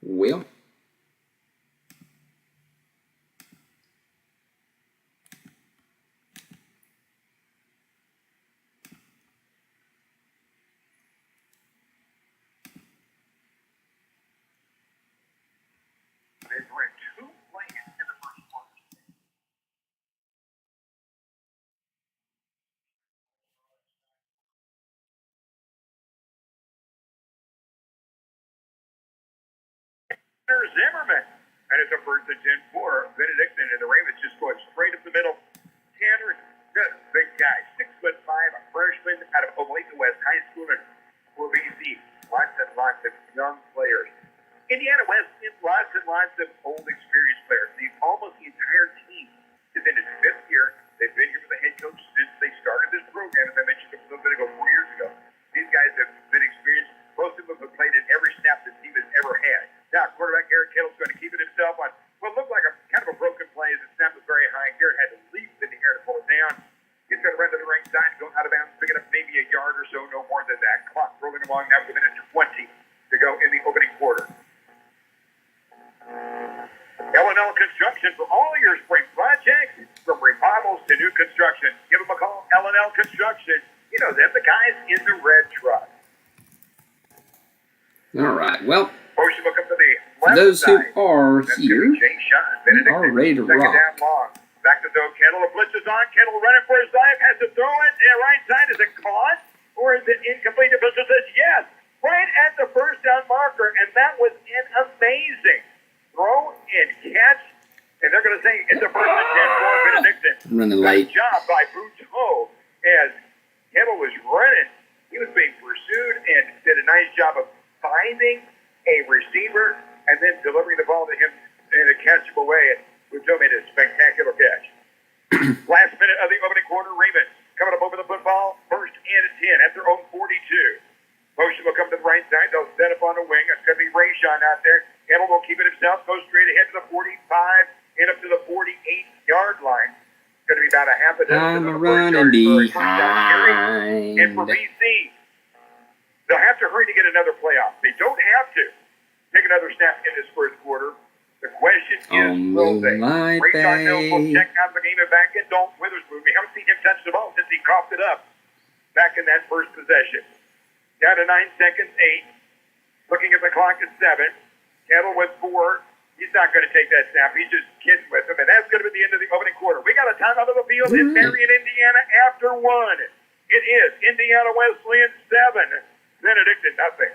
Will. Zimmerman, and it's a first and 10 for Benedictine, and the Ravens just going straight up the middle. Tanner, good big guy, 6'5", a freshman out of Olathe West High School in BC. Lots and lots of young players. Indiana West, lots and lots of old experienced players. Almost the entire team is in its 5th year. They've been here with the head coach since they started this program, as I mentioned a little bit ago, 4 years ago. These guys have been experienced. Most of them have played in every snap the team has ever had. Now, quarterback Garrett Kittle's going to keep it himself on what looked like a kind of a broken play as the snap was very high. Garrett had to leap in the air to pull it down. He's going to run to the right side, go out of bounds, picking up maybe a yard or so, no more than that. Clock rolling along now with a minute 20 to go in the opening quarter. L&L Construction for all your spring projects, from remodels to new construction. Give them a call, L&L Construction. You know them, the guys in the red truck. All right, well, Motion will come to the for left those who side. are That's here, gonna be Jay Sean. we Benedict are ready to second rock. down long. Back to throw. Kettle. A blitz is on. Kettle running for his life. Has to throw it. And right side. Is it caught? Or is it incomplete? The official says yes. Right at the first down marker. And that was an amazing throw and catch. And they're going to say it's a first and 10 for Benedictine. Running late. Good job by Bouteau as Kettle was running. He was being pursued and did a nice job of finding a receiver and then delivering the ball to him in a catchable way. And Bouteau made a spectacular catch. Last minute of the opening quarter, Ravens coming up over the football, first and 10 at their own 42. Motion will come to the right side. They'll set up on the wing. It's going to be Rayshawn out there. Kettle will keep it himself, goes straight ahead to the 45 and up to the 48-yard line. It's going to be about a half a dozen. I'm running behind. And for BC, they'll have to hurry to get another playoff. They don't have to take another snap in this first quarter. The question is, will they? Rayshawn Mills will check out the game and back in. Dalton Witherspoon, we haven't seen him touch the ball since he coughed it up back in that first possession. Down to 9 seconds, 8. Looking at the clock at 7. Kettle with 4. He's not going to take that snap. He's just kidding with him. And that's going to be the end of the opening quarter. We got a timeout of the field in Marion, Indiana after 1. It is Indiana Wesleyan 7. Benedictine nothing.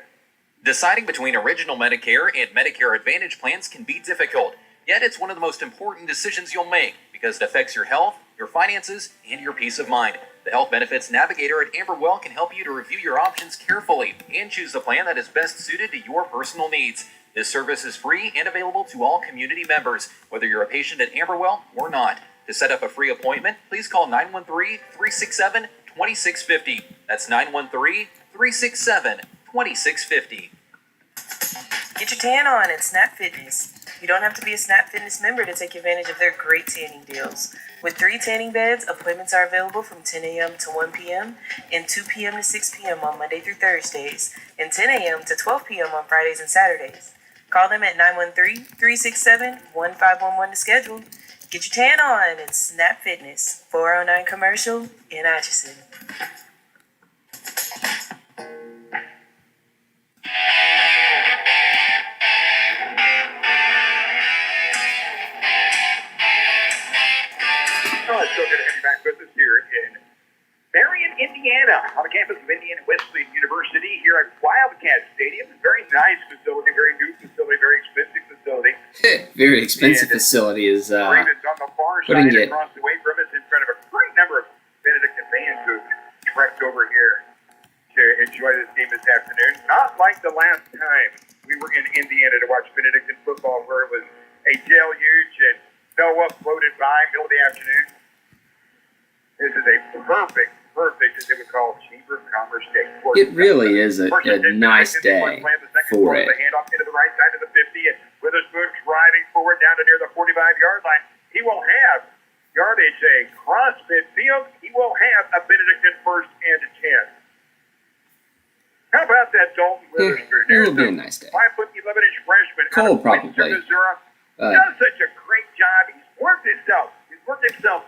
Deciding between original Medicare and Medicare Advantage plans can be difficult, yet it's one of the most important decisions you'll make because it affects your health, your finances, and your peace of mind. The Health Benefits Navigator at AmberWell can help you to review your options carefully and choose the plan that is best suited to your personal needs. This service is free and available to all community members, whether you're a patient at AmberWell or not. To set up a free appointment, please call 913-367-2650. That's 913-367-2650. Get your tan on at Snap Fitness. You don't have to be a Snap Fitness member to take advantage of their great tanning deals. With 3 tanning beds, appointments are available from 10 a.m. to 1 p.m. and 2 p.m. to 6 p.m. on Monday through Thursdays, and 10 a.m. to 12 p.m. on Fridays and Saturdays. Call them at 913-367-1511 to schedule. Get your tan on at Snap Fitness, 409 Commercial in Atchison. It's so good to have you back with us here in Marion, Indiana, on the campus of Indiana Wesleyan University here at Wildcat Stadium. Very nice facility, very new facility, very expensive facility. Very expensive facility is Ravens on the far putting side it. across the way from us in front of a great number of Benedictine fans who trekked over here to enjoy this game this afternoon. Not like the last time we were in Indiana to watch Benedictine football, where it was a deluge and Noah floated by middle of the afternoon. This is a perfect, as they would call, Chamber of Commerce day. It really is a nice day for it. The handoff into the right side of the 50, and Witherspoon driving forward down to near the 45-yard line. He will have yardage across midfield. He will have a Benedictine first and 10. How about that Dalton Witherspoon? It will be a nice day. 5'11" freshman out Cold, of Windsor, probably. Missouri. Does such a great job. He's worked himself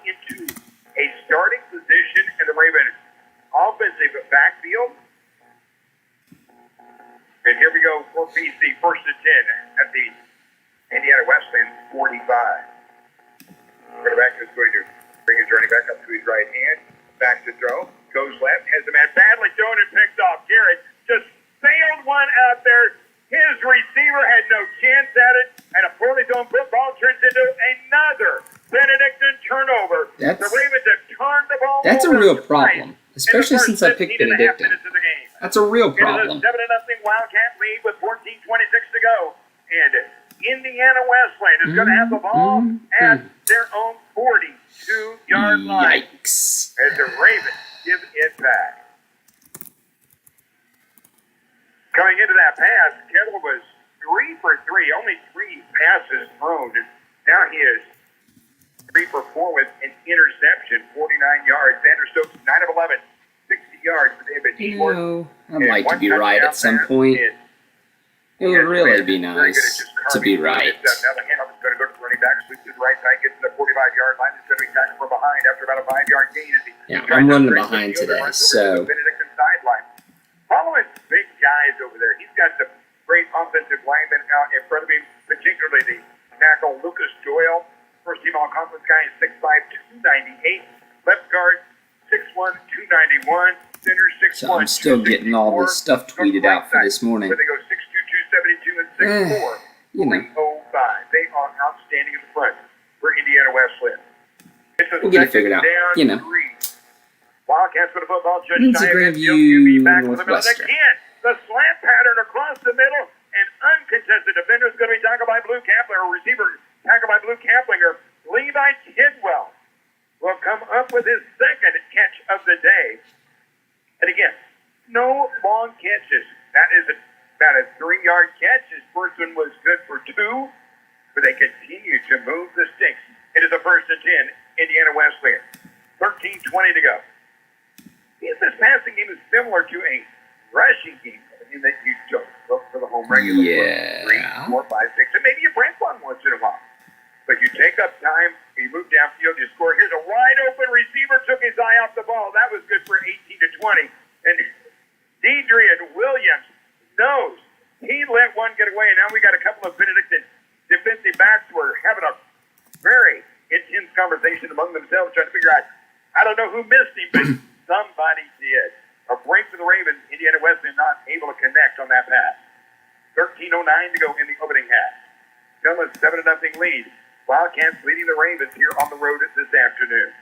into a starting position in the Raven offensive backfield. And here we go for BC, first and 10 at the Indiana Wesleyan 45. Quarterback is going to bring his journey back up to his right hand. Back to throw. Goes left. Has the man badly thrown and picked off. Garrett just sailed one out there. His receiver had no chance at it. And a poorly thrown football turns into another Benedictine turnover. The Ravens have turned the ball That's a over real twice problem, especially since I picked Benedictine. That's a real It is a problem. 7-0 Wildcat lead with 14:26 to go. And Indiana Wesleyan is going to have the ball at their own 42-yard line. Yikes. As the Ravens give it back. Coming into that pass, Kettle was 3 for 3, only 3 passes thrown. Now he is 3 for 4 with an interception, 49 yards. Xander Stokes, 9 of 11, 60 yards for David Ewart. I'd like to be right at some point. It would really be nice to be right. Now the handoff is going to go to the running back, sweeps to the right side, gets to the 45-yard line. It's going to be tackled from behind after about a 5-yard gain. Yeah, I'm running behind today, so Benedictine sideline. Following big guys over there. He's got some great offensive linemen out in front of him, particularly the tackle Lucas Doyle. First team all-conference guy is 6'5", 298. Left guard, 6'1", 291. Center, 6'1", so I'm still getting all this stuff tweeted out for this morning. But they go 6'2", 272, and 6'4", 305. They are outstanding in the front for Indiana Wesleyan. We'll get it figured out. You know. Wildcats for the football. Judge Instagram view Northwestern. Again, the slant pattern across the middle, and uncontested defender is going to be tackled by Blue Kaplinger, receiver tackled by Blue Kaplinger. Levi Tidwell will come up with his second catch of the day. And again, no long catches. That is about a 3-yard catch. His first one was good for 2, but they continue to move the sticks. It is a first and 10, Indiana Wesleyan. 13:20 to go. This passing game is similar to a rushing game in that you don't look for the home regular. Yeah. 3, 4, 5, 6, and maybe you break one once in a while. But you take up time, you move downfield, you score. Here's a wide open receiver, took his eye off the ball. That was good for 18-20. And Deidre Williams knows he let one get away, and now we got a couple of Benedictine defensive backs who are having a very intense conversation among themselves, trying to figure out, I don't know who missed him, but somebody did. A break for the Ravens. Indiana Wesleyan not able to connect on that pass. 13:09 to go in the opening half. Still a 7-0 lead. Wildcats leading the Ravens here on the road this afternoon.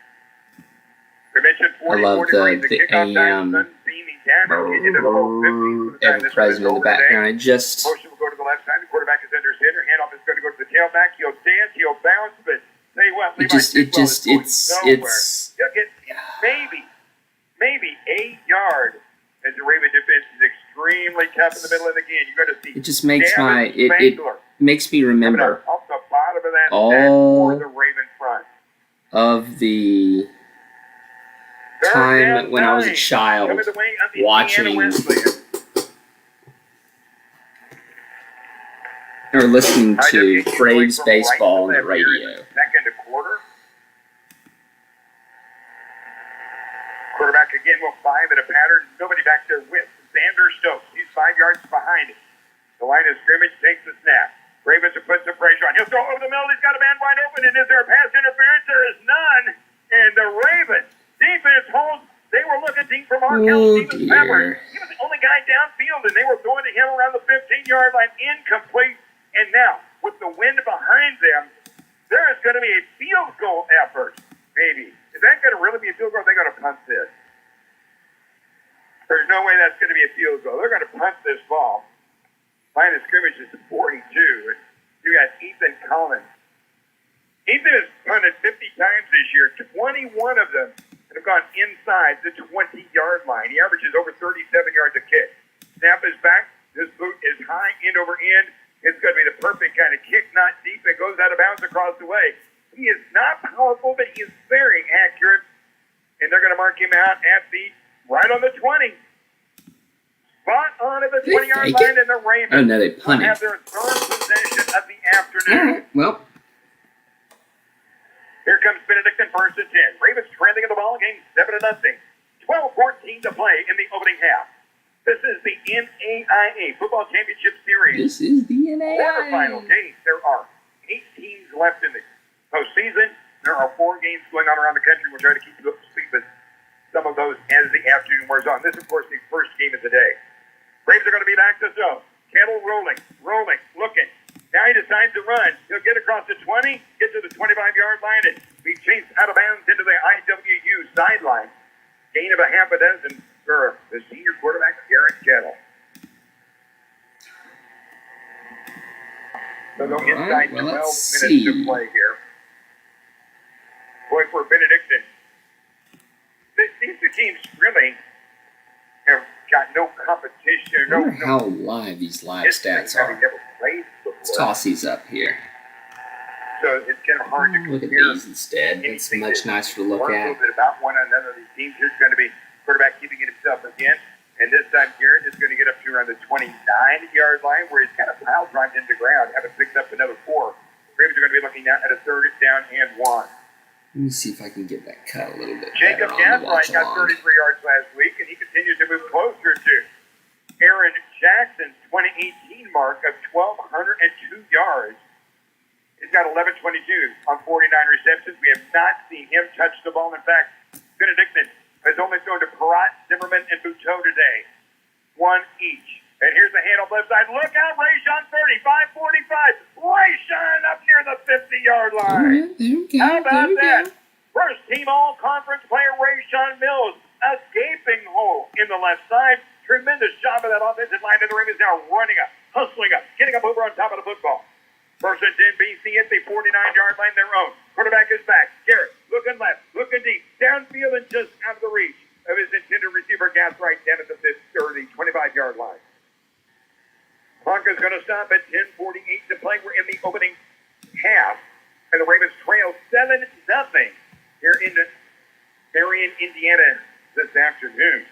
We mentioned 44 degrees. The kickoff time, sun beaming down into the low 50s. Every president in the background. I just Motion will go to the left side. The quarterback is under center. Handoff is going to go to the tailback. He'll dance. He'll bounce. But say what? it's He'll get maybe 8 yards. As the Raven defense is extremely tough in the middle of the game. You're going to see it just makes David it Spangler makes me remember off the bottom of that all for the Raven front. of the time when I was a child watching or listening to Braves baseball on the radio. Second quarter. Quarterback again will 5 in a pattern. Nobody back there with Xander Stokes. He's 5 yards behind it. The line of scrimmage takes the snap. Ravens are putting some pressure on. He'll throw over the middle. He's got a man wide open. And is there a pass interference? There is none. And the Ravens defense holds. They were looking deep from our Stevens Pepper. He was the only guy downfield, and they were throwing to him around the 15-yard line, incomplete. And now, with the wind behind them, there is going to be a field goal effort. Maybe. Is that going to really be a field goal? They're going to punt this. There's no way that's going to be a field goal. They're going to punt this ball. Line of scrimmage is 42. And you got Ethan Collins. Ethan has punted 50 times this year. 21 of them have gone inside the 20-yard line. He averages over 37 yards a kick. Snap is back. This boot is high, end over end. It's going to be the perfect kind of kick, not deep. It goes out of bounds across the way. He is not powerful, but he is very accurate. And they're going to mark him out at the right on the 20. Spot the Did they 20-yard fake line, it? and the Ravens Oh no, they will punted. have their third possession of the afternoon. Alright, well. Here comes Benedictine first and 10. Ravens trailing in the ball game 7-0. 12-14 to play in the opening half. This is the NAIA Football Championship Series. This is the Quarterfinal NAIA. game. There are 8 teams left in the postseason. There are 4 games going on around the country. We'll try to keep you up to speed with some of those as the afternoon wears on. This, of course, the first game of the day. Braves are going to be back to zone. Kettle rolling, looking. Now he decides to run. He'll get across the 20, get to the 25-yard line, and be chased out of bounds into the IWU sideline. Gain of a half a dozen for the senior quarterback, Garrett Kettle. So go inside 12 minutes to play here. Boy, for Benedictine, these two teams really have got no competition. I wonder how live these live stats are. Let's toss these up here. So it's kind of hard to Look at compare. these instead. It's much nicer to look Learn a at. little bit about one another. These teams. Here's going to be quarterback keeping it himself again. And this time, Garrett is going to get up to around the 29-yard line where he's kind of pile driving into the ground, having picked up another 4. Ravens are going to be looking at a 3rd down and 1. Let me see if I can get that cut a little bit better Jacob on the Gaslight got Watchalong. 33 yards last week, and he continues to move closer to Aaron Jackson's 2018 mark of 1,202 yards. He's got 11-22 on 49 receptions. We have not seen him touch the ball. In fact, Benedictine has only thrown to Perrott, Zimmerman, and Buteau today. 1 each. And here's the handoff left side. Look out, Rayshawn 35-45. Rayshawn up near the 50-yard line. Alright, there we go. How about there we that? go. First team all-conference player Rayshawn Mills. A gaping hole in the left side. Tremendous job of that offensive line. And the Ravens now running up, hustling up, getting up over on top of the football. First and 10 BC at the 49-yard line, their own. Quarterback is back. Garrett looking left, looking deep, downfield and just out of the reach of his intended receiver, Gaslight, down at the 25-yard line. Clock is going to stop at 10:48 to play. We're in the opening half, and the Ravens trail 7-0 here in Marion, Indiana this afternoon.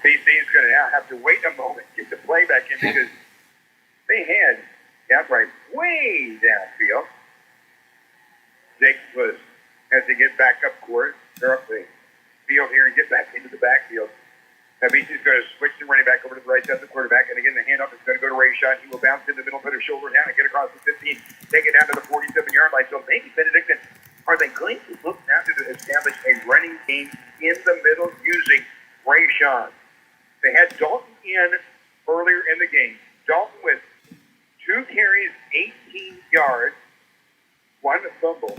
BC is going to now have to wait a moment to get the play back in because they had Gaslight way downfield. Jake has to get back up court. They're up the field here and get back into the backfield. Now BC's going to switch the running back over to the right side of the quarterback. And again, the handoff is going to go to Rayshawn. He will bounce in the middle, put his shoulder down, and get across the 15, take it down to the 47-yard line. So maybe Benedictine, are they going to look now to establish a running game in the middle using Rayshawn? They had Dalton in earlier in the game. Dalton with 2 carries, 18 yards, 1 fumble.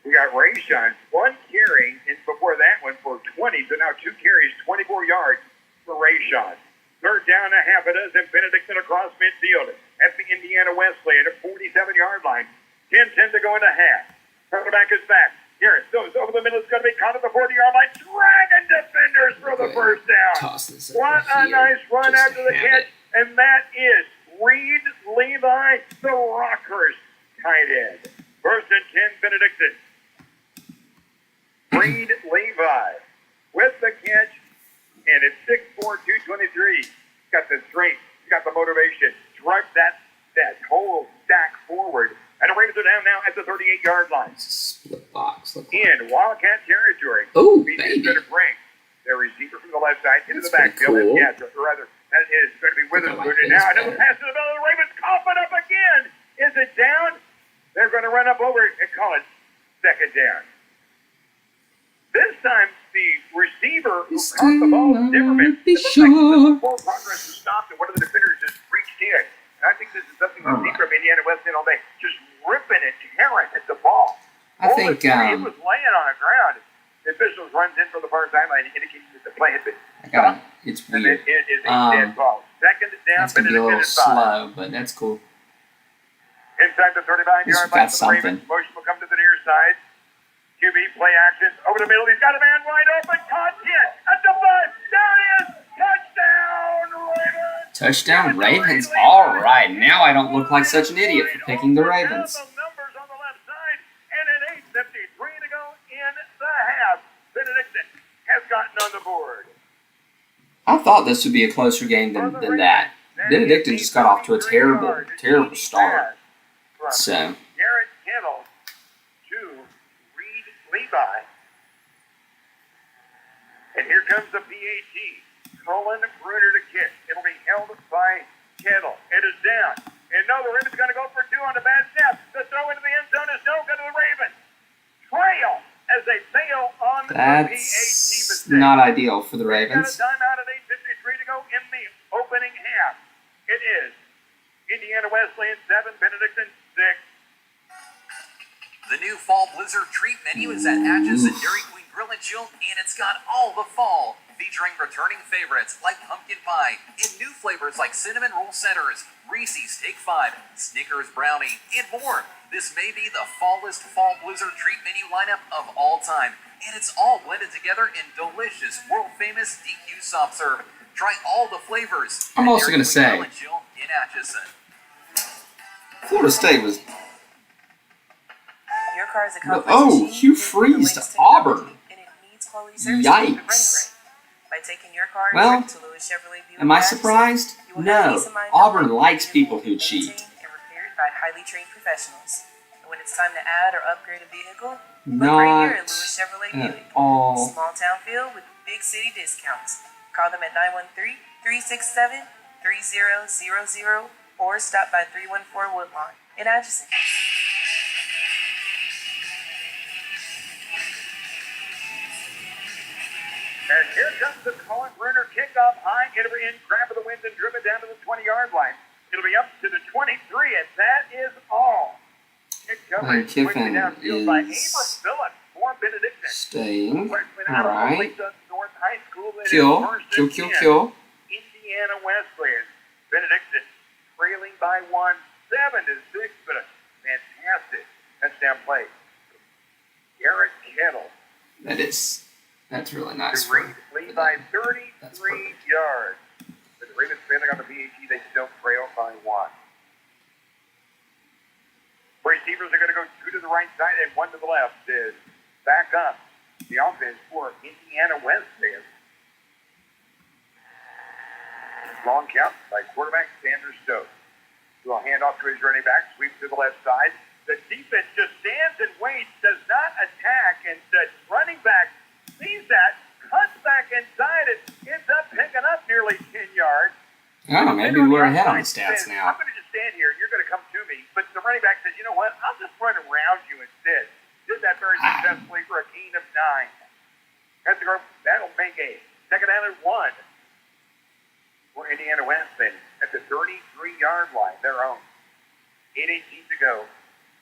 We got Rayshawn, 1 carry, and before that one for 20, so now 2 carries, 24 yards for Rayshawn. 3rd down, a half a dozen, Benedictine across midfield at the Indiana Wesleyan at a 47-yard line. 10-10 to go into half. Quarterback is back. Garrett goes over the middle. It's going to be caught at the 40-yard line. Dragon defenders for the first down. Toss this What over a here nice run just after to the have catch. it. And that is Reed Levi, the Rockers tight end. First and 10, Benedictine. Reed Levi with the catch. And it's 6'4", 223. Got the strength. Got the motivation. Drive that whole stack forward. And the Ravens are down now at the 38-yard line. Split box. Look In Wildcat territory. Oh, BC is baby. going to bring their receiver from the left side into That's the backfield. pretty cool. Yeah, or rather, that is going to be Witherspoon. like And this now another better. pass to the middle of the Ravens. Cough it up again. Is it down? They're going to run up over it and call it 2nd down. This time, the receiver who This caught the ball, time Zimmerman, I'll be it looks like sure. the ball progress was stopped, and one of the defenders just reached in. And I think this is something we've seen Alright. from Indiana Wesleyan all day. Just ripping it, tearing at the ball. I think, it was laying on the ground. The officials runs in from the far sideline and indicates that the play had been stopped. It's And weird. it is a dead ball. 2nd down, That's gonna be a little Benedictine at 5. slow, but that's cool. Inside the 35-yard Got line for the Ravens. something. Motion will come to the near side. QB play action over the middle. He's got a man wide open. Caught it at the 5. There it is. Touchdown, Ravens. Touchdown, Ravens. All right, now I don't look like such an idiot for picking the Ravens. The numbers on the left side, and an 8:53 to go in the half. Benedictine has gotten on the board. I thought this would be a closer game than that. Benedictine just got off to a terrible start. So, Garrett Kittle to Reed Levi. And here comes the PAT. Colin Bruner to kick. It'll be held by Kittle. It is down. And no, the Ravens going to go for two on the bad snap. The throw into the end zone is no good to the Ravens. Trail as they fail on the PAT that's mistake. not ideal for the Got a Ravens. timeout at 8:53 to go in the opening half. It is Indiana Wesleyan 7, Benedictine 6. The new fall blizzard treat menu is at Atchison Dairy Queen Grill and Chill, and it's got all the fall, featuring returning favorites like pumpkin pie and new flavors like cinnamon roll centers, Reese's Take 5, Snickers brownie, and more. This may be the fallest fall blizzard treat menu lineup of all time, and it's all blended together in delicious, world-famous DQ soft serve. Try all the flavors. I'm at also Dairy gonna Queen say- Grill and Chill in Atchison. Florida State was. Your car is a complex Oh, machine Hugh with the Freeze to latest technology, Auburn. and it needs quality service to keep it running Yikes. right. By taking your car Well, to Lewis Chevrolet Buick Am I Atchison, surprised? you will have No. peace of mind Auburn knowing likes that people it who will be cheat. maintained and repaired by highly trained professionals. And when it's time to add or upgrade a vehicle, look right here at Lewis Not Chevrolet at Buick. all. Small town feel with big city discounts. Call them at 913-367-3000 or stop by 314 Woodlawn in Atchison. And here comes the Colin Bruner kickoff high, it'll be in, grab of the wind and driven down to the 20-yard line. It'll be up to the 23, and that is all. Kick coverage quickly Kiffin downfield by is Amos Phillips for Benedictine. staying. Freshman out of Alright. Olathe North High School. It is Kill. first Kill, and kill, 10. kill. Indiana Wesleyan. Benedictine trailing by 1, 7-6, but a fantastic touchdown play. Garrett Kittle That's really nice. to Reed Levi, That's 33 perfect. yards. But the Ravens failing on the PAT, they still trail by 1. Receivers are going to go 2 to the right side and 1 to the left. Is back up the offense for Indiana Wesleyan. Long count by quarterback Sanders Stokes. Will hand off to his running back, sweep to the left side. The defense just stands and waits, does not attack, and the running back sees that, cuts back inside, and ends up picking up nearly 10 yards. Oh, maybe we're ahead on the stats Says, now. I'm going to just stand here, and you're going to come to me. But the running back says, you know what, I'll just run around you instead. Did that very successfully for a gain of 9. That'll make a second down and 1 for Indiana Wesleyan at the 33-yard line, their own. 8:18 to go,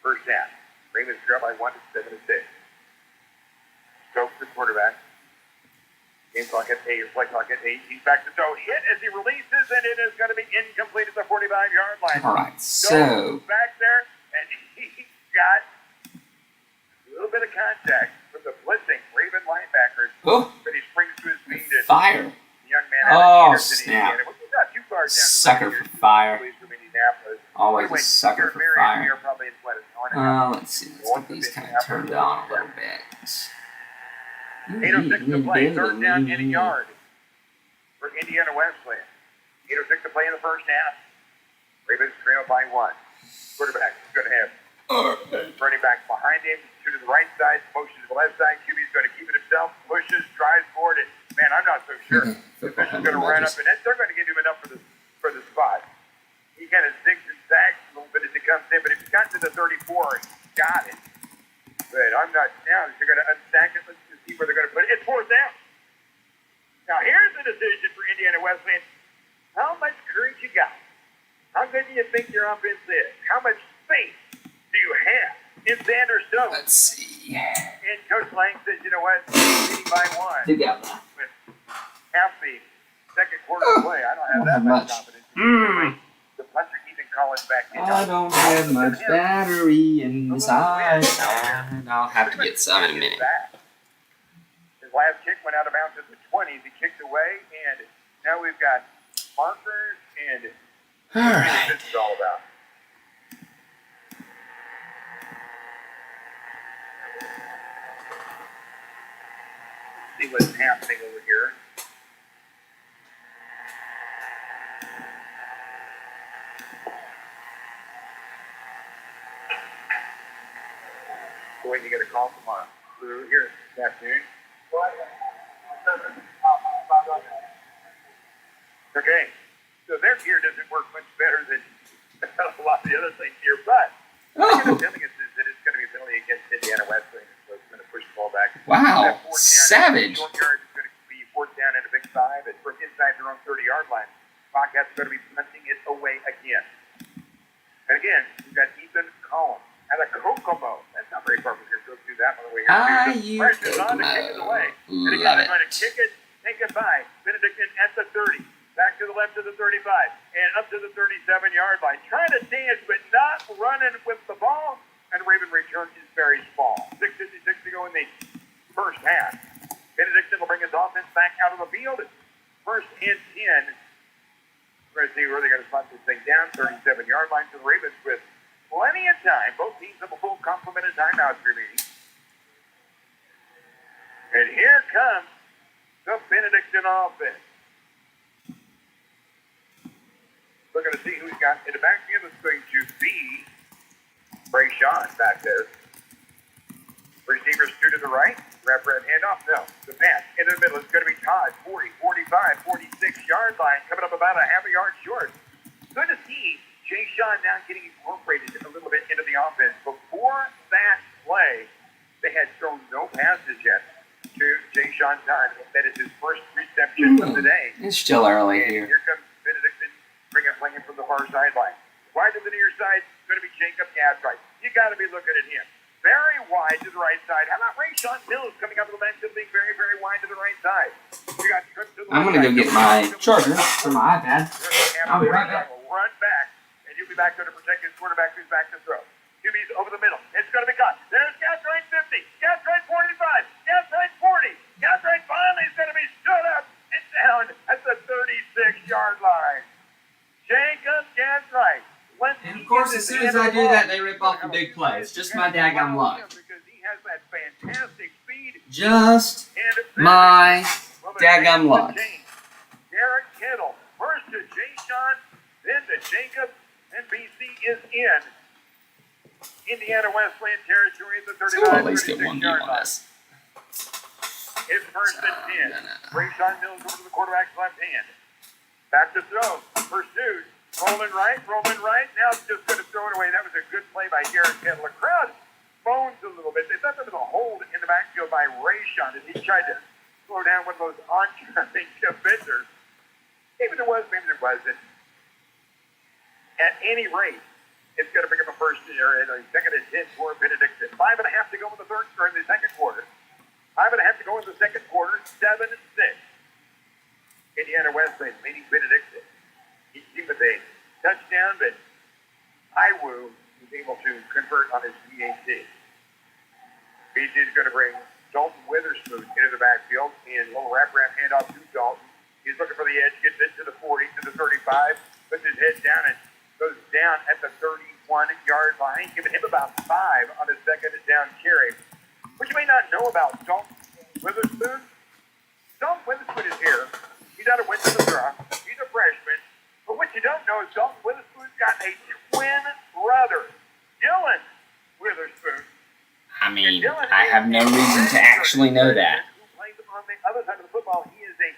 first half. Ravens drop by 1 to 7-6. Stokes, the quarterback. Game clock at 8, play clock at 8. He's back to throw. Hit as he releases, and it is going to be incomplete at the 45-yard line. All right, Stokes so back there, and he got a little bit of contact from the blitzing Raven linebackers. oh, But he springs to his feet. And fire. the young man Oh, out of Anderson, snap. Indiana. Well, he's not too far down the Sucker road for here. fire. He's from Indianapolis. Always a Anyway, sucker here for in Marion, fire. we are probably in what, an hour and a half. Let's see. Let's get these kind of turned on a little bit. 8:06 to play, third down and a yard for Indiana Wesleyan. 8:06 to play in the first half. Ravens trail by 1. Quarterback is going to have running back behind him, 2 to the right side, motion to the left side. QB's going to keep it himself, pushes, drives forward, and man, I'm not so sure. This is going to run up, and they're going to give him enough for the spot. He kind of zigs and zags a little bit as he comes in, but if he's got to the 34, he's got it. But I'm not down. They're going to unstack it. Let's just see where they're going to put it. It's 4th down. Now, here's the decision for Indiana Wesleyan. How much courage you got? How good do you think your offense is? How much space do you have in Sanders Stokes? Let's see. And Coach Lang says, you know what? Leading by 1 Together. with half the second quarter to play. I don't have Don't that have much much. confidence. The puncher keeping Collins back in. I don't have much battery inside. And I'll have to get some in a minute. His last kick went out of bounds at the 20s. He kicked away, and now we've got markers and All what right. this is all about. See what's happening over here. Going to get a call from our crew here this afternoon. Okay, so their gear doesn't work much better than a lot of the other things here, but I get a feeling is that it's going to be a penalty against Indiana Wesleyan, so it's going to push the ball back. Wow, savage. Short yard is going to be fourth down and a big five, and from inside their own 30-yard line, Bobcats are going to be punting it away again. And again, we've got Ethan Collins and a Kokomo. That's not very far from here. Go through that one away here. Pressure's on to kick it away. And again, they're going to kick it, take it by. Benedictine at the 30. Back to the left to the 35. And up to the 37-yard line. Trying to dance, but not running with the ball. And Raven return is very small. 6:56 to go in the first half. Benedictine will bring his offense back out of the field. First and 10. We're going to see where they're going to spot this thing down. 37-yard line to the Ravens with plenty of time. Both teams have a full complement of timeouts remaining. And here comes the Benedictine offense. We're going to see who he's got in the backfield. It's going to be Bray Sean back there. Receivers two to the right. Wrap handoff. No. The pass in the middle is going to be Todd. 40, 45, 46-yard line. Coming up about a half a yard short. Good to see Jay Sean now getting incorporated a little bit into the offense. Before that play, they had thrown no passes yet to Jay Sean Todd. That is his first reception of the day. It's still early And here. here comes Benedictine playing from the far sideline. Wide to the near side, going to be Jacob Gadsright. You got to be looking at him. Very wide to the right side. How about Rayshawn Mills coming up to the backfield, being very, very wide to the right side? You got Tripp to the I'm going to go get my charger for my iPad. I'll be right back. Run back, and you'll be back there to protect his quarterback who's back to throw. QB's over the middle. It's going to be caught. There's Gadsright 50. Gadsright 45. Gadsright 40. Gadsright finally is going to be stood up and down at the 36-yard line. Jacob Gadsright. And of course, as soon as I do that, they rip off the big play. It's just my daggum luck. Because he has that fantastic speed. Just my daggum luck. Garrett Kittle. First to Jay Sean, then to Jacob, and BC is in. Indiana Wesleyan territory at the 35, So we'll at least get one game 36-yard on line. this. It's first and 10. Rayshawn Mills over to the quarterback's left hand. Back to throw. Pursued. Rolling right. Now it's just going to throw it away. That was a good play by Garrett Kittle. The crowd moans a little bit. They thought there was a hold in the backfield by Rayshawn as he tried to slow down one of those oncoming defenders. Maybe there was, maybe there wasn't. At any rate, it's going to pick up a first year and a second and 10 for Benedictine. 5.5 to go in the second quarter. 5.5 to go in the second quarter. 7-6. Indiana Wesleyan leading Benedictine. He came with a touchdown, but Iwu was able to convert on his PAT. BC is going to bring Dalton Witherspoon into the backfield and a little wrap handoff to Dalton. He's looking for the edge, gets it to the 40, to the 35, puts his head down and goes down at the 31-yard line, giving him about 5 on his second down carry. What you may not know about Dalton Witherspoon, Dalton Witherspoon is here. He's out of Winston-Straw. He's a freshman. But what you don't know is Dalton Witherspoon's got a twin brother, Dylan Witherspoon. I mean, I have no reason to actually know that. Who plays on the other side of the football? He is a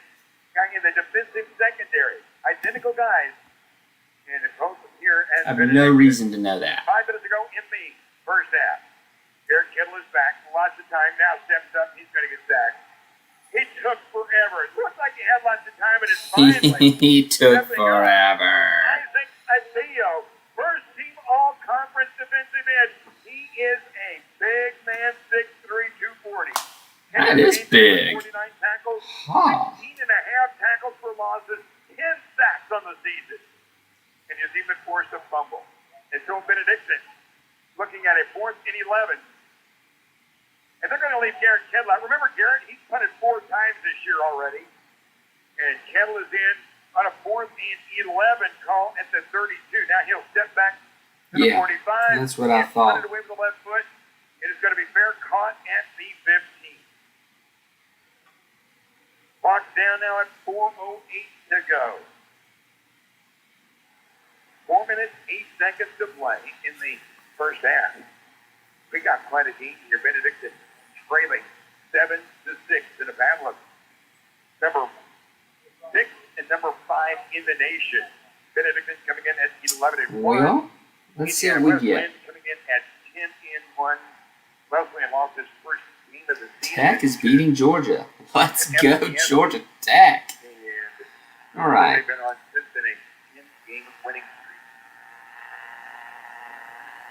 guy in the defensive secondary. Identical guys. And it's both here I at have no reason to know that. 5 minutes ago in the first half. Garrett Kittle is back. Lots of time. Now steps up. He's going to get sacked. It took forever. It looks like he had lots of time, but it's finally. He took forever. Isaac Adeo, first team all-conference defensive end. He is a big man, 6'3", 240. That is big. 49 tackles, Huh. 16 and a half tackles for losses, 10 sacks on the season. And he's even forced a fumble. And so Benedictine looking at a 4th and 11. And they're going to leave Garrett Kittle out. Remember, Garrett, he's punted 4 times this year already. And Kittle is in on a 4th and 11 call at the 32. Now he'll step back to the 45. That's what I thought. Punted away with the left foot. It is going to be fair caught at the 15. Clock's down now at 4:08 to go. 4 minutes, 8 seconds to play in the first half. We got quite a game here. Benedictine trailing 7-6 in a battle of number 6 and number 5 in the nation. Benedictine coming in at 11-1. Well, let's see what we get. Coming in at 10-1. Wesleyan lost his first game of the season. Tech is beating Georgia. Let's go, Georgia Tech. And All right. they've been on since in a 10-game winning streak.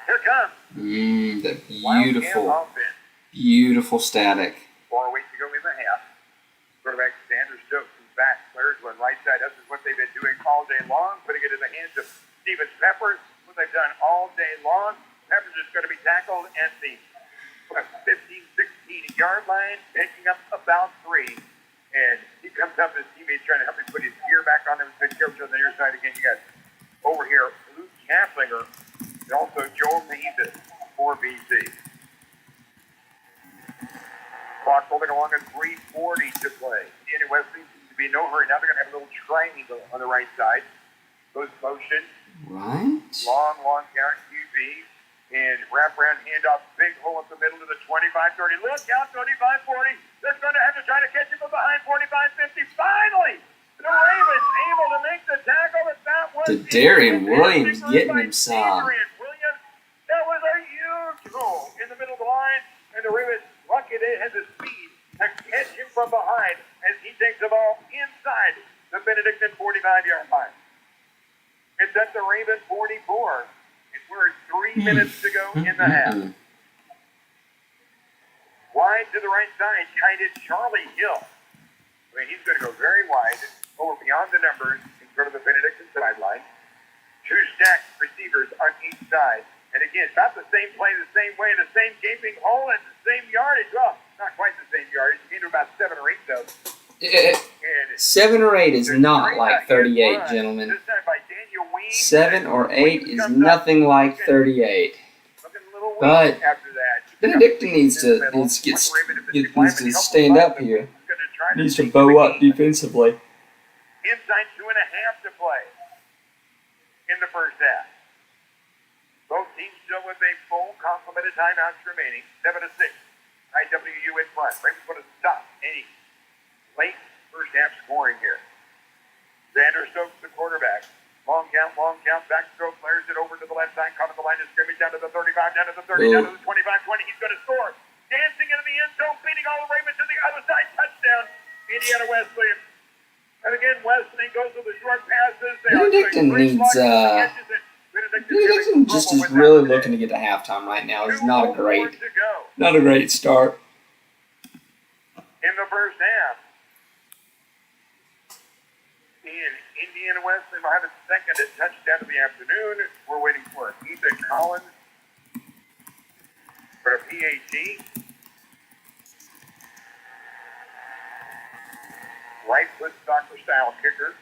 Here comes The Wildcat offense. beautiful static. 4 weeks to go in the half. Quarterback Sanders Stokes is back. Players going right side up is what they've been doing all day long, putting it in the hands of Stevens Peppers. What they've done all day long. Peppers is going to be tackled at the 15-16 yard line, picking up about 3. And he comes up, his teammates trying to help him put his gear back on him. Good coach on the near side again. You got over here Luke Kaplinger and also Joel Mathis for BC. Clock moving along at 3:40 to play. Indiana Wesleyan seems to be in no hurry. Now they're going to have a little triangle on the right side. Goes motion. Right. Long count QB. And wraparound handoff, big hole up the middle to the 25-30. Look out, 25-40. They're going to have to try to catch him from behind 45-50. Finally, the Ravens able to make the tackle. But that was Darian Williams getting him some. Williams, that was a huge hole in the middle of the line. And the Ravens, lucky they had the speed to catch him from behind as he takes the ball inside the Benedictine 45-yard line. It's at the Raven 44. We're at 3 minutes to go in the half. Wide to the right side, tight end Charlie Hill. I mean, he's going to go very wide, over beyond the numbers in front of the Benedictine sideline. 2 stacked receivers on each side. And again, about the same play, the same way, the same gaping hole, and the same yardage. Well, not quite the same yardage. He needed about 7 or 8 though. 7 or 8 is not like 38, gentlemen. 7 or 8 is nothing like 38. But Benedictine needs to stand up here. Needs to bow up defensively. Inside 2.5 to play in the first half. Both teams still with a full complement of timeouts remaining. 7-6. IWU in front. Ravens put a stop any late first half scoring here. Xander Stokes, the quarterback. Long count, back stroke, flares it over to the left side, caught at the line of scrimmage, down to the 35, down to the 30, down to the 25-20. He's going to score. Dancing into the end zone, beating all the Ravens to the other side. Touchdown, Indiana Wesleyan. And again, Wesleyan goes with the short passes. Benedictine just is really looking to get to halftime right now. It's not a great start. In the first half. And Indiana Wesleyan will have a second touchdown of the afternoon. We're waiting for Ethan Collins for a PAT. Right foot soccer-style kicker.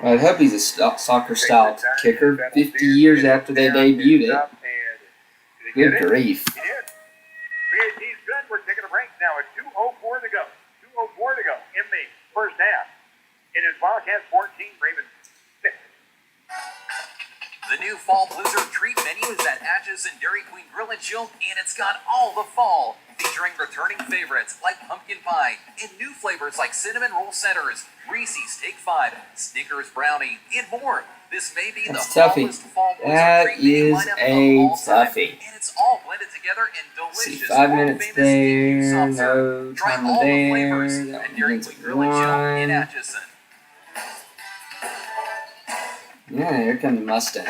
I hope he's a soccer-style kicker 50 years after they debuted it. Good grief. He did. PAT's good. We're taking a break now at 2:04 to go. 2:04 to go in the first half. It is Wildcats 14, Ravens 6. The new Fall Blizzard treat menu is at Atchison Dairy Queen Grill and Chill, and it's got all the fall, featuring returning favorites like pumpkin pie and new flavors like cinnamon roll centers, Reese's Take 5, Snickers brownie, and more. This may be the fallest Fall Blizzard treat menu lineup of all time, and it's all blended together in delicious, 5 minutes there, soft serve. no Try time all the there, flavors that at Dairy one's Queen Grill and Chill in 1. Atchison. Yeah, here come the Mustangs.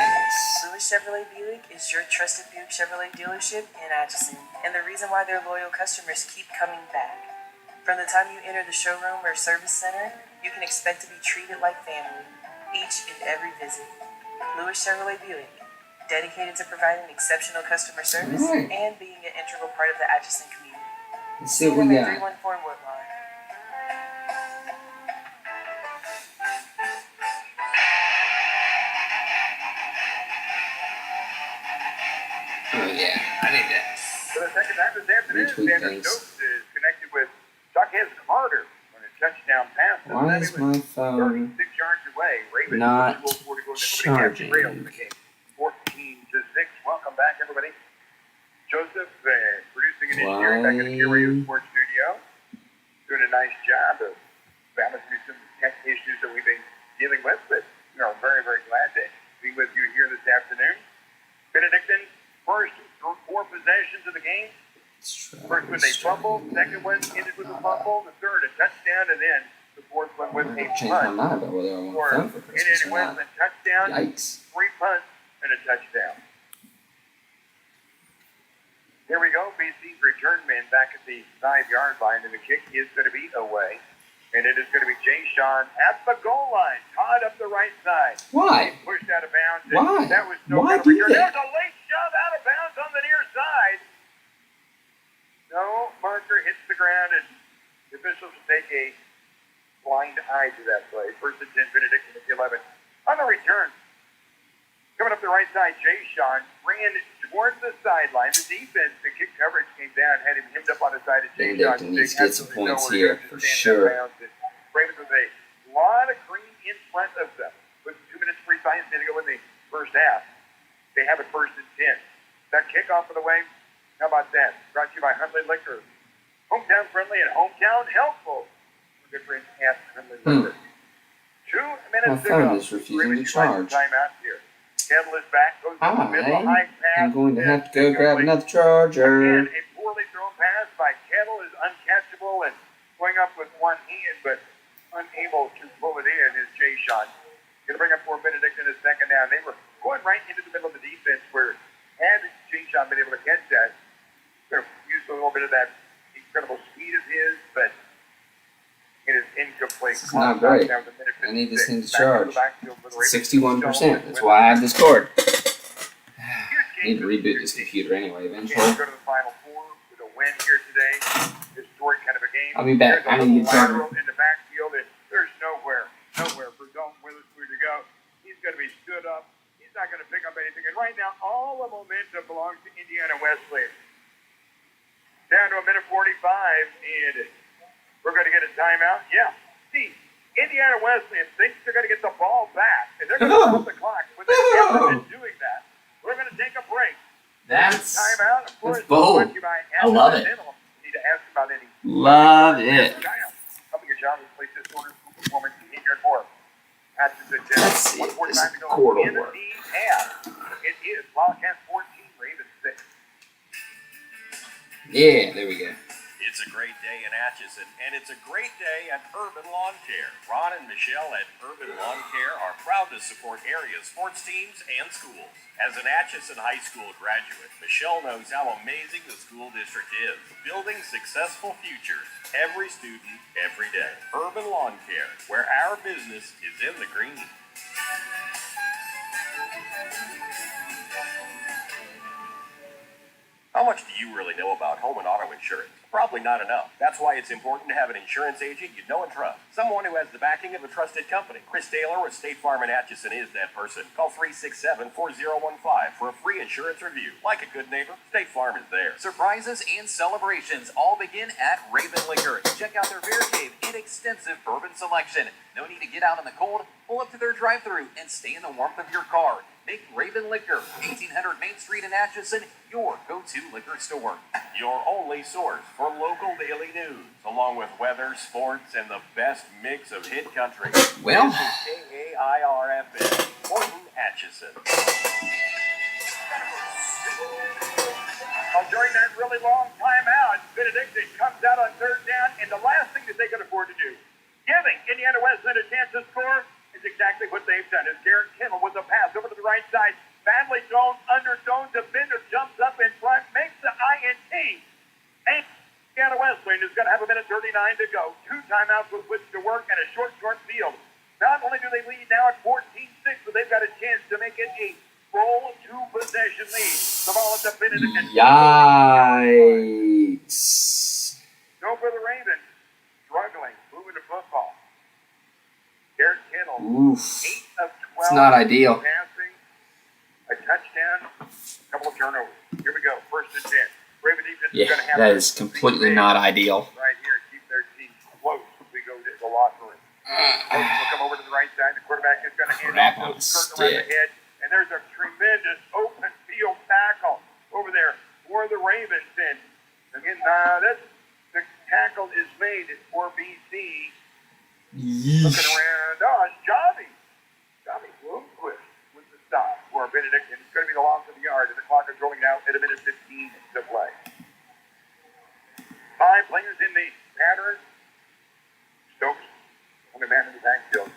Lewis Chevrolet Buick is your trusted Buick Chevrolet dealership in Atchison, and the reason why their loyal customers keep coming back. From the time you enter the showroom or service center, you can expect to be treated like family each and every visit. Lewis Chevrolet Buick, dedicated to providing exceptional customer service and being an integral part of the Atchison community. Let's see what we got. 314 Woodlawn. Oh yeah, I need that. For the second time this afternoon, Retweet Xander things. Stokes is connected with Chuck Hess Why is my phone 36 yards away. Ravens not charging? charging? 14-6. Welcome back, everybody. Joseph, producing and engineering back in the Radio Sports Studio. Doing a nice job of balancing some tech issues that we've been dealing with, but very, very glad to be with you here this afternoon. Benedictine, first 4 possessions of the game. First with a fumble, second one ended with a fumble, the third a touchdown, and then the fourth one with a Changed my punt. mind about whether I want a phone for Christmas or not. A touchdown, Yikes. 3 punts, and a touchdown. Here we go. BC's return man back at the 5-yard line, and the kick is going to be away. And it is going to be Jay Sean at the goal line, caught up the right side. Why? Pushed out of bounds. Why? That was no Why cover. do There's that? a late shove out of bounds on the near side. No marker hits the ground, and the officials will take a blind eye to that play. First and 10, Benedictine at the 11. On the return, coming up the right side, Jay Sean ran towards the sideline. The defense, the kick coverage came down, had him hemmed up on the side of Jay Sean. Benedictine needs to get some points here, for sure. Ravens with a lot of green in front of them. With 2 minutes free time to go in the first half. They have it first and 10. That kickoff of the way, how about that? Brought to you by Huntley Liquor. Hometown friendly and hometown helpful. Good friends at Huntley Liquor. 2 minutes My phone to go. is refusing to charge. Timeout here. Kettle is back. Goes to the middle. High pass. I'm going to have to go grab another charger. Again, a poorly thrown pass by Kettle is uncatchable and going up with one hand, but unable to pull it in is Jay Sean. Going to bring up for Benedictine in a second down. They were going right into the middle of the defense where had Jay Sean been able to catch that, could have used a little bit of that incredible speed of his, but it is incomplete. It's not great. I need this thing to charge. 61%. That's why I have this cord. I need to reboot this computer anyway eventually. Go to the Final Four with a win here today. Historic kind of a game. I'll be back. I need to get charger. In the backfield, and there's nowhere for Dalton Witherspoon to go. He's going to be stood up. He's not going to pick up anything. And right now, all the momentum belongs to Indiana Wesleyan. Down to a minute 45, and we're going to get a timeout. Yeah. See, Indiana Wesleyan thinks they're going to get the ball back, and they're going to stop the clock. But they've never been doing that. We're going to take a break. That's timeout. Of course, bold. I love it. Need to ask about any. Love it. Helping your job replace this order of performance in your core. Let's see if this cord will work. It is Wildcats 14, Ravens 6. Yeah, there we go. It's a great day in Atchison, and it's a great day at Urban Lawn Care. Ron and Michelle at Urban Lawn Care are proud to support area sports teams and schools. As an Atchison High School graduate, Michelle knows how amazing the school district is, building successful futures, every student, every day. Urban Lawn Care, where our business is in the green. How much do you really know about home and auto insurance? Probably not enough. That's why it's important to have an insurance agent you know and trust. Someone who has the backing of a trusted company. Chris Taylor with State Farm in Atchison is that person. Call 367-4015 for a free insurance review. Like a good neighbor, State Farm is there. Surprises and celebrations all begin at Raven Liquor. Check out their Bear Cave and extensive bourbon selection. No need to get out in the cold. Pull up to their drive-thru and stay in the warmth of your car. Make Raven Liquor, 1800 Main Street in Atchison, your go-to liquor store. Your only source for local daily news, along with weather, sports, and the best mix of hit country. Well. This is KAIRFBALL, Morton, Atchison. During that really long timeout, Benedictine comes out on third down, and the last thing that they could afford to do, giving Indiana Wesleyan a chance to score, is exactly what they've done. As Garrett Kittle with a pass over to the right side, badly thrown, underthrown, defender jumps up in front, makes the INT. And Indiana Wesleyan is going to have a minute 39 to go. 2 timeouts with which to work and a short field. Not only do they lead now at 14-6, but they've got a chance to make it a full 2-possession lead. The ball at the Benedictine. Yikes. Go for the Ravens. Struggling, moving the football. Garrett Kittle, Oof. 8 of 12. It's not ideal. Passing, a touchdown, a couple of turnovers. Here we go, first and 10. Raven defense is going to have that is completely not ideal. right here, keep their team close as we go to the locker room. will come over to the right side. The quarterback is going to hand Crap off on a skirt around the stick. head. And there's a tremendous open field tackle over there for the Ravens. And again, the tackle is made for BC. Looking around. Oh, it's Johnny Bloomquist with the stop for Benedict. And it's going to be the loss of the yard. And the clock is rolling now at 1:15 to play. 5 players in the pattern. Stokes on the man in the backfield.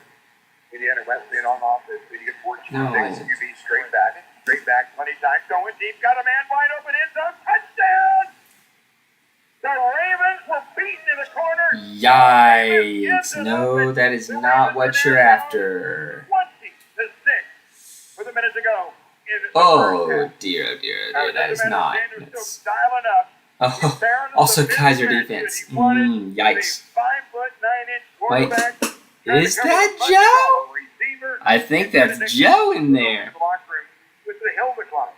Indiana Wesleyan on offense. So you get 14 QB straight back. Plenty of time. Going deep. Got a man wide open. End zone. Touchdown! The Ravens were beaten in the corner. Yikes. No, that is not what you're after. 20-6 with a minute to go. Oh, dear. That is not. Oh, also Kaiser defense. Yikes. 5'9" Wait, is that Joe? I think that's Joe in there. With the Hilda Club.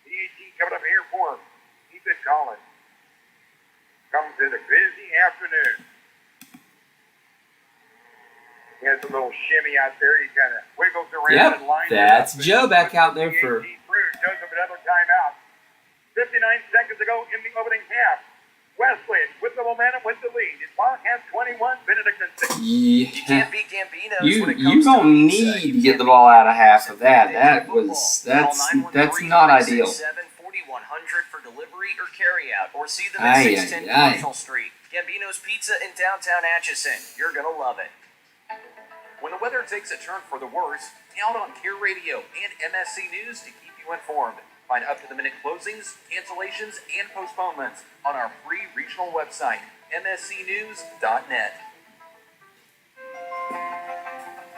DAT coming up here for Ethan Collins. Comes in a busy afternoon. He has a little shimmy out there. He kind of wiggles around and lines That's it up. Joe back out there for... Shows up another timeout. 59 seconds to go in the opening half. Wesleyan with the momentum, with the lead. It's Wildcats 21, Benedictine 6. You can't beat Gambinos when it comes you to gonna pizza. need to get the ball out of half of that. That's not ideal. 4100 for delivery or carryout, or see them Aye, at 610 aye. Commercial Street. Gambino's Pizza in downtown Atchison. You're gonna love it. When the weather takes a turn for the worse, count on Care Radio and MSC News to keep you informed. Find up-to-the-minute closings, cancellations, and postponements on our free regional website, mscnews.net.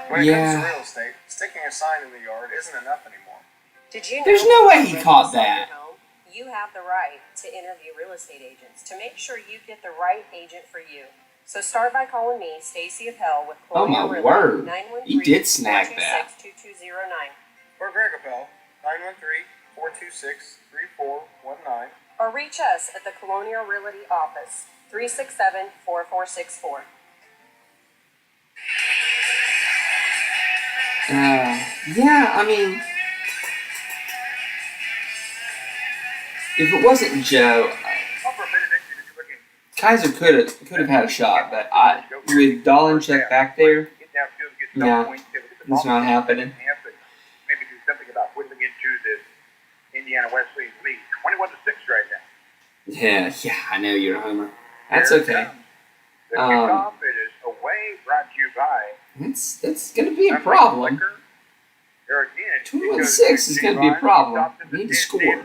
When it comes to real estate, sticking a sign in the yard isn't enough anymore. Did you know There's no way he caught that. You have the right to interview real estate agents to make sure you get the right agent for you. So start by calling me, Stacy Appel, with Oh my Colonial word. Realty, He did snag that. 913-426-2209. Or Greg Appel, 913-426-3419. Or reach us at the Colonial Realty office, 367-4464. Yeah, I mean, if it wasn't Joe, Kaiser could have had a shot, but with Dolenchek back there, no, it's not happening. Maybe do something about whittling into this Indiana Wesleyan lead. 21-6 right now. Yeah, I know you're a homer. That's okay. The kickoff is away, brought to you by. That's gonna be a problem. There again, 21-6 is gonna be a problem. We need to score.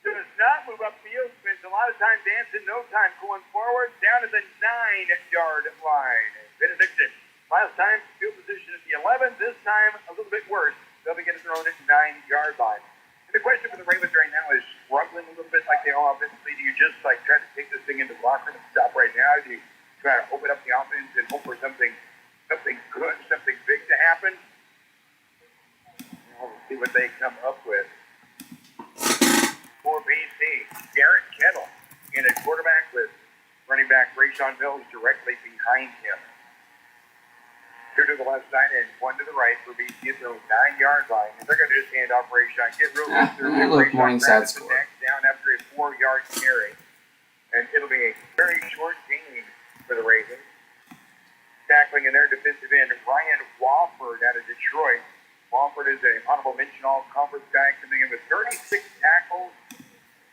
Does not move upfield. Spends a lot of time dancing, no time going forward. Down to the 9-yard line. Benedictine. Last time, field position at the 11. This time, a little bit worse. They'll be getting thrown at the 9-yard line. And the question for the Ravens right now is struggling a little bit like they are offensively. Do you just try to take this thing into the locker room and stop right now? Do you try to open up the offense and hope for something good, something big to happen? We'll see what they come up with. For BC, Garrett Kettle in a quarterback with running back Rayshawn Mills directly behind him. 2 to the left side and 1 to the right for BC at the 9-yard line. And they're going to just hand off Rayshawn. Get real look, Morningside score. Down after a 4-yard carry. And it'll be a very short game for the Ravens. Tackling in their defensive end, Ryan Wofford out of Detroit. Wofford is an honorable mention all-conference guy, coming in with 36 tackles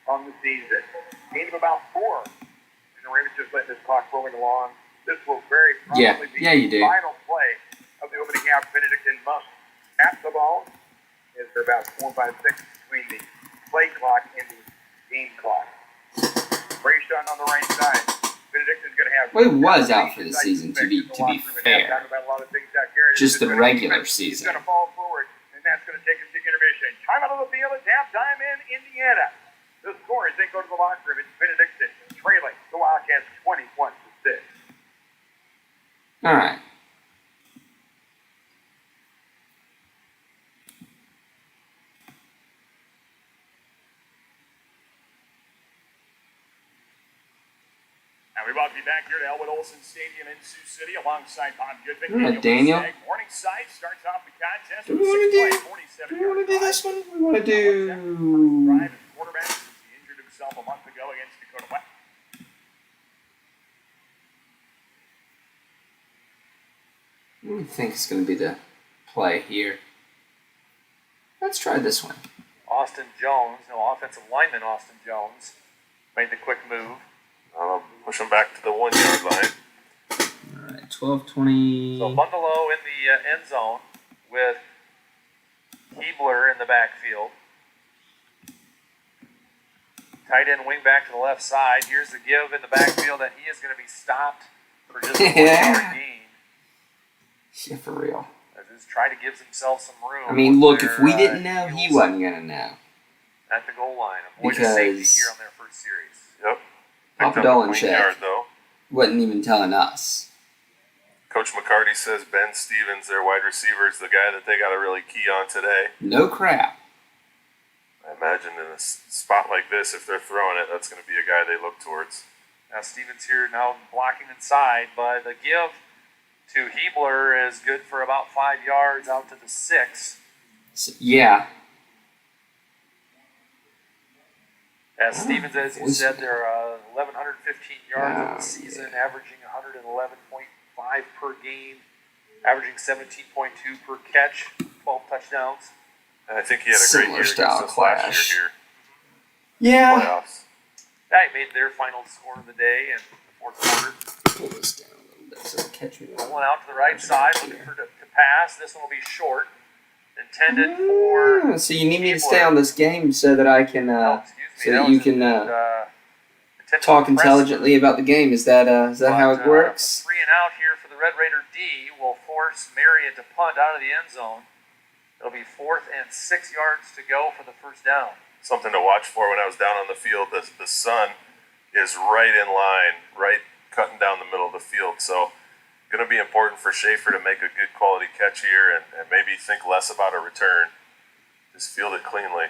on the season. Gain of about 4. And the Ravens just letting this clock rolling along. This will very probably be the final play of the opening half. Benedictine must tap the ball. As they're about 4, 5 seconds between the play clock and the game clock. Rayshawn on the right side. Benedictine's going to have. Well, he was out for the season, to be fair. Just the regular He's season. going to fall forward, and that's going to take us to intermission. Time out of the field. It's halftime in Indiana. The score as they go to the locker room. It's Benedictine trailing the Wildcats 21-6. All right. And we welcome you back here to Elwood Olson Stadium in Sioux City alongside Bob Goodman. Daniel. Morningside starts off the contest Do with we a want to 6-play, 47 do? Do we want to do this one? We want to drive do. as quarterback since he injured himself a month ago against Dakota West. What do you think is going to be the play here? Let's try this one. Austin Jones, no offensive lineman Austin Jones, made the quick move. Push him back to the 1 yard line. All right, 12-20. So Bundalo in the end zone with Hebler in the backfield. Tight end wing back to the left side. Here's the give in the backfield, and he is going to be stopped for just a 1 yard gain. Yeah, for real. Just try to give himself some room. I mean, look, if we didn't know, he wasn't going to know. At the goal line. Avoid a safety here on their first series. Yep. Papa Picked up a clean Dolanchek yard, though. wasn't even telling us. Coach McCarty says Ben Stevens, their wide receiver, is the guy that they got to really key on today. No crap. I imagine in a spot like this, if they're throwing it, that's going to be a guy they look towards. Now Stevens here now blocking inside, but the give to Hebler is good for about 5 yards out to the 6. So, yeah. As Stevens, as you said, they're 1,115 yards in the season, averaging 111.5 per game, averaging 17.2 per catch, 12 touchdowns. And I think he had a Similar great year style against us last clash. year Yeah. here. Playoffs. They made their final score of the day in the fourth quarter. Pull this down a little bit so it'll catch me. Rolling out to the right side, looking for to pass. This one will be short, intended for. So you need me to stay on this game so that I can, so that you can talk intelligently about the game. Is that how it works? 3 and out here for the Red Raider D will force Marion to punt out of the end zone. It'll be 4th and 6 yards to go for the first down. Something to watch for when I was down on the field. The sun is right in line, right cutting down the middle of the field. So going to be important for Schaefer to make a good quality catch here and maybe think less about a return. Just field it cleanly.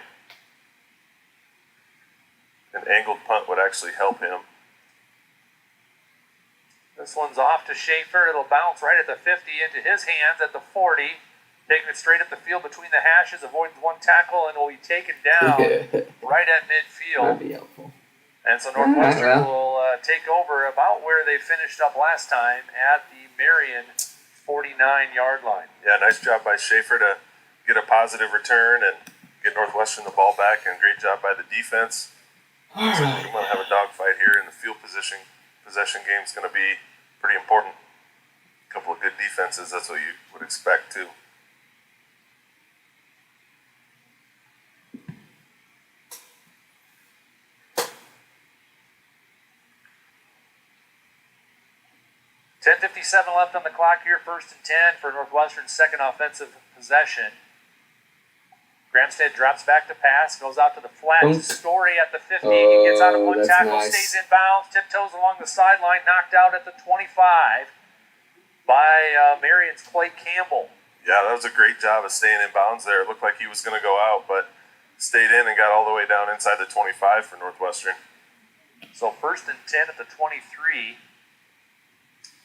An angled punt would actually help him. This one's off to Schaefer. It'll bounce right at the 50 into his hands at the 40. Taking it straight up the field between the hashes, avoids one tackle, and will be taken down right at midfield. That'd be helpful. And so Northwestern will take over about where they finished up last time at the Marion 49-yard line. Yeah, nice job by Schaefer to get a positive return and get Northwestern the ball back, and great job by the defense. All right. We're going to have a dogfight here, and the field possession game is going to be pretty important. A couple of good defenses, that's what you would expect, too. .57 left on the clock here, 1st and 10 for Northwestern's second offensive possession. Gramstead drops back to pass, goes out to the flat. Story at the 50. He gets out of one tackle, stays in bounds, tiptoes along the sideline, knocked out at the 25 by Marion's Clay Campbell. Yeah, that was a great job of staying in bounds there. It looked like he was going to go out, but stayed in and got all the way down inside the 25 for Northwestern. So 1st and 10 at the 23.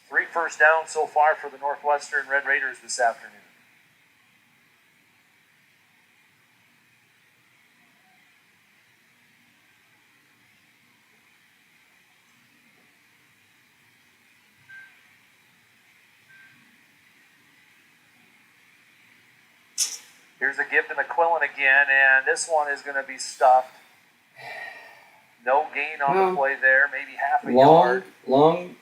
3 first downs so far for the Northwestern Red Raiders this afternoon. Here's a give to McQuillan again, and this one is going to be stuffed. No gain on the play there, maybe half a yard. Long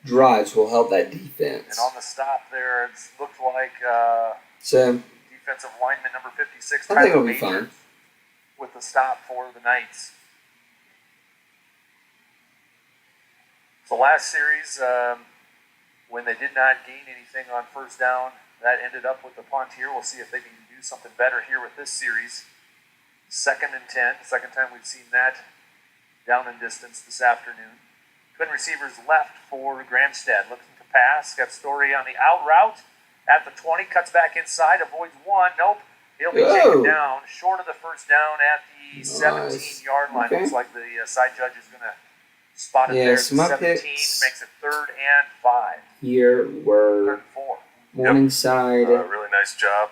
drives will help that defense. And on the stop there, it looked like So defensive lineman number 56, I think it'll Tyler be fine. Majors, with the stop for the Knights. So last series, when they did not gain anything on first down, that ended up with the punt here. We'll see if they can do something better here with this series. 2nd and 10, second time we've seen that down in distance this afternoon. Twin receivers left for Gramstead, looking to pass. Got Story on the out route at the 20, cuts back inside, avoids one. Nope, he'll be taken down short of the first down at the 17-yard line. Okay. Looks like the side judge is going to Spotted Yeah, there at so my 17, picks makes it 3rd and 5. here Third were and 4. Morningside, Really nice job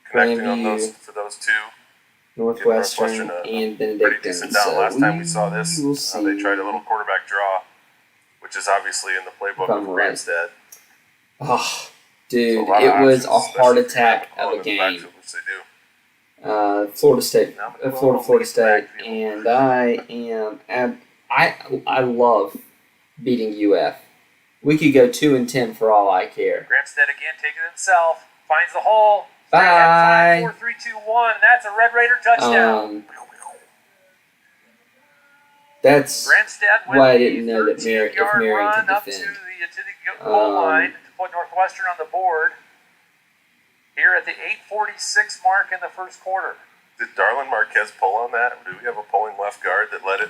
connecting on those Grandview, for those two. Northwestern, a and pretty Benedictine. decent down. So Last time we saw this, will see they tried a little quarterback draw, which is obviously in the playbook if I'm of right. Granstead. Oh, So dude, lot it of was options, a heart especially if you're attack pulling of a in the game. backfield, which they do. Florida State, Now, Florida State, and I love beating UF. We could go 2-10 for all I care. Granstead again taking it himself. Finds the hole. Bye. 5, 4, 3, 2, 1. That's a Red Raider touchdown. That's Granstead with why I the didn't know that 13-yard Marion run could up to defend. the goal line to put Northwestern on the board here at the 8:46 mark in the first quarter. Did Darlin Marquez pull on that? Do we have a pulling left guard that let him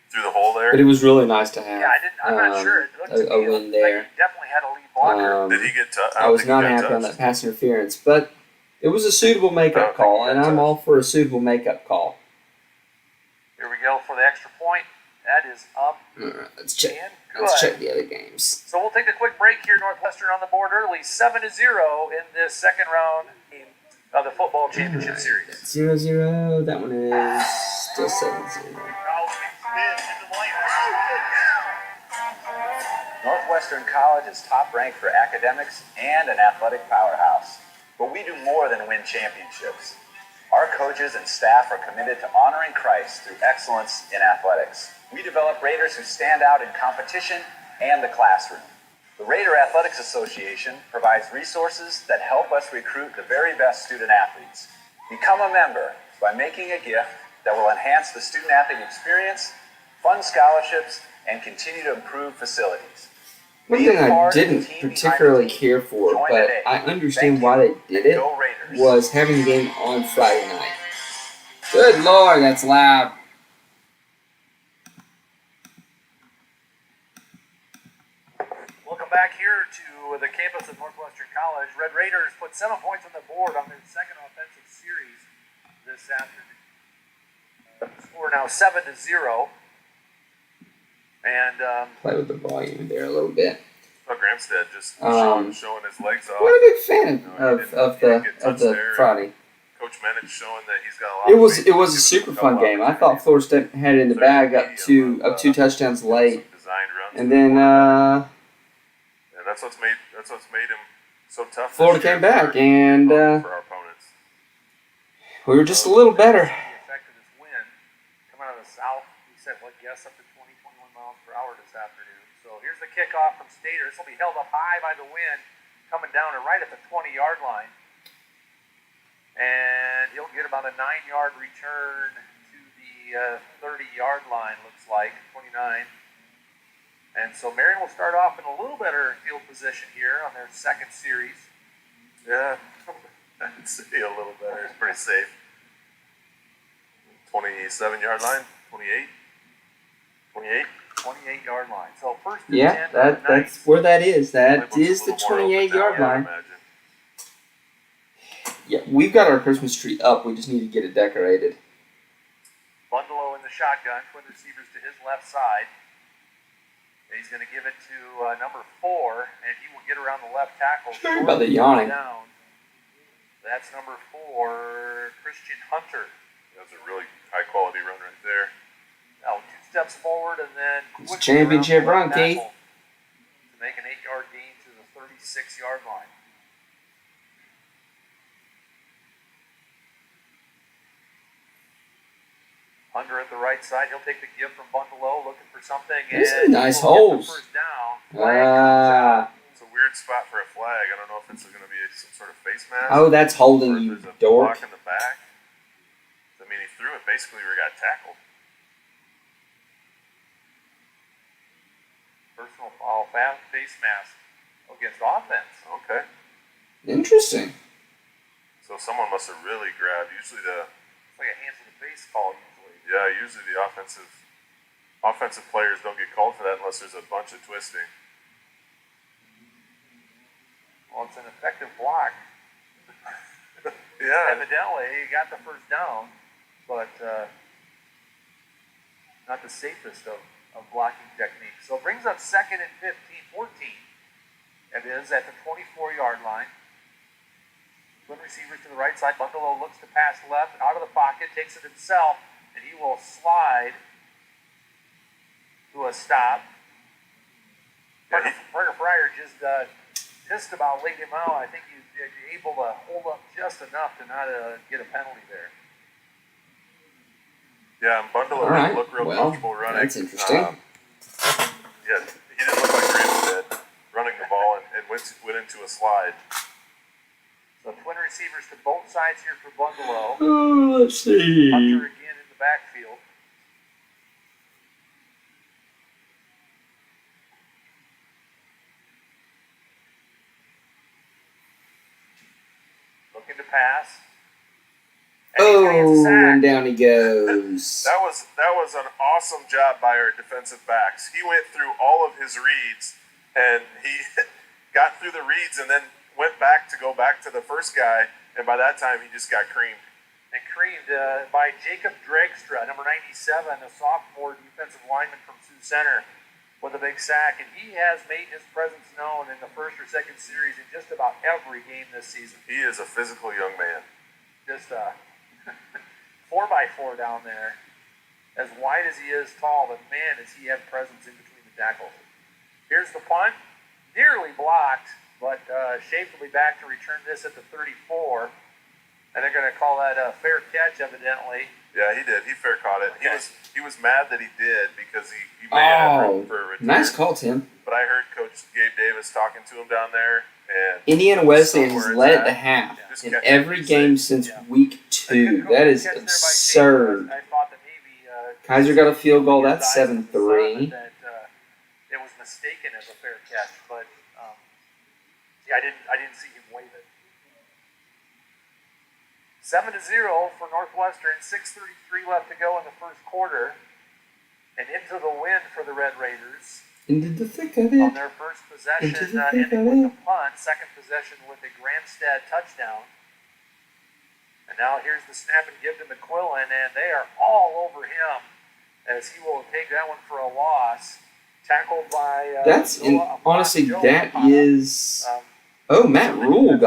through the hole there? But it was really nice to have. Yeah, I'm not sure. It looked to a me win like there. he definitely had a lead blocker. Did he get touched? I was not happy on that pass interference, but it was a suitable makeup call, and I'm all for a suitable makeup call. Here we go for the extra point. That is up All right, let's check. and good. Let's check the other games. So we'll take a quick break here. Northwestern on the board early, 7-0 in this second round of the football championship series. 0-0. That one is still 7-0. Northwestern College is top ranked for academics and an athletic powerhouse. But we do more than win championships. Our coaches and staff are committed to honoring Christ through excellence in athletics. We develop Raiders who stand out in competition and the classroom. The Raider Athletics Association provides resources that help us recruit the very best student athletes. Become a member by making a gift that will enhance the student athlete experience, fund scholarships, and continue to improve facilities. One thing I didn't particularly care for, but I understand why they did it, was having the game on Friday night. Good Lord, that's loud. Welcome back here to the campus of Northwestern College. Red Raiders put 7 points on the board on their second offensive series this afternoon. Score now 7-0. And Play with the volume there a little bit. Oh, Granstead just showing his legs off. I'm a big fan of the Friday. Coach Menich showing that he's got a lot. It was a super fun game. I thought Florida State had it in the bag up two touchdowns late, and then that's what's made him so tough. Florida came back, and for our opponents. we were just a little better. the effect of this wind coming out of the south, we said, guess up to 20-21 miles per hour this afternoon. So here's the kickoff from Stater. This will be held up high by the wind, coming down and right at the 20-yard line. And he'll get about a 9-yard return to the 30-yard line, looks like, 29. And so Marion will start off in a little better field position here on their second series. Yeah, I'd say a little better. It's pretty safe. 27-yard line, 28. 28-yard line. So first and 10 that's where that is. That is the Playbook's a little more 28-yard open now, I line. imagine. Yeah, we've got our Christmas tree up. We just need to get it decorated. Bundalo in the shotgun, twin receivers to his left side. And he's going to give it to number 4, and he will get around the left tackle. Sorry about the yawning. Down. That's number 4, Christian Hunter. That's a really high-quality run right there. Now 2 steps forward and then It's a championship run, Keith. To make an 8-yard gain to the 36-yard line. Hunter at the right side. He'll take the give from Bundalo, looking for something. These are and nice he will get the holes. first down. Flag comes out. It's a weird spot for a flag. I don't know if it's going to be some sort of face mask. Oh, that's holding or if you, there's a dork. block in the back. I mean, he threw it basically where he got tackled. Personal foul, face mask against offense. Okay. Interesting. So someone must have really grabbed. Usually It's like a hands to the face call usually. usually the offensive players don't get called for that unless there's a bunch of twisting. Well, it's an effective block. Yeah. Evidently, he got the first down, but not the safest of of blocking technique. So it brings up 2nd and 14. It is at the 24-yard line. Twin receivers to the right side. Bungalow looks to pass left, out of the pocket, takes it himself, and he will slide to a stop. Parker Fryer just about laid him out. I think he's able to hold up just enough to not get a penalty there. Yeah, and Bundle didn't look real comfortable running. That's interesting. Yeah, he didn't look like Graham did, running the ball and went into a slide. So twin receivers to both sides here for Bungalow. Oh, let's see. Hunter again in the backfield. Looking to pass. And down he goes. That was an awesome job by our defensive backs. He went through all of his reads, and he got through the reads and then went back to the first guy, and by that time he just got creamed. And creamed by Jacob Dragstra, number 97, a sophomore defensive lineman from Sioux Center, with a big sack. And he has made his presence known in the first or second series in just about every game this season. He is a physical young man. Just 4x4 down there, as wide as he is tall, but man, does he have presence in between the tackles. Here's the punt, nearly blocked, but Schaefer will be back to return this at the 34, and they're going to call that a fair catch, evidently. Yeah, he did. He fair caught it. Okay. He was mad that he did because he may have room for a return. Nice call, Tim. But I heard Coach Gabe Davis talking to him down there. And Indiana Wesleyan has led at the half in every game since week 2. That is absurd. I thought that maybe Kaiser got a field goal. That's 7-3. That it was mistaken as a fair catch, but I didn't see him wave it. 7-0 for Northwestern. 6:33 left to go in the first quarter, and into the win for the Red Raiders. Into the thick of it. On their first possession, ending with a punt. Second possession with a Granstad touchdown. And now here's the snap and give to McQuillan, and they are all over him as he will take that one for a loss. Tackled by honestly, that is. Matt Rule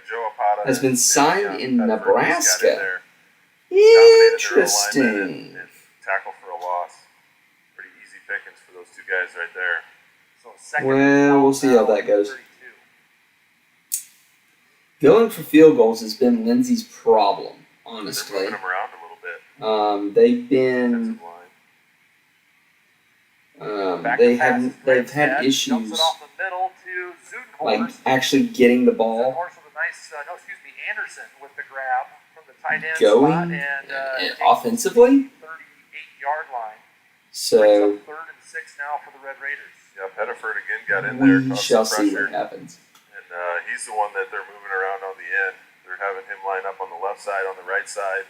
Joe Apata has been signed in Nebraska. Interesting. Tackle for a loss. Pretty easy pickings for those two guys right there. So we'll see how that goes. Going for field goals has been Lindsey's problem, honestly. They're moving them around a little bit. They've been. They've had issues like actually getting the ball Anderson with the grab from the tight end going offensively. 38-yard line. So 3rd and 6 now for the Red Raiders. Yeah, Pettiford again got in there. We shall see what happens. And he's the one that they're moving around on the end. They're having him line up on the left side, on the right side,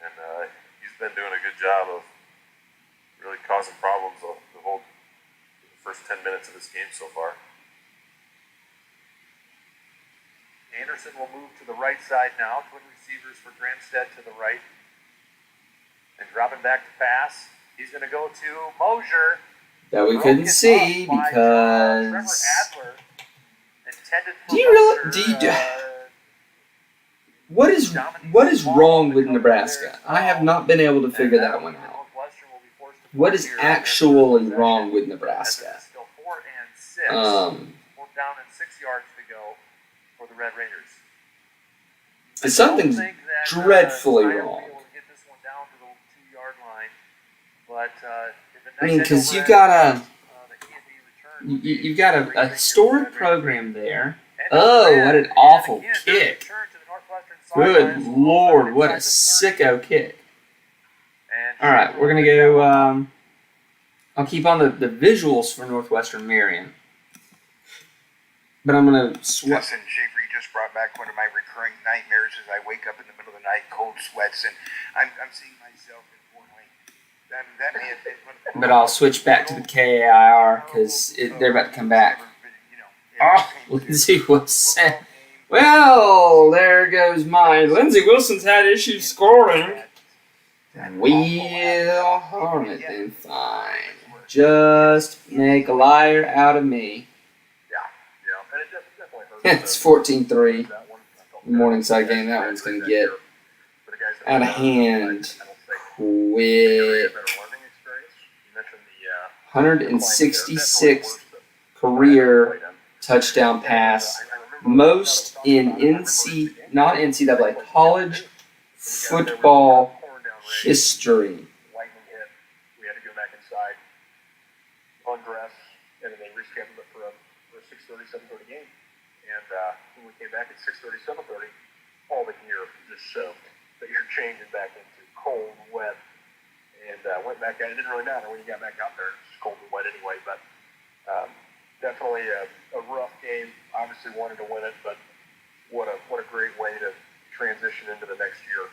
and he's been doing a good job of really causing problems the first 10 minutes of this game so far. Anderson will move to the right side now. Twin receivers for Granstad to the right. And dropping back to pass. He's going to go to Mosier. That we couldn't see because. Trevor Adler intended for do you really? What is wrong with Nebraska? I have not been able to figure that one out. What is actually wrong with Nebraska? Still 4 and 6. 4 down and 6 yards to go for the Red Raiders. Something's dreadfully wrong. Get this one down to the 2-yard line, but I mean, because you've got a historic program there. Oh, what an awful kick! Good Lord, what a sicko kick! All right, we're gonna go. I'll keep on the visuals for Northwestern Marion, but I'm gonna swap. Justin Schaefer, you just brought back one of my recurring nightmares as I wake up in the middle of the night, cold sweats, and I'm seeing myself in Fort Wayne. That may have been one of the. But I'll switch back to the KAIR because they're about to come back. Lindsey Wilson. Well, there goes mine. Lindsey Wilson's had issues scoring. Will harm it then fine. Just make a liar out of me. And it definitely hurt. It's 14-3. That one, I felt Morningside game. That one's going to get out of hand quick. 166 career touchdown pass. Most in not NCAA, college football history. Lightning hit. We had to go back inside, undress, and then they rescheduled it for a 6:30, 7:30 game. And when we came back at 6:30, 7:30, all the gear just soaked. So you're changing back into cold, wet, and went back out. It didn't really matter when you got back out there. It was cold and wet anyway, but definitely a rough game. Obviously wanted to win it, but what a great way to transition into the next year.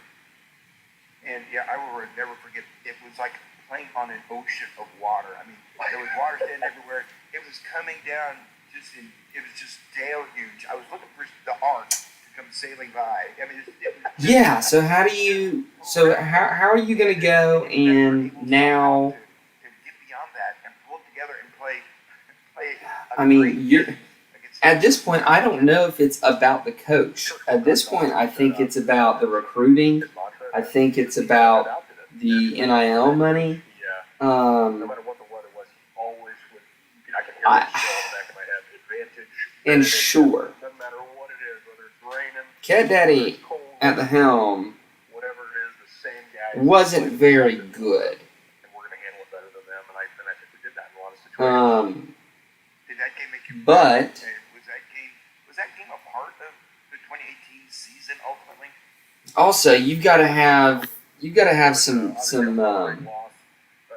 And yeah, I will never forget. It was like playing on an ocean of water. I mean, there was water standing everywhere. It was coming down it was just deluge. I was looking for the ark to come sailing by. I mean, it was just, Yeah. So how are you going to go and now? to get beyond that and pull it together and play. I mean, at this point, I don't know if it's about the coach. At this point, I think it's about the recruiting. I think it's about the NIL money. No matter what the weather was, he always would. I can hear it still in the back of my head. Advantage. And sure, Doesn't matter what it is, whether it's raining, Cat Daddy cold, at the helm whatever it is, the same guy. wasn't very good. And we're going to handle it better than them, and I think we did that in a lot of situations. Did that game make you? But Was that game a part of the 2018 season ultimately? also you've got to have some I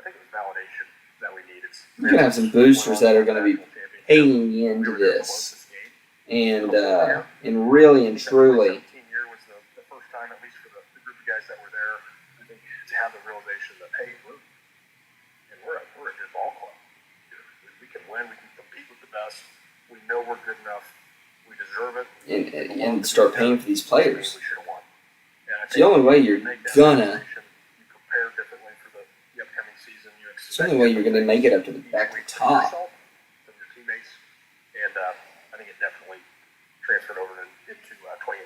think it was validation that we needed. you got to have some boosters that are going to be paying into this and really and truly. 17 year was the first time, at least for the group of guys that were there, I think, to have the realization that, hey, we're a good ball club. We can win. We can compete with the best. We know we're good enough. We deserve it. And start paying for these players. We should have won. It's the only way you're gonna. You prepare differently for the upcoming season. It's the only way you're gonna make it up to the back to the top. From your teammates, and I think it definitely transferred over into 2018.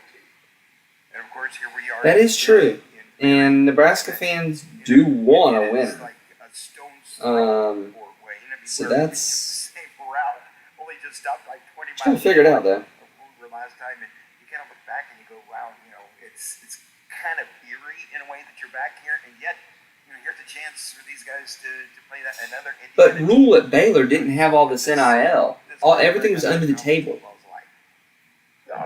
And of course, here we are. That is true, and Nebraska fans do want to win. Like a stone's throw away. So that's. Same route, only just stopped like 20 miles. Trying to figure it out though. Last time, and you kind of look back and you go, wow, it's kind of eerie in a way that you're back here, and yet, here's a chance for these guys to play that another. But Rule at Baylor didn't have all this NIL. Everything was under the table.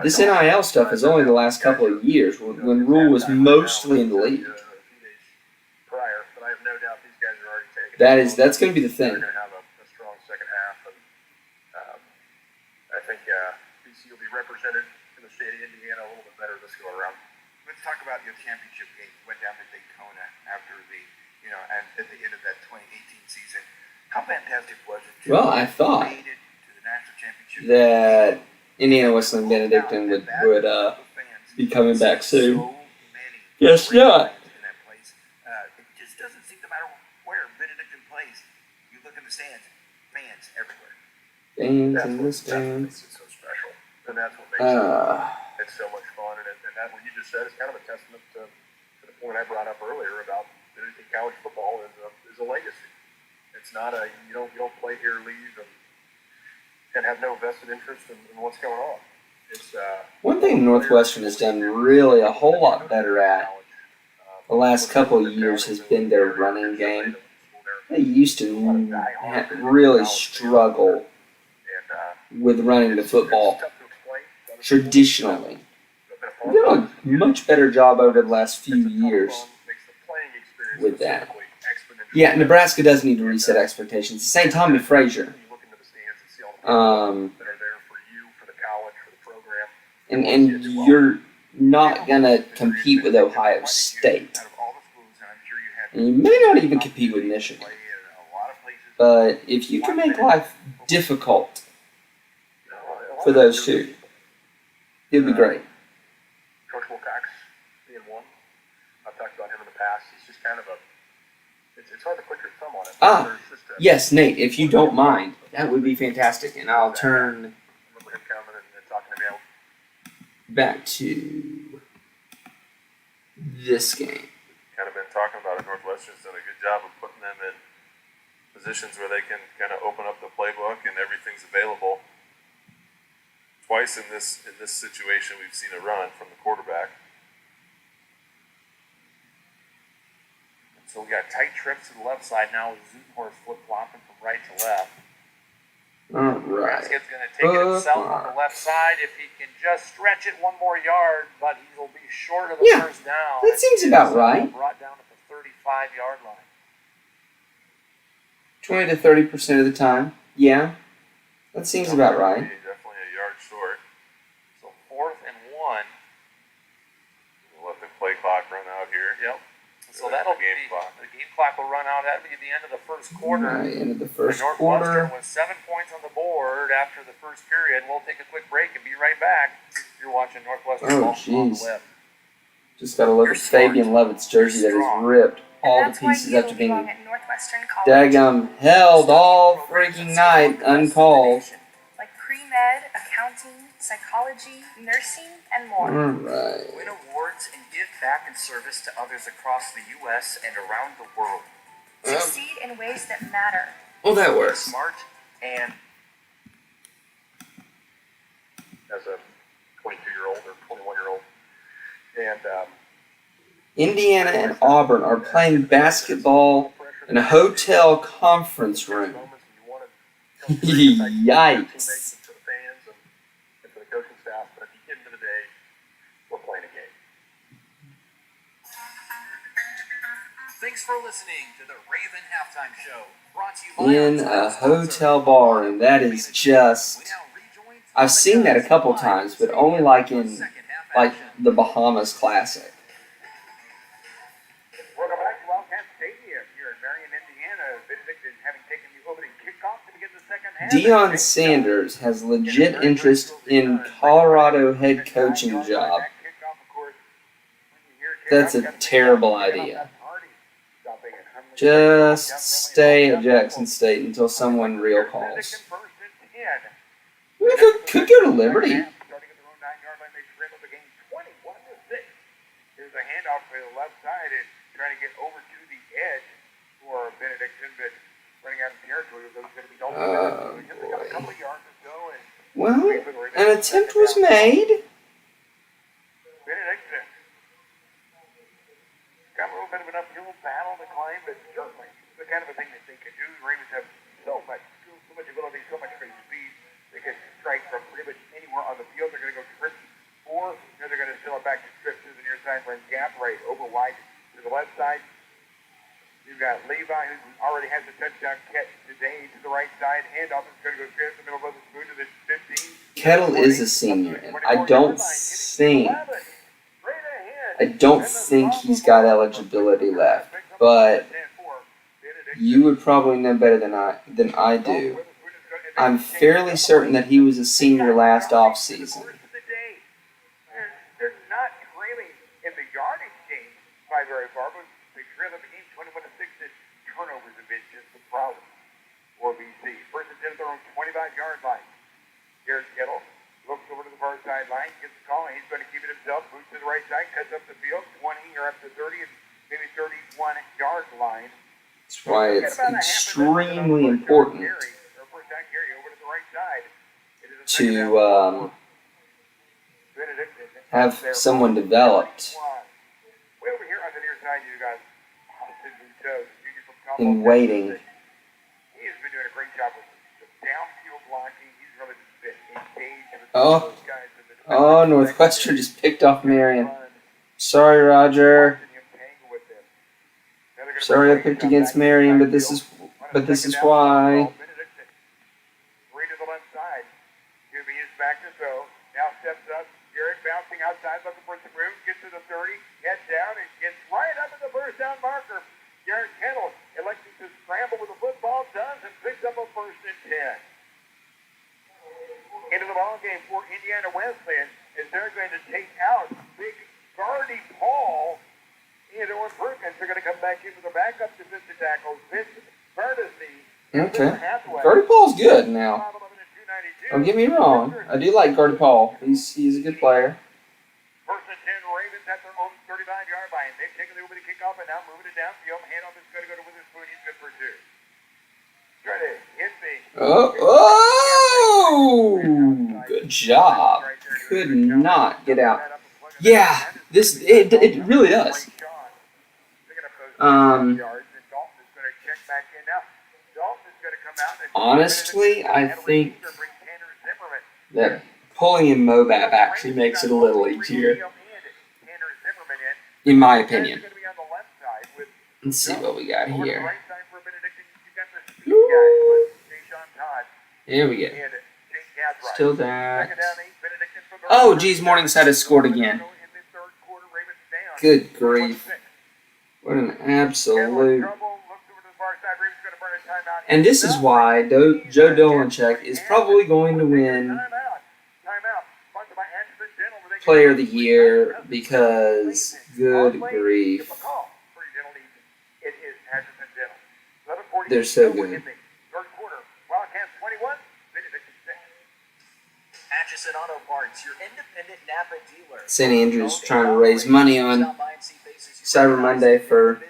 This NIL stuff is only the last couple of years when Rule was mostly in the league. Prior, but I have no doubt these guys are already taking. That's going to be the thing. They're going to have a strong second half, and I think BC will be represented in the state of Indiana a little bit better this go around. Let's talk about your championship game. You went down to Daytona after and at the end of that 2018 season. How fantastic was it? Well, I thought made it to the national championship that Indiana Wesleyan Benedictine would be coming back soon. Guess not. It just doesn't seem to matter where Benedictine plays. You look in the stands, fans everywhere. Fans in the stands. It's so special, and that's what makes it so much fun. And that what you just said is kind of a testament to the point I brought up earlier about Benedictine college football is a legacy. It's not you don't play here, leave, and have no vested interest in what's going on. It's one thing Northwestern has done really a whole lot better at the last couple of years has been their running game. They used to really struggle with running the football traditionally. They've done a much better job over the last few years with that. Yeah, Nebraska does need to reset expectations. The same Tommy Frazier. And you're not going to compete with Ohio State. And you may not even compete with Michigan. But if you can make life difficult for those two, it would be great. Coach Wilcox being one. I've talked about him in the past. He's just kind of a, it's hard to put your thumb on it. Ah, There's just a, yes, Nate, if you don't mind, that would be fantastic. And I'll turn I remember him coming and talking to me. back to this game. Kind of been talking about it. Northwestern's done a good job of putting them in positions where they can kind of open up the playbook and everything's available. Twice in this situation, we've seen a run from the quarterback. So we got tight trips to the left side now with Zutenhorst flip-flopping from right to left. All right. Nebraska's going to take it himself on the left side if he can just stretch it one more yard, but he'll be short of the first down. That seems about right. Brought down at the 35-yard line. 20 to 30% of the time. Yeah, that seems about right. Definitely a yard short. So 4th and 1. We'll let the play clock run out here. Yep. So that'll be the game clock will run out. That'll be the end of the first quarter. Right, end of the first Northwestern quarter. was 7 points on the board after the first period. We'll take a quick break and be right back. You're watching Northwestern Oh, Ball on the jeez. web. Just got to look at Fabian Levitt's jersey that is ripped all to pieces after being daggum held all freaking night uncalled. Like pre-med, accounting, psychology, nursing, and more. Alright. Win awards and give back in service to others across the U.S. and around the world. Succeed in ways that matter. Well, that works. Smart and As a 22-year-old or 21-year-old. And Indiana and Auburn are playing basketball in a hotel conference room. Yikes. to the fans and for the coaching staff, but at the end of the day, we're playing a game. Thanks for listening to the Raven Halftime Show. Brought to you by In a hotel bar room. That is just... I've seen that a couple times, but only like in the Bahamas Classic. Welcome back to Wildcat Stadium here in Marion, Indiana. Benedict having taken the opening kickoff to begin the second half. Deion Sanders has legit interest in Colorado head coaching job. That's a terrible idea. Just stay at Jackson State until someone real calls. We could go to Liberty. Here's a handoff to the left side and trying to get over to the edge for Benedictson, but running out of territory. Those going to be double. They got a couple of yards or so. Well, an attempt was made. Benedictson got a little bit of an uphill battle to climb, but certainly the kind of a thing that they can do. The Ravens have so much ability, so much great speed. They can strike from pretty much anywhere on the field. They're going to go trips, or they're going to steal it back to strip to the near side, run gap right over wide to the left side. You've got Levi, who already has a touchdown catch today to the right side. Handoff is going to go straight up the middle of the spoon to the 15. Kettle is a senior, and I don't think he's got eligibility left. But you would probably know better than I do. I'm fairly certain that he was a senior last offseason. They're not trailing in the yardage game by very far, but they trail in the game 21-6. And turnovers have been just the problem for BC. First and 10 at their own 25-yard line. Here's Kettle. Looks over to the far sideline, gets the call, and he's going to keep it himself. Moves to the right side, cuts up the field, 20 or up to 30, and maybe 31-yard line. That's why it's extremely important to have someone developed in waiting. He has been doing a great job with the downfield blocking. He's really been engaged with those guys. Oh, Northwestern just picked off Marion. Sorry, Roger. Sorry I picked against Marion, but this is why. Three to the left side. QB is back to throw. Now steps up. Garrett bouncing outside, looking for some room. Gets to the 30. Heads down and gets right up at the first down marker. Garrett Kettle electing to scramble with the football. Does and picks up a first and 10. Into the ball game for Indiana Wesleyan as they're going to take out Big Guardy Paul Theodore Perkins are going to come back in with a backup defensive tackle. Vince Bernstein. Okay. Gardie Paul's good now. Don't get me wrong. I do like Gardie Paul. He's a good player. First and 10 Ravens at their own 35-yard line. They've taken over the kickoff and now moving it downfield. Handoff is going to go to Witherspoon. He's good for 2. Ready. Hit me. Oh! Good job. Could not get out. Yeah, it really does. Honestly, I think that pulling in Mobap actually makes it a little easier, in my opinion. Let's see what we got here. Ooh. Here we go. Still that. Oh, geez, Morningside has scored again. Good grief. What an absolute... And this is why Joe Dolanchek is probably going to win Player of the Year, because good grief. They're so good. Atchison Auto Parts, your independent Napa dealer. St. Andrews trying to raise money on Cyber Monday for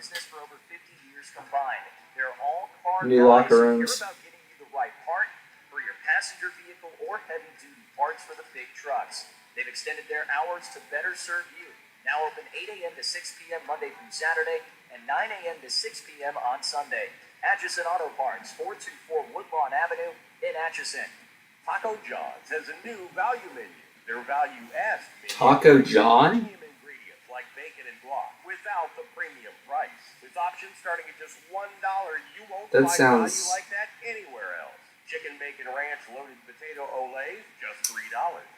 new locker rooms. About getting you the right part for your passenger vehicle or heavy-duty parts for the big trucks. They've extended their hours to better serve you. Now open 8 a.m. to 6 p.m. Monday through Saturday and 9 a.m. to 6 p.m. on Sunday. Atchison Auto Parts, 424 Woodlawn Avenue in Atchison. Taco John's has a new value menu. Their value-esque menu. Taco John? Premium ingredients like bacon and guac without the premium price. With options starting at just $1, you won't That find sounds... value like that anywhere else. Chicken bacon ranch loaded potato olays, just $3.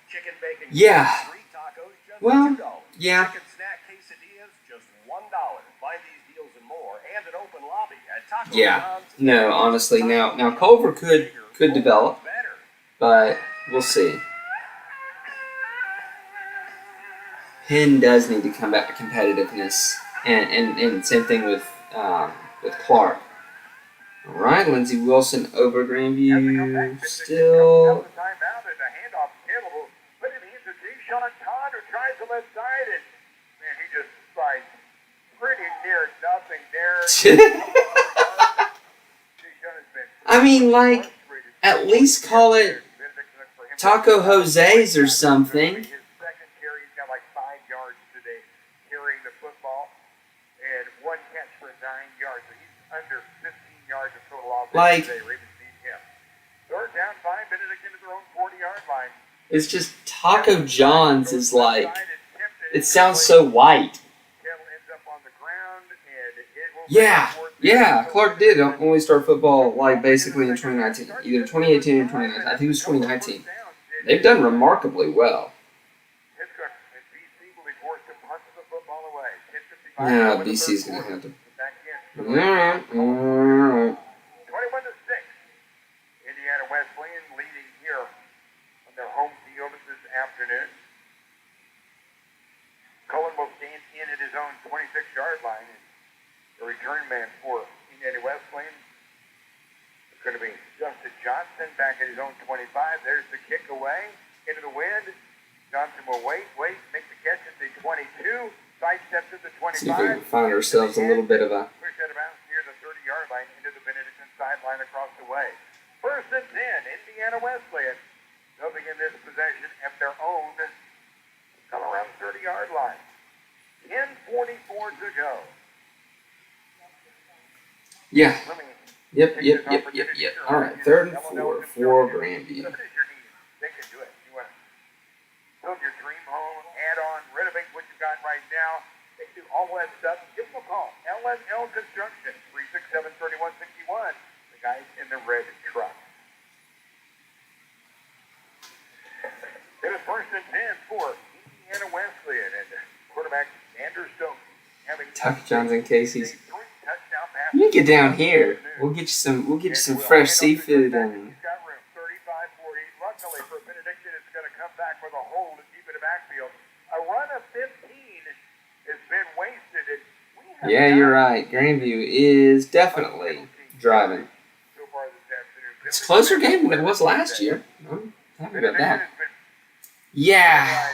Chicken bacon street tacos, just $2. Yeah. Chicken snack quesadillas, just $1. Find these deals and more, and an open lobby at Taco John's. No, honestly, now Culver could develop, but we'll see. Penn does need to come back to competitiveness, and same thing with Clark. All right, Lindsey Wilson over Grandview still. I mean, like, at least call it Taco Jose's or something. Like, it's just Taco John's is like, it sounds so white. Yeah, Clark did only start football, like, basically in 2019. Either 2018 or 2019. I think it was 2019. They've done remarkably well. Yeah, BC's going to have to... 21-6. Indiana Wesleyan leading here on their home field this afternoon. Cohen will stand in at his own 26-yard line. And the return man for Indiana Wesleyan is going to be Justin Johnson back at his own 25. There's the kick away into the wind. Johnson will wait, make the catch at the 22. Sidesteps at the 25. See if we can find ourselves a little bit of a... Push out of bounds near the 30-yard line into the Benedictine sideline across the way. First and 10, Indiana Wesleyan. They'll begin this possession at their own, come around the 30-yard line. 10:44 to go. Yeah. Yep. All right, 3rd and 4 for Grandview. They can do it. You want to build your dream home, add on, renovate what you got right now. They do all that stuff. Give them a call. LNL Construction, 367-3161. The guys in the red truck. It is first and 10 for Indiana Wesleyan and quarterback Andrew Stone having Tuck Johnson Casey's. You get down here. We'll get you some fresh seafood and. Luckily for Benediction, it's going to come back with a hold deep in the backfield. A run of 15 has been wasted. We Yeah, you're right. Grandview is definitely driving. It's a closer game than it was last year. I'm happy about that. Yeah.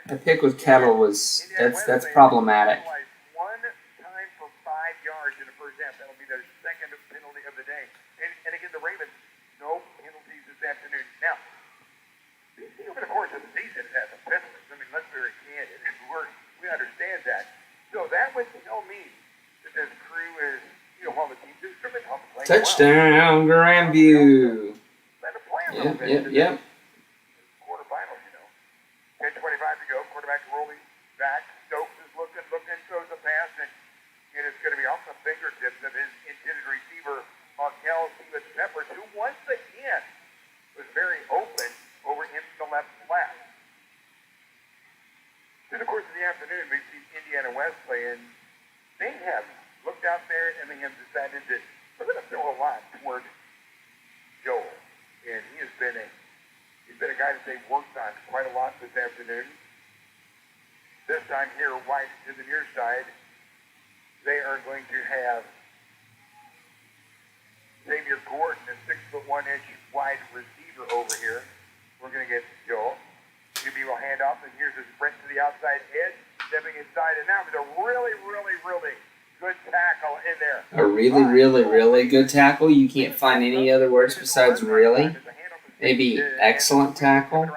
That pick with Kettle was that's problematic. One time for 5 yards in the first half. That'll be their second penalty of the day. And again, the Ravens, no penalties this afternoon. Now, over the course of the season, as a pessimist, I mean, let's be very candid. We understand that. So that would tell me that this crew is, while the team is playing Touchdown, Grandview. Yep. Quarterfinals, 10:25 to go. Quarterback rolling back. Stokes is looking, throws a pass, and it's going to be off the fingertips of his intended receiver, Markel Stevens Peppers, who once again was very open over in the left flat. Through the course of the afternoon, we've seen Indiana West play, and they have looked out there and they have decided that we're going to throw a lot toward Joel. And he's been a guy that they've worked on quite a lot this afternoon. This time here, wide to the near side, they are going to have Xavier Gordon, a 6'1" wide receiver over here. We're going to get Joel. QB will hand off, and here's a sprint to the outside edge, stepping inside, and now there's a really, really, really good tackle in there. A really, really, really good tackle? You can't find any other words besides really? Maybe excellent tackle?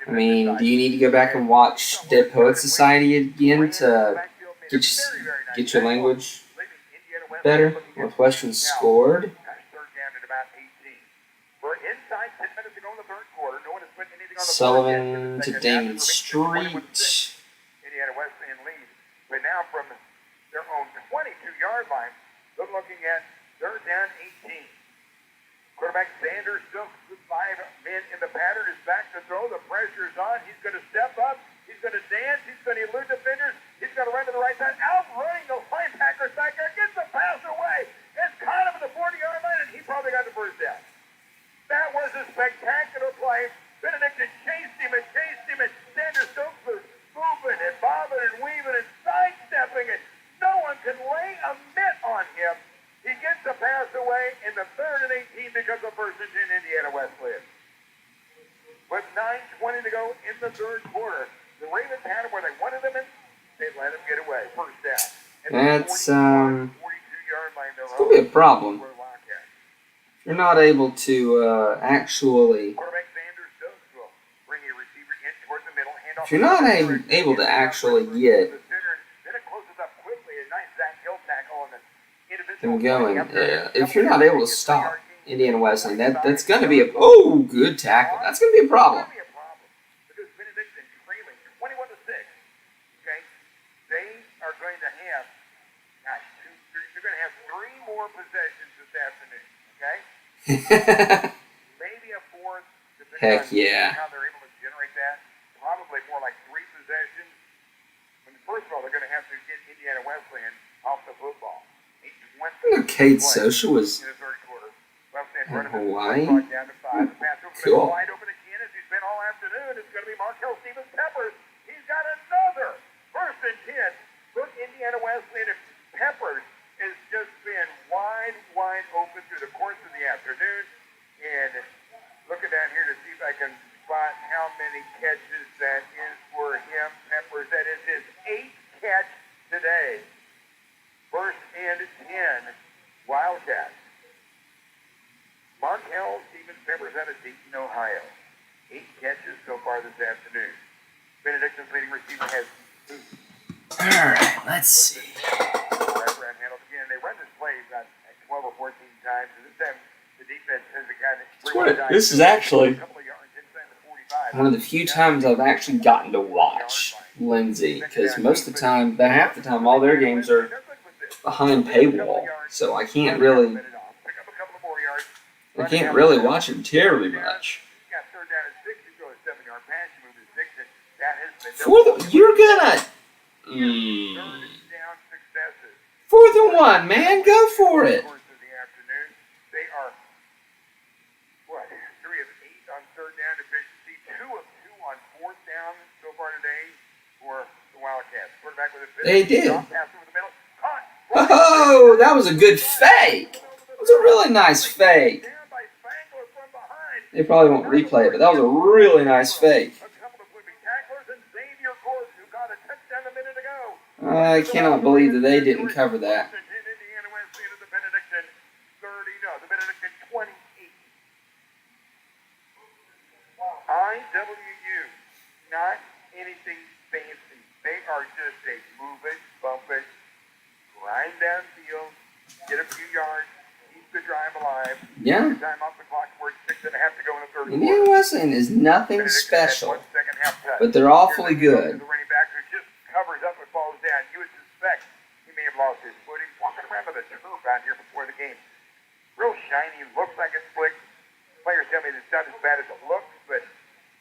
I mean, do you need to go back and watch Dead Poet Society again to get your language better? Northwestern scored. Sullivan to Damon Street. Indiana West in lead. But now from their own 22-yard line, they're looking at 3rd down 18. Quarterback Sanders still with 5 men in the pattern is back to throw. The pressure is on. He's going to step up. He's going to dance. He's going to elude defenders. He's going to run to the right side. Outrunning the linebacker. Sacker gets the pass away. It's caught him at the 40-yard line, and he probably got the first down. That was a spectacular play. Benedictine chased him, and Sanders Stokes was moving and bobbing and weaving and sidestepping, and no one could lay a mitt on him. He gets the pass away in the 3rd and 18 becomes a 1st and 10 Indiana West lead. With 9:20 to go in the 3rd quarter, the Ravens had him where they wanted them, and they let him get away. First down. That's 42-yard line. It's going to be a problem. You're not able to actually. If you're not able to actually get them going, if you're not able to stop Indiana Wesleyan, that's going to be a good tackle. That's going to be a problem. Because Benedictine trailing 21-6. Okay, they are going to have they're going to have 3 more possessions this afternoon. Okay, maybe a 4th. Heck yeah. How they're able to generate that. Probably more like 3 possessions. First of all, they're going to have to get Indiana Wesleyan off the football. Cade Socha was in Hawaii. Cool. Wide open again as he's been all afternoon. It's going to be Markel Stevens Peppers. He's got another 1st and 10 for Indiana Wesleyan. Peppers has just been wide open through the course of the afternoon. And looking down here to see if I can spot how many catches that is for him. Peppers, that is his 8th catch today. 1st and 10, Wildcats. Markel Stevens Peppers out of Dayton, Ohio. 8 catches so far this afternoon. Benedictine's leading receiver has 2. Alright, let's see. Again, they run this play about 12 or 14 times. And this time, the defense has got This is actually one of the few times I've actually gotten to watch Lindsay, because most of the time, about half the time, all their games are behind paywall, so I can't really watch him terribly much. You're gonna 4th and 1, man, go for it. They are 3 of 8 on 3rd down efficiency, 2 of 2 on 4th down so far today for the Wildcats. Quarterback with a They did. Drop pass over the middle. Caught. Oh, that was a good fake. It was a really nice fake. Down by Spangler from behind. They probably won't replay it, but that was a really nice fake. A couple of would-be tacklers and Xavier Gordon, who got a touchdown a minute ago. I cannot believe that they didn't cover that. Indiana West into the Benedictine 30, no, the Benedictine 28. IWU, not anything fancy. They are just a move it, bump it, grind downfield, get a few yards, keep the drive alive. Yeah. Time off the clock, we're 6.5 to go in the third Indiana quarter. Wesleyan is nothing Benedictine had special, 1 second half touch. but they're awfully good. The running back who just covers up and falls down. You would suspect he may have lost his footing. Walking around with a turf out here before the game. Real shiny, looks like it's slick. Players tell me it's not as bad as it looks, but it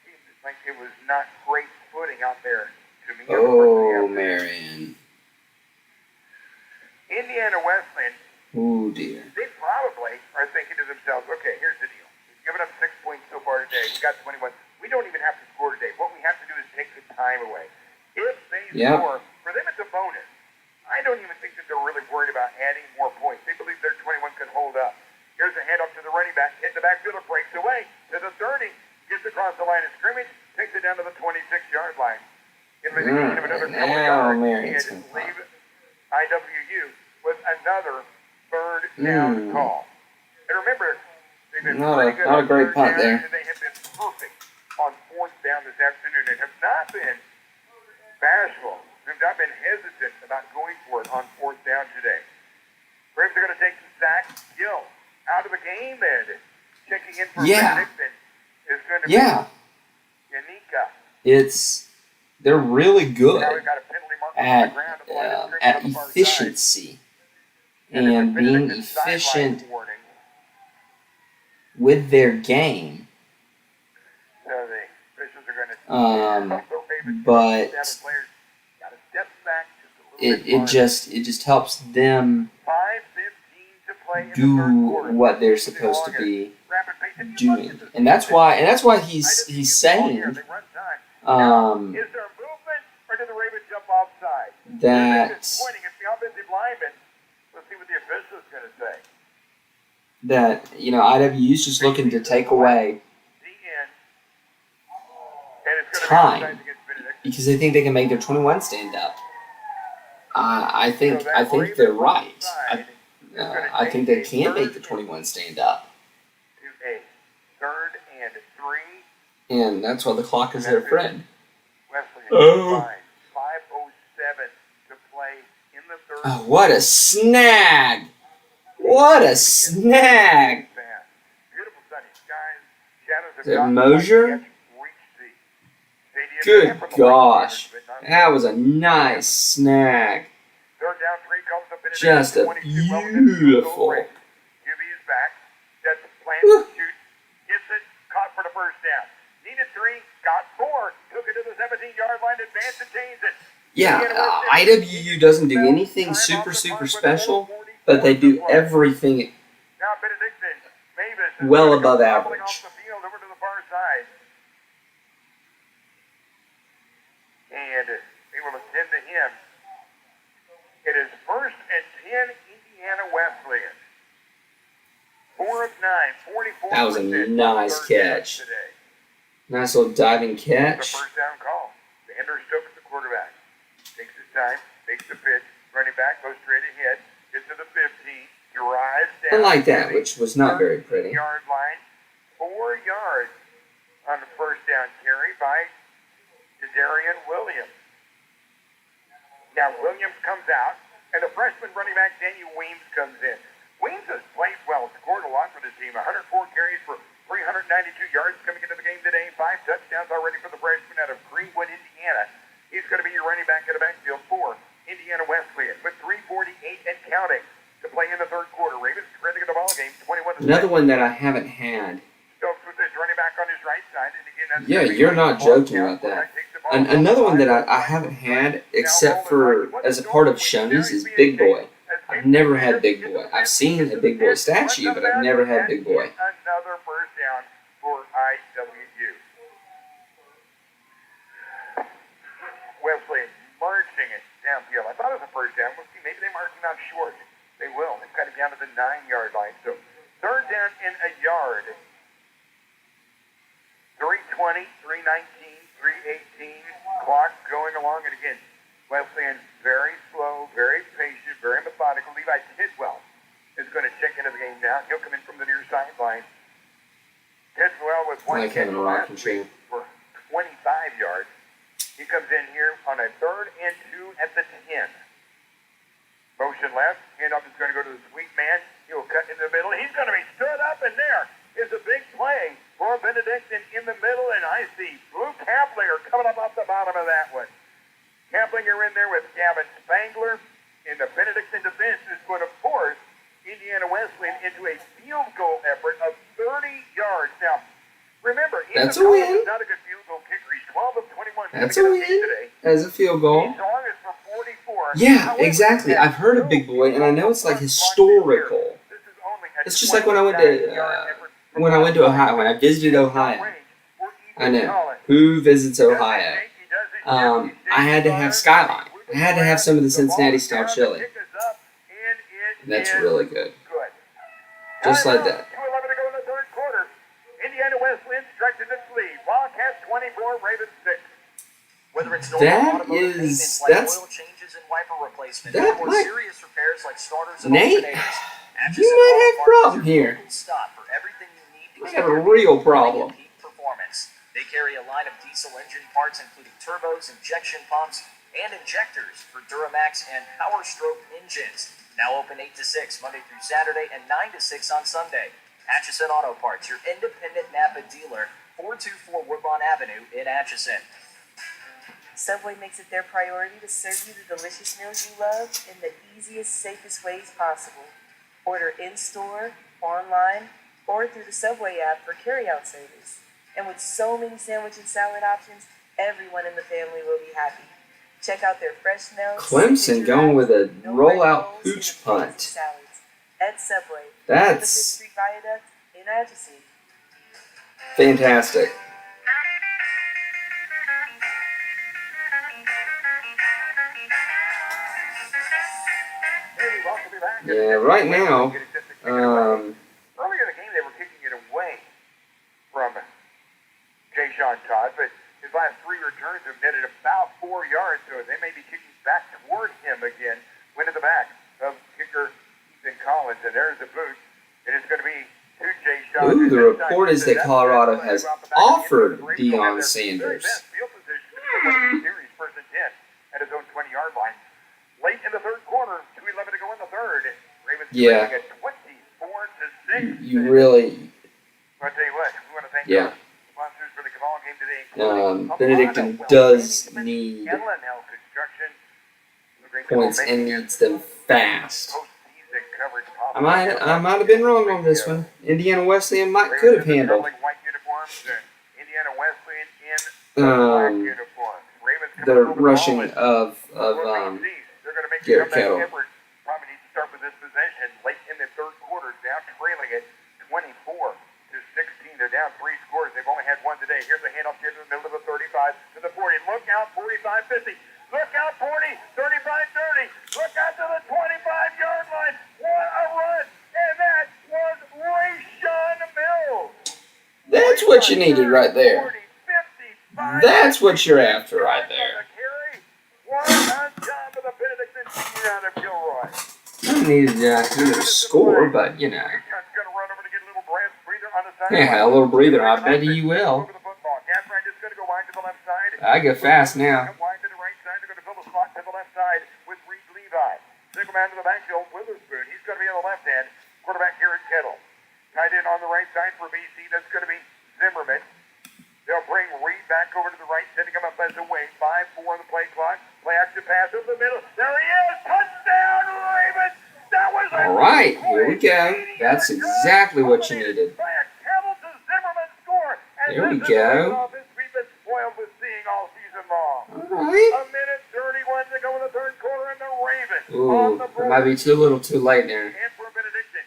seems like it was not great footing out there to me. Oh, Marion. Indiana Wesleyan, Oh, dear. they probably are thinking to themselves, okay, here's the deal. We've given up 6 points so far today. We got 21. We don't even have to score today. What we have to do is take the time away. If they score, for them it's a bonus. I don't even think that they're really worried about adding more points. They believe their 21 can hold up. Here's a handoff to the running back. Hit the backfield, breaks away to the 30. Gets across the line of scrimmage. Takes it down to the 26-yard line. Give it a gain of another couple yards. Marion's And leave IWU with another third down call. And remember, they've been pretty good not a on great third punt down, there. and they have been perfect on fourth down this afternoon and have not been bashful. They've not been hesitant about going for it on fourth down today. Braves are going to take some sacks. Gill out of the game, and checking in for Benedictine is going to be Yanika. They're really good Now we've got a penalty mark on the ground of the line of scrimmage at on the far side. efficiency and being efficient with their game. So the officials are going to But it just helps them 5:15 to play in the do third quarter. what they're supposed to be doing, and that's why he's saying Is there movement, or did the Ravens jump offside? that It's pointing at the offensive lineman. Let's see what the official is going to say. that IWU's just looking to take away time because they think they can make their 21 stand up. I think they're right. I think they can make the 21 stand up. To a third and 3. And that's why the clock is their friend. Wesleyan Oh. 5:07 to play in the third. Oh, what a snag! What a snag! Beautiful sunny skies. Shadows Is it Mosier? Good gosh. That was a nice snag. Third down, 3 comes up in it. Just a 22 beautiful. QB is back. Sets the plan to shoot. Gets it. Caught for the first down. Needed 3. Got 4. Took it to the 17-yard line. Advanced and changed it. Yeah, IWU doesn't do anything super special, but they do everything Now Benedictine Mavis is well going to above go wobbling average. off the field over to the far side. And they will attend to him. It is 1st and 10, Indiana Wesleyan. 4 of 9, 44%. That was a nice on third down catch. today. Nice little diving The catch. first down call. Xander Stokes, the quarterback. Takes his time, makes the pitch. Running back goes straight ahead. Gets to the 15. Drives down. I like that, which was not very pretty. 13-yard line. 4 yards on the first down carry by Darian Williams. Now Williams comes out, and the freshman running back Daniel Weems comes in. Weems has played well, scored a lot for this team. 104 carries for 392 yards coming into the game today. 5 touchdowns already for the freshman out of Greenwood, Indiana. He's going to be your running back in the backfield for Indiana Wesleyan with 3:48 and counting to play in the third quarter. Ravens trending in the ball game, 21 to 6. Another one that I haven't had. Stokes with his running back on his right side, and again, that's Yeah, you're not joking about that. Another one that I haven't had, except for as a part of Shoney's, is Big Boy. I've never had Big Boy. I've seen a Big Boy statue, but I've never had Big Boy. Another first down for IWU. Wesley marching it downfield. I thought first down. We'll see. Maybe they mark him out short. They will. They've got him down to the 9-yard line. So third down in a yard. 3:20, 3:19, 3:18. Clock going along. And again, Wesleyan very slow, very patient, very methodical. Levi Tidwell is going to check into the game now. He'll come in from the near sideline. Tidwell with one catch last week for 25 yards. He comes in here on a 3rd and 2 at the 10. Motion left. Handoff is going to go to the sweep man. He'll cut in the middle. He's going to be stood up, and there is a big play for Benedictine in the middle, and I see Blue Kaplinger coming up off the bottom of that one. Kaplinger in there with Gavin Spangler, and the Benedictine defense is going to force Indiana Wesleyan into a field goal effort of 30 yards. Now, remember, that's a win. Not a good field goal kicker. He's 12 of 21. That's a win today. as a field goal. He's on it for 44. Yeah, However, exactly. I've heard of Big Boy, and I know it's like historical. It's just like when I went to Ohio, when I visited Ohio. I know. Who visits Ohio? I had to have Skyline. I had to have some of the Cincinnati-style chili. That's really good. Just like that. 2:11 to go in the third quarter. Indiana Wesleyan stretches its lead. Wildcats 24, Ravens 6. Whether it's normal automotive maintenance like that's oil changes and wiper replacement, that or might, serious repairs like starters and Nate, alternators, you might have a problem here. Stop for everything you need to I have a real problem. peak performance. They carry a line of diesel engine parts including turbos, injection pumps, and injectors for Duramax and Power Stroke engines. Now open 8 to 6 Monday through Saturday and 9 to 6 on Sunday. Atchison Auto Parts, your independent Napa dealer, 424 Woodlawn Avenue in Atchison. Subway makes it their priority to serve you the delicious meals you love in the easiest, safest ways possible. Order in-store, online, or through the Subway app for carry-out service. And with so many sandwich and salad options, everyone in the family will be happy. Check out their fresh melts. Clemson going with a rollout hooch punt. Salads at Subway. That's the Fifth Street Viaduct in Atchison. fantastic. Yeah, right now, earlier in the game they were kicking it away from Jay Sean Todd, but his last 3 returns have netted about 4 yards, so they may be kicking back toward him again. Went to the back of kicker Ethan Collins, and there's the boot. It is going to be to Jay Sean. Ooh, the report is that Colorado has offered Deion Sanders. Field position to series, 1st and 10 at his own 20-yard line. Late in the third quarter, 2:11 to go in the third. Ravens Yeah. at 24-6. You really, I'll tell you what, we want to thank yeah. our sponsors for the Caval game today. Benedictine does need Ellen Health Construction. points and needs them fast. I might have been wrong on this one. Indiana Wesleyan could have handled White uniforms and Indiana Wesleyan in uniforms. Ravens the rushing of Garrett Kettle. Probably need to start with this possession late in the third quarter, down trailing it 24-16. They're down 3 scores. They've only had one today. Here's a handoff here to the middle of the 35 to the 40. Look out, 45-50. Look out, 40, 35-30. Look out to the 25-yard line. What a run! And that was Rayshawn Mills. That's what you needed right there. That's what you're after right there. I needed to score, but you know. Yeah, a little breather. I bet you will. I go fast now. Single man to the backfield, Witherspoon. He's going to be on the left hand. Quarterback here at Kettle. Tight end on the right side for BC. That's going to be Zimmerman. They'll bring Reed back over to the right, setting him up as a wing. 5-4 on the play clock. Play action pass over the middle. There he is. Touchdown, Ravens. That was all right. Here we go. That's exactly what you needed. There we go. We've been spoiled with seeing all season long. All right. A minute 31 to go in the third quarter, and the Ravens Ooh, it might be too little too late there. And for Benedictine,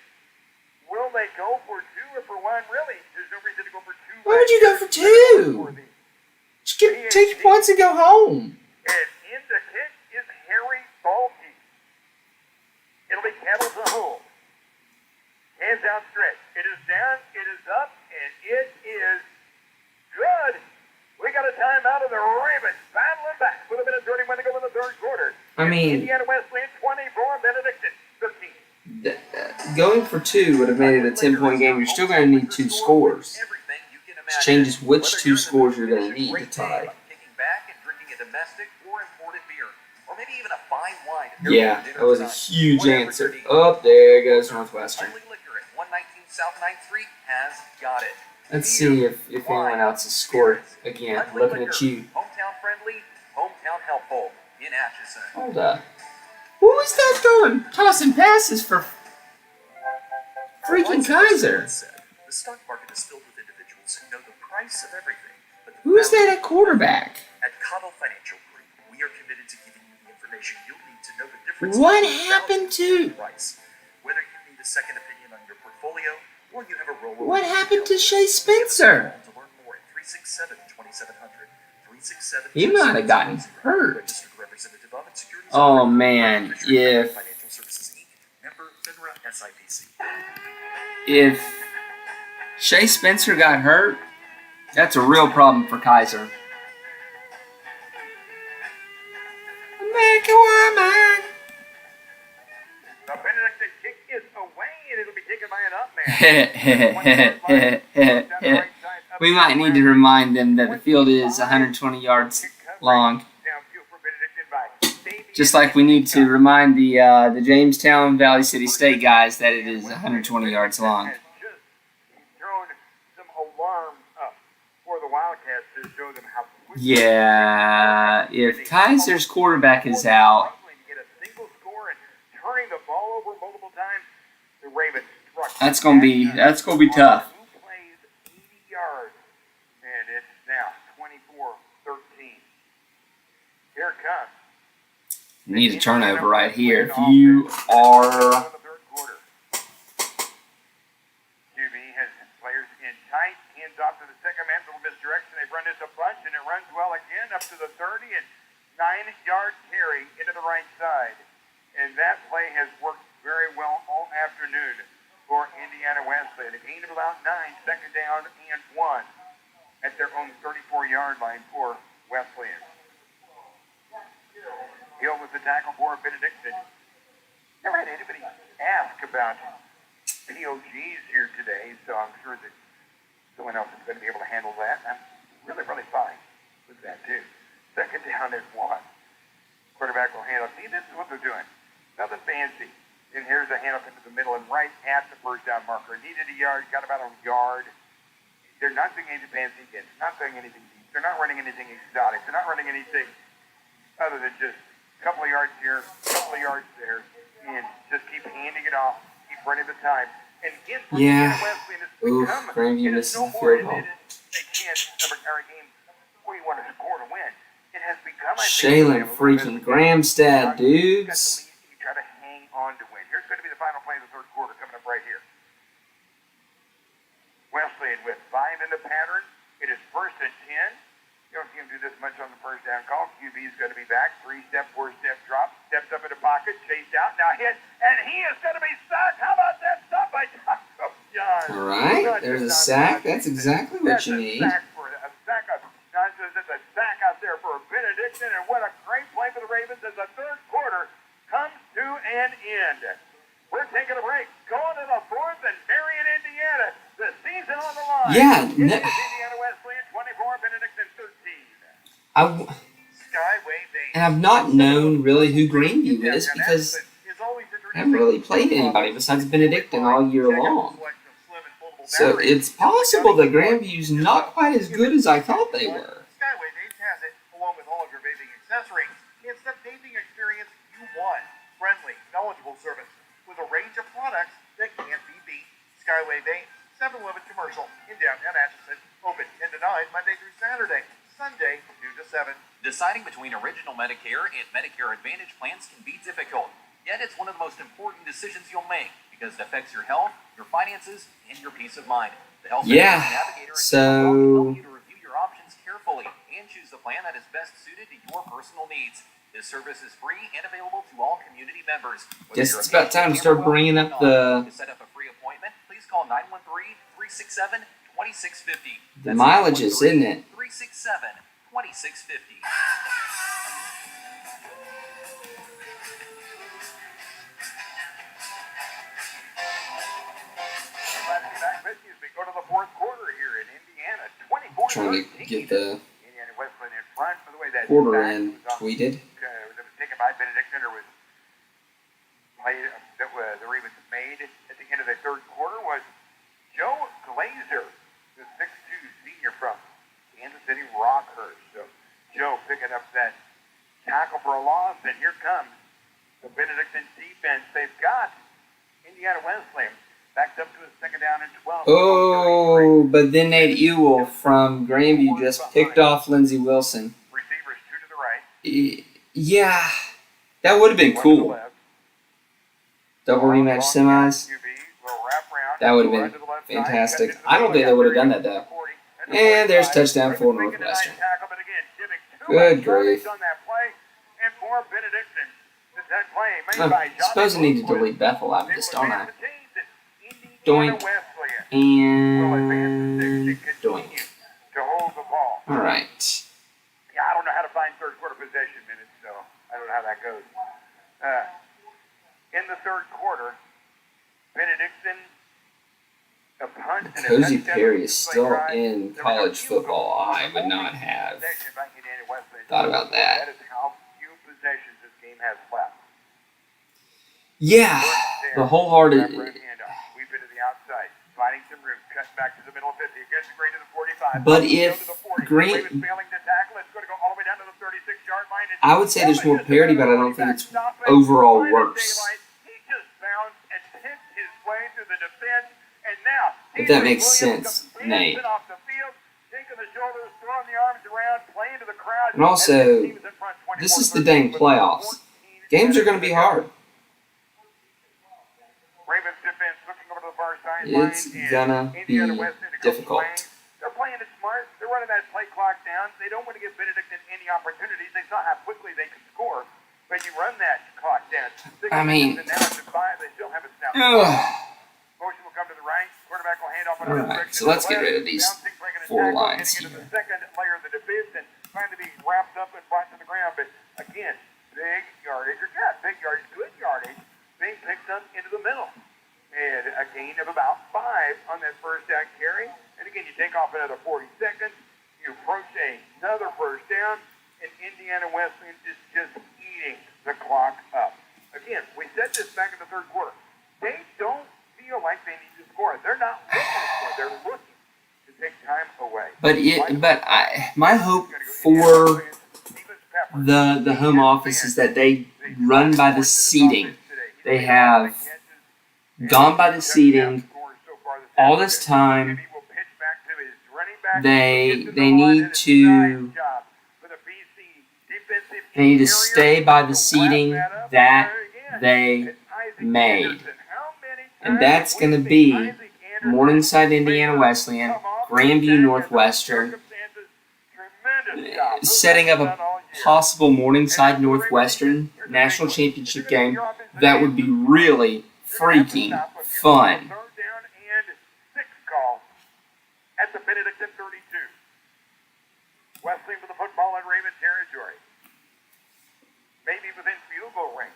will they go for 2 or for 1? Really, there's no reason to go for 2. Why would you go for 2? Just take your points and go home. And in the kick is Harry Balke. the hold. Hands outstretched. It is down, it is up, and it is good. We got a timeout of the Ravens battling back with a minute 31 to go in the third quarter. I mean, Indiana Wesleyan 24, Benedictine 13. Going for 2 would have made it a 10-point game. You're still going to need 2 scores. Which changes which 2 scores you're going to need to tie. Kicking back and drinking a domestic or imported beer, or maybe even a fine wine. Yeah, that was a huge answer. Oh, there goes Northwestern. Only Liquor at 119 South 9th Street has got it. Let's see if anyone else has scored again. Looking at you. Hometown friendly, hometown helpful in Atchison. Hold up. Who is that doing? Tossing passes for freaking Kaiser. The stock market is filled with individuals who know the price of everything. Who is that at quarterback? At Cottle Financial Group, we are committed to giving you the information you'll need to know the difference. What happened to? Price. Whether you need a second opinion on your portfolio or you have a rollover. What happened to Shea Spencer? To learn more at 367-2700. 367. He might have gotten hurt. Registered representative of and securities. Oh man, if Financial Services Inc. Member FINRA SIPC. If Shea Spencer got hurt, that's a real problem for Kaiser. American woman. The Benedictine kick is away, and it'll be taken by an up man. We might need to remind them that the field is 120 yards long. Just like we need to remind the Jamestown Valley City State guys that it is 120 yards long. Yeah, if Kaiser's quarterback is out, that's gonna be tough. And it's now 24-13. Here it comes. You need a turnover right here. If you are QB has players in tight, hands off to the second man, little misdirection. They've run this a bunch, and it runs well again up to the 30 and 9-yard carry into the right side. And that play has worked very well all afternoon for Indiana Wesleyan. A gain of about 9, second down and 1 at their own 34-yard line for Wesleyan. Hill with the tackle for Benedictine. Never had anybody ask about POGs here today, so I'm sure that someone else is going to be able to handle that. I'm really fine with that, too. Second down and 1. Quarterback will handle. See, this is what they're doing. Nothing fancy. And here's a handoff into the middle and right at the first down marker. Needed a yard, got about a yard. They're not doing anything fancy again. They're not doing anything deep. They're not running anything exotic. They're not running anything other than just a couple of yards here, a couple of yards there, and just keep handing it off, keep running the time. And again, for yeah. Wesleyan, it's Oof, become Grandview misses the field goal. They can't ever game where you want to score to win. It has become, Shaylin freaking Gramstad, dudes. You try to hang on to win. Here's going to be the final play of the third quarter coming up right here. Wesleyan with 5 in the pattern. It is first and 10. You don't see him do this much on the first down call. QB is going to be back. 3-step, 4-step drop. Steps up in the pocket. Chased out. Now hit. And he is going to be sacked. How about that stop by John? All right. There's a sack. That's exactly what you need. A sack out there for Benedictine. And what a great play for the Ravens as the third quarter comes to an end. We're taking a break. Going to the fourth and Marion, Indiana. The season on the line. Yeah. Indiana Wesleyan 24, Benedictine 13. And I've not known really who Greenview is because I haven't really played anybody besides Benedictine all year long. So it's possible that Grandview's not quite as good as I thought they were. Skyway Vapes has it, along with all of your vaping accessories. It's the vaping experience you want. Friendly, knowledgeable service with a range of products that can't be beat. Skyway Vapes, 7-Eleven commercial in downtown Atchison. Open 10 to 9 Monday through Saturday. Sunday 2 to 7. Deciding between original Medicare and Medicare Advantage plans can be difficult. Yet it's one of the most important decisions you'll make because it affects your health, your finances, and your peace of mind. The Health Navigator so help you to review your options carefully and choose the plan that is best suited to your personal needs. This service is free and available to all community members. Guess it's about time to start bringing up the To set up a free appointment, please call 913-367-2650. the mileages, isn't it? 367-2650. Back with you as we go to the fourth quarter here in Indiana. 24-13. Trying to get the Indiana Wesleyan in front. By the way, that quarter back in was off, tweeted. that was taken by Benedictine or was played that the Ravens made at the end of the third quarter was Joe Glazer, the 6'2" senior from Kansas City Rockhurst. So Joe picking up that tackle for a loss, and here comes the Benedictine defense. They've got Indiana Wesleyan backed up to a second down and 12. Oh, but then Nate Ewell from Grandview just picked off Lindsey Wilson. Receivers two to the right. Yeah, that would have been One to the cool. left. Double rematch semis. QB will wrap around, That would have run been to the left side, fantastic. cut into the I don't think they would have done that middle, though. 40, at the And there's 45. touchdown for Ravens making a nice Northwestern. tackle, but again, giving too Good much yardage grief. on that play, and for Benedictine, that play made I by Johnny suppose I need to Bluewood. delete Bethel out of They this, will don't I? advance the teams, and Indiana Doink. Wesleyan will advance And the six and doink. continue to hold the ball. All right. Yeah, I don't know how to find third quarter possession minutes, so I don't know how that goes. In the third quarter, Benedictine, a punt and a Cozy touchdown Perry is play still drive. in There was college a field football. goal. I would not have Possession by Indiana Wesleyan. thought about that. That is how few possessions this game has left. Yeah, the wholehearted. Wrap around handoff. We've been to the outside, finding some room, cut back to the middle of 50. Against Gray to the 45. But Go if to the 40. Grant- Ravens failing to tackle, it's going to go all the way down to the 36-yard line. And I would say there's more parity, but I don't think it's Stop it. overall Find a worse. daylight. He just bounced and picked his way through the defense, and now If that makes Williams sense, comes Nate. dancing off the field, taking the shoulders, throwing the arms around, playing to the crowd. And also, the team is in front, this is the 24-13, dang playoffs. 14 Games are going to be hard. Ravens defense looking over to the far sideline. It's and gonna Indiana be Wesleyan to go difficult. playing. They're playing it smart. They're running that play clock down. They don't want to give Benedictine any opportunities. They saw how quickly they could score. But you run that clock down. I mean- And now it's at 5. They still have a snap. Ugh. Motion will come to the right. Quarterback will hand off on All the right, direction so to let's the get left. rid of these Bouncing, breaking a 4 tackle, lines getting into here. the second layer of the defense and trying to be wrapped up and brought to the ground. But again, big yardage, or yeah, big yardage, good yardage, being picked up into the middle. And a gain of about 5 on that first down carry. And again, you take off another 40 seconds. You approach another first down, and Indiana Wesleyan is just eating the clock up. Again, we said this back in the third quarter. They don't feel like they need to score. They're not looking to score. They're looking to take time away. My hope for the home office is that they run by the seeding. They have gone by the seeding all this time. They need to stay by the seeding that they made. And that's going to be Morningside Indiana Wesleyan, Grandview Northwestern, setting up a possible Morningside Northwestern national championship game. That would be really freaking fun. Third down and 6 call at the Benedictine 32. Wesleyan with the football in Raven territory. Maybe within field goal range.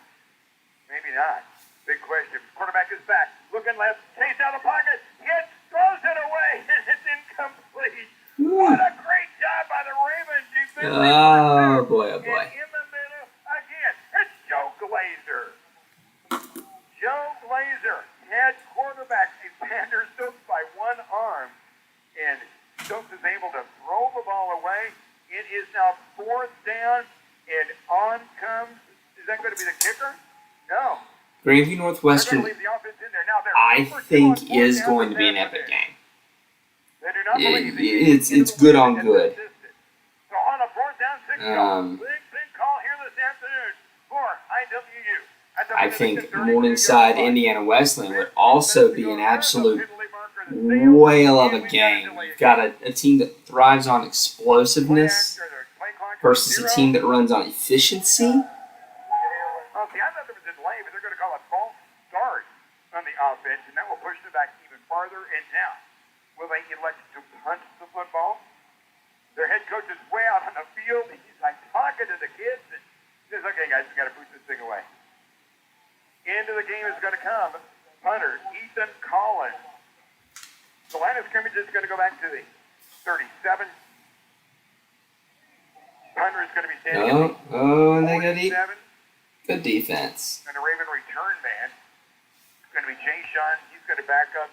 Maybe not. Big question. Quarterback is back. Looking left. Chase out of the pocket. Hits. Throws it away. And it's incomplete. What a great job by the Ravens defense. Oh boy, oh boy. And in the middle, again, it's Joe Glazer. Joe Glazer had quarterback Evander Stokes by one arm. And Stokes is able to throw the ball away. It is now 4th down. And on comes, is that going to be the kicker? No. Grandview Northwestern, I think, is going to be an epic game. It's good on good. So on a 4th down, 6 big call here this afternoon for IWU. I think Morningside Indiana Wesleyan would also be an absolute whale of a game. You've got a team that thrives on explosiveness versus a team that runs on efficiency. Okay, I thought there was a delay, but they're going to call a false start on the offense, and that will push them back even farther. And now, will they elect to punt the football? Their head coach is way out on the field. He's like talking to the kids, and says, "Okay, guys, we got to push this thing away." Into the game is going to come punter Ethan Collins. The line of scrimmage is going to go back to the 37. Punter is going to be standing at the and they got 47. good defense. And the Raven return man is going to be Jay Sean. He's going to back up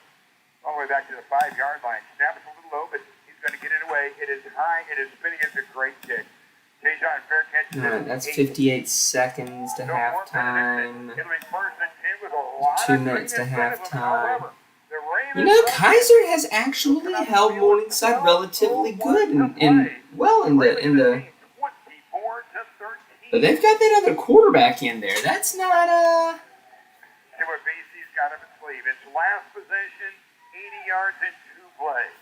all the way back to the 5-yard line. Snap is a little low, but he's going to get it away. It is high. It is spinning. It's a great kick. Jay Sean, fair catch. All right, that's 58 seconds to halftime. 2 minutes to halftime. You know, Kaiser has actually held Morningside relatively good in the. But they've got that other quarterback in there. That's not See what BC's got up its sleeve. It's last possession, 80 yards in 2 plays.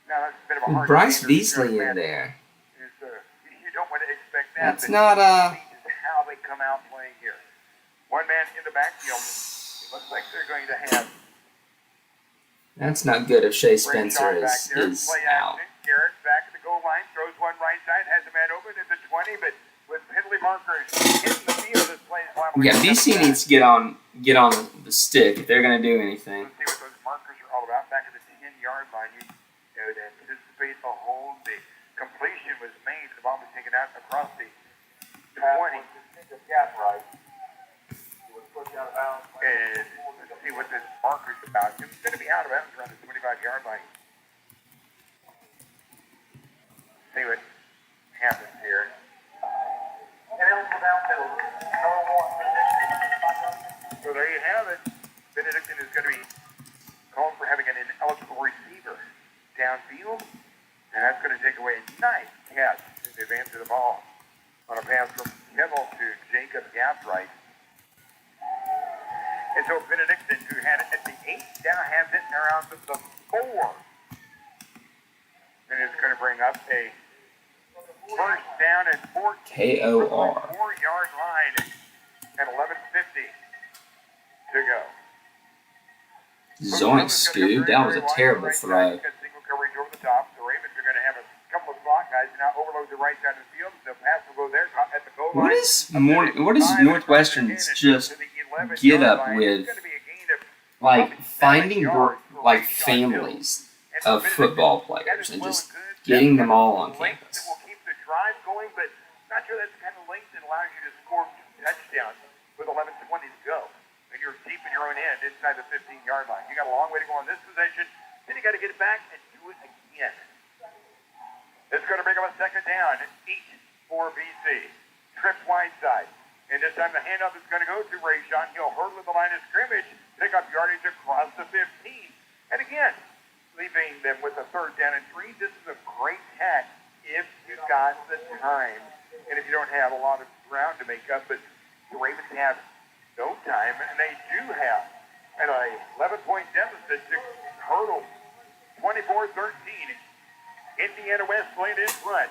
Now that's a bit of a hard Bryce Beasley in there. You don't want to expect that. That's not how they come out playing here. One man in the backfield. It looks like they're going to have. That's not good if Shea Spencer is out. Garrett back at the goal line, throws one right side, has a man open at the 20, but with penalty markers in the field, this play is liable. Yeah, DC needs to get on the stick if they're going to do anything. Let's see what those markers are all about. Back at the 10-yard line, you would anticipate a hold. The completion was made. The ball was taken out across the 20. Gap right. And let's see what this marker's about. It's going to be out of bounds around the 25-yard line. See what happens here. So there you have it. Benedictine is going to be called for having an ineligible receiver downfield, and that's going to take away a nice catch in the advance of the ball on a pass from Kevel to Jacob Gathright. And so Benedictine, who had it at the 8, now has it around the 4. And it's going to bring up a first down at 14. KOR. 4-yard line at 11:50 to go. Zoinks, Scoob. That was a terrible throw. Single coverage over the top. The Ravens are going to have a couple of slot guys now overload the right side of the field. The pass will go there at the goal line. What is Northwestern's just get up with, like, finding like families of football players and just getting them all on campus? It will keep the drive going, but not sure that's the kind of length that allows you to score 2 touchdowns with 11:20 to go. And you're deep in your own end inside the 15-yard line. You got a long way to go on this possession. Then you got to get it back and do it again. It's going to bring up a second down. 8 for BC. Trips wide side. And this time the handoff is going to go to Ray Sean. He'll hurdle at the line of scrimmage, pick up yardage across the 15. And again, leaving them with a 3rd down and 3. This is a great tack if you've got the time and if you don't have a lot of ground to make up. But the Ravens have no time, and they do have an 11-point deficit to hurdle 24-13. Indiana West playing in front.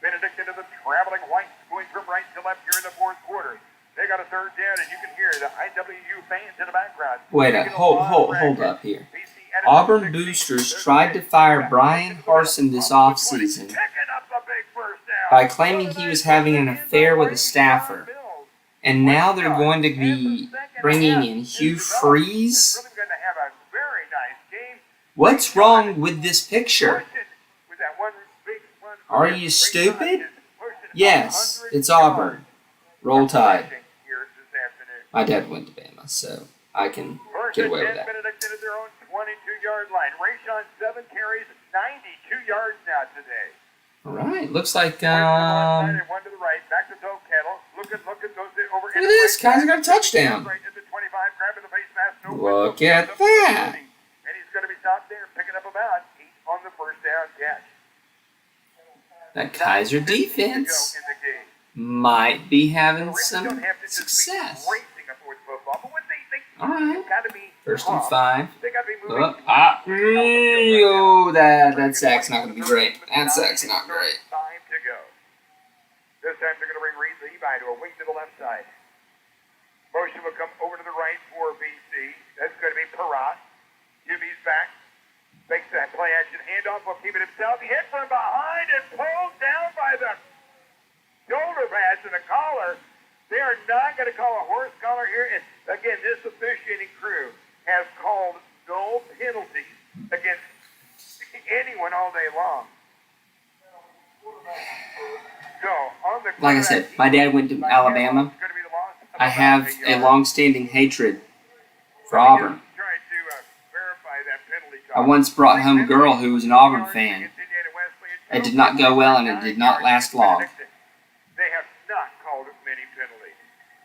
Benedictine to the traveling whites going from right to left here in the 4th quarter. They got a 3rd down, and you can hear the IWU fans in the background. Wait, hold up here. Auburn boosters tried to fire Brian Harsin this offseason by claiming he was having an affair with a staffer. And now they're going to be bringing in Hugh Freeze? What's wrong with this picture? Are you stupid? Yes, it's Auburn. Roll Tide. My dad went to Bama, so I can get away with that. Benedictine at their own 22-yard line. Rayshon 7 carries, 92 yards now today. All right, looks like one to the right, back to Toe Kettle. Look at over. Look at this, Kaiser got a touchdown. Right at the 25, grabbing the face mask. Look at that. And he's going to be stopped there, picking up about 8 on the first down catch. That Kaiser defense might be having some success. All right. 1st and 5. Oh, that sack's not going to be great. That sack's not great. to a wing to the left side. Motion will come over to the right for BC. That's going to be Perrott. Jimmy's back. Makes that play action handoff. Will keep it himself. He hit from behind and pulled down by the shoulder pads and a collar. They are not going to call a horse collar here. And again, this officiating crew has called no penalties against anyone all day long. So, on the Like I said, my dad went to Alabama. I have a long-standing hatred for Auburn. I once brought home a girl who was an Auburn fan. It did not go well, and it did not last long. They have not called many penalties.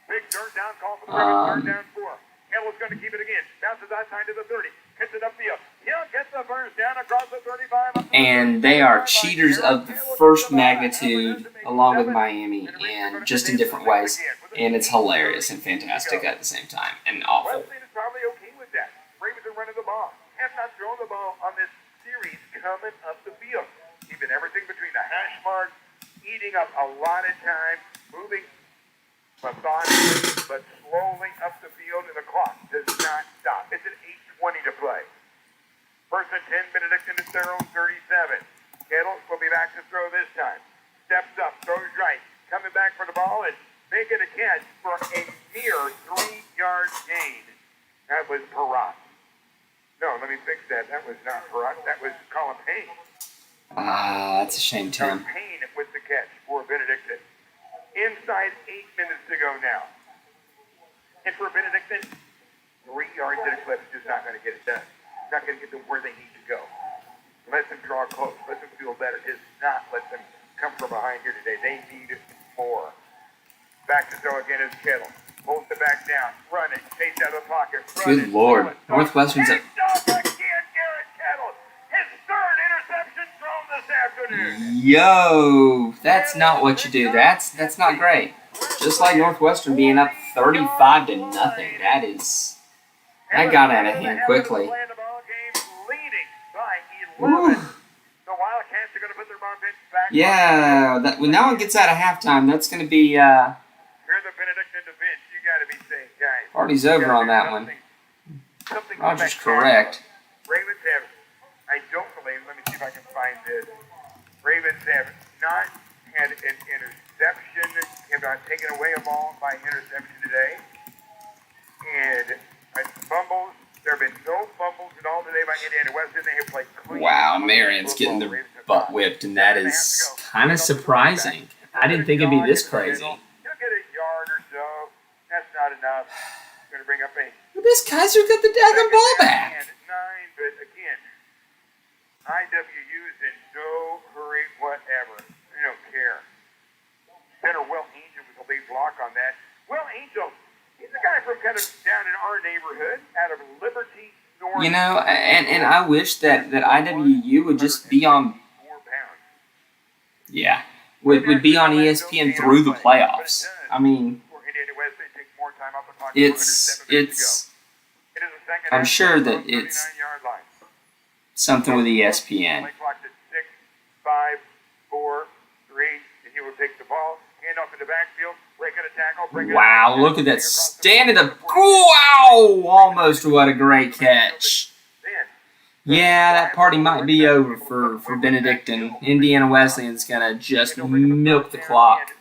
Big third down call for the third down 4. Kettle's going to keep it again. Bounces outside to the 30. Hits it upfield. He'll get the first down across the 35. And they are cheaters of the first magnitude, along with Miami, and just in different ways. And it's hilarious and fantastic at the same time, and awful. Wesleyan is probably okay with that. Ravens are running the ball. Have not thrown the ball on this series coming up the field. Keeping everything between the hash marks, eating up a lot of time, moving methodically but slowly up the field, and the clock does not stop. It's at 8:20 to play. First and 10, Benedictine at their own 37. Kettle will be back to throw this time. Steps up, throws right, coming back for the ball and making a catch for a mere 3-yard gain. That was Perrott. No, let me fix that. That was not Perrott. That was Colin Payne. That's a shame, Tim. Payne with the catch for Benedictine. Inside 8 minutes to go now. And for Benedictine, 3 yards at a clip is just not going to get it done. Not going to get them where they need to go. Let them draw close. Let them feel better. Just not let them come from behind here today. They need more. Back to throw again is Kettle. Pulls it back down. Running. Takes out of the pocket. Good Lord. Northwestern's a... Yo, that's not what you do. That's not great. Just like Northwestern being up 35-0. That got out of hand quickly. Ooh. Yeah, when that one gets out of halftime, that's going to be party's over on that one. Roger's correct. Ravens have, I don't believe, let me see if I can find this. Ravens have not had an interception, have not taken away a ball by interception today. And fumbles, there have been no fumbles at all today by Indiana Wesleyan. They have played clean. Wow, Marion's getting their butt whipped, and that is kind of surprising. I didn't think it'd be this crazy. He'll get a yard or so. That's not enough. Going to bring up a... But this Kaiser's got the daggone ball back. And 9, but again, IWU's in no hurry whatever. They don't care. Center Will Angel was the lead block on that. Will Angel, he's a guy from kind of down in our neighborhood, out of Liberty, North. You know, and I wish that IWU would just be on... Yeah. Would be on ESPN through the playoffs. I mean... It's I'm sure that it's something with ESPN. 6, 5, 4, 3, and he will take the ball, hand off in the backfield, break it a tackle, wow, look at that standing up. Wow, almost what a great catch. Yeah, that party might be over for Benedictine. Indiana Wesleyan's gonna just milk the clock.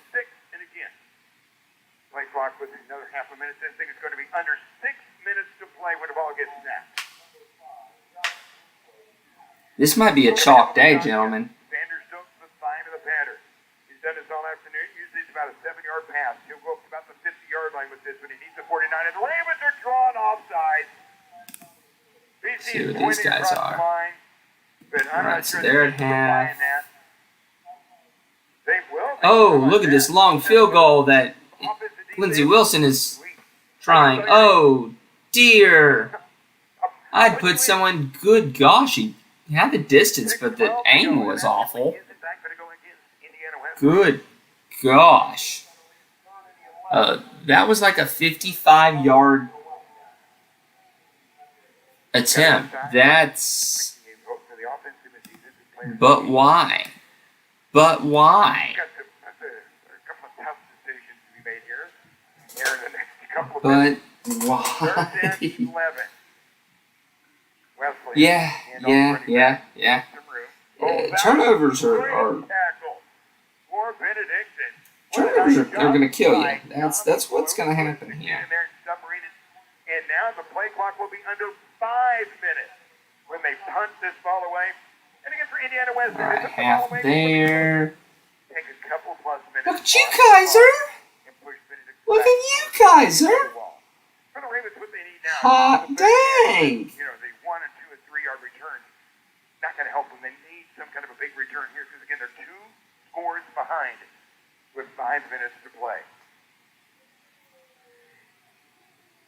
Play clock with another half a minute. This thing is going to be under 6 minutes to play when the ball gets snapped. This might be a chalk day, gentlemen. Vander Stokes the sign of the pattern. He's done this all afternoon. Usually it's about a 7-yard pass. He'll go up to about the 50-yard line with this, but he needs the 49. And the Ravens are drawn offside. See what these guys are. Alright, so they're at half. Oh, look at this long field goal that Lindsey Wilson is trying. Oh, dear. I'd put someone, good gosh, he had the distance, but the aim was awful. Good gosh. That was like a 55-yard attempt. That's... But why? But why? couple of But minutes. why? Third and 11. Wesley. Yeah. Turnovers are they're going to kill you. That's what's going to happen here. And now the play clock will be under 5 minutes when they punt this ball away. And again for Indiana West. All right, half there. Take a couple plus minutes. Look at you, Kaiser. Look at you, Kaiser. For the Ravens, what they need now. Hot dang. You know, the 1 and 2 and 3 yard returns. Not going to help them. They need some kind of a big return here because, again, they're 2 scores behind with 5 minutes to play.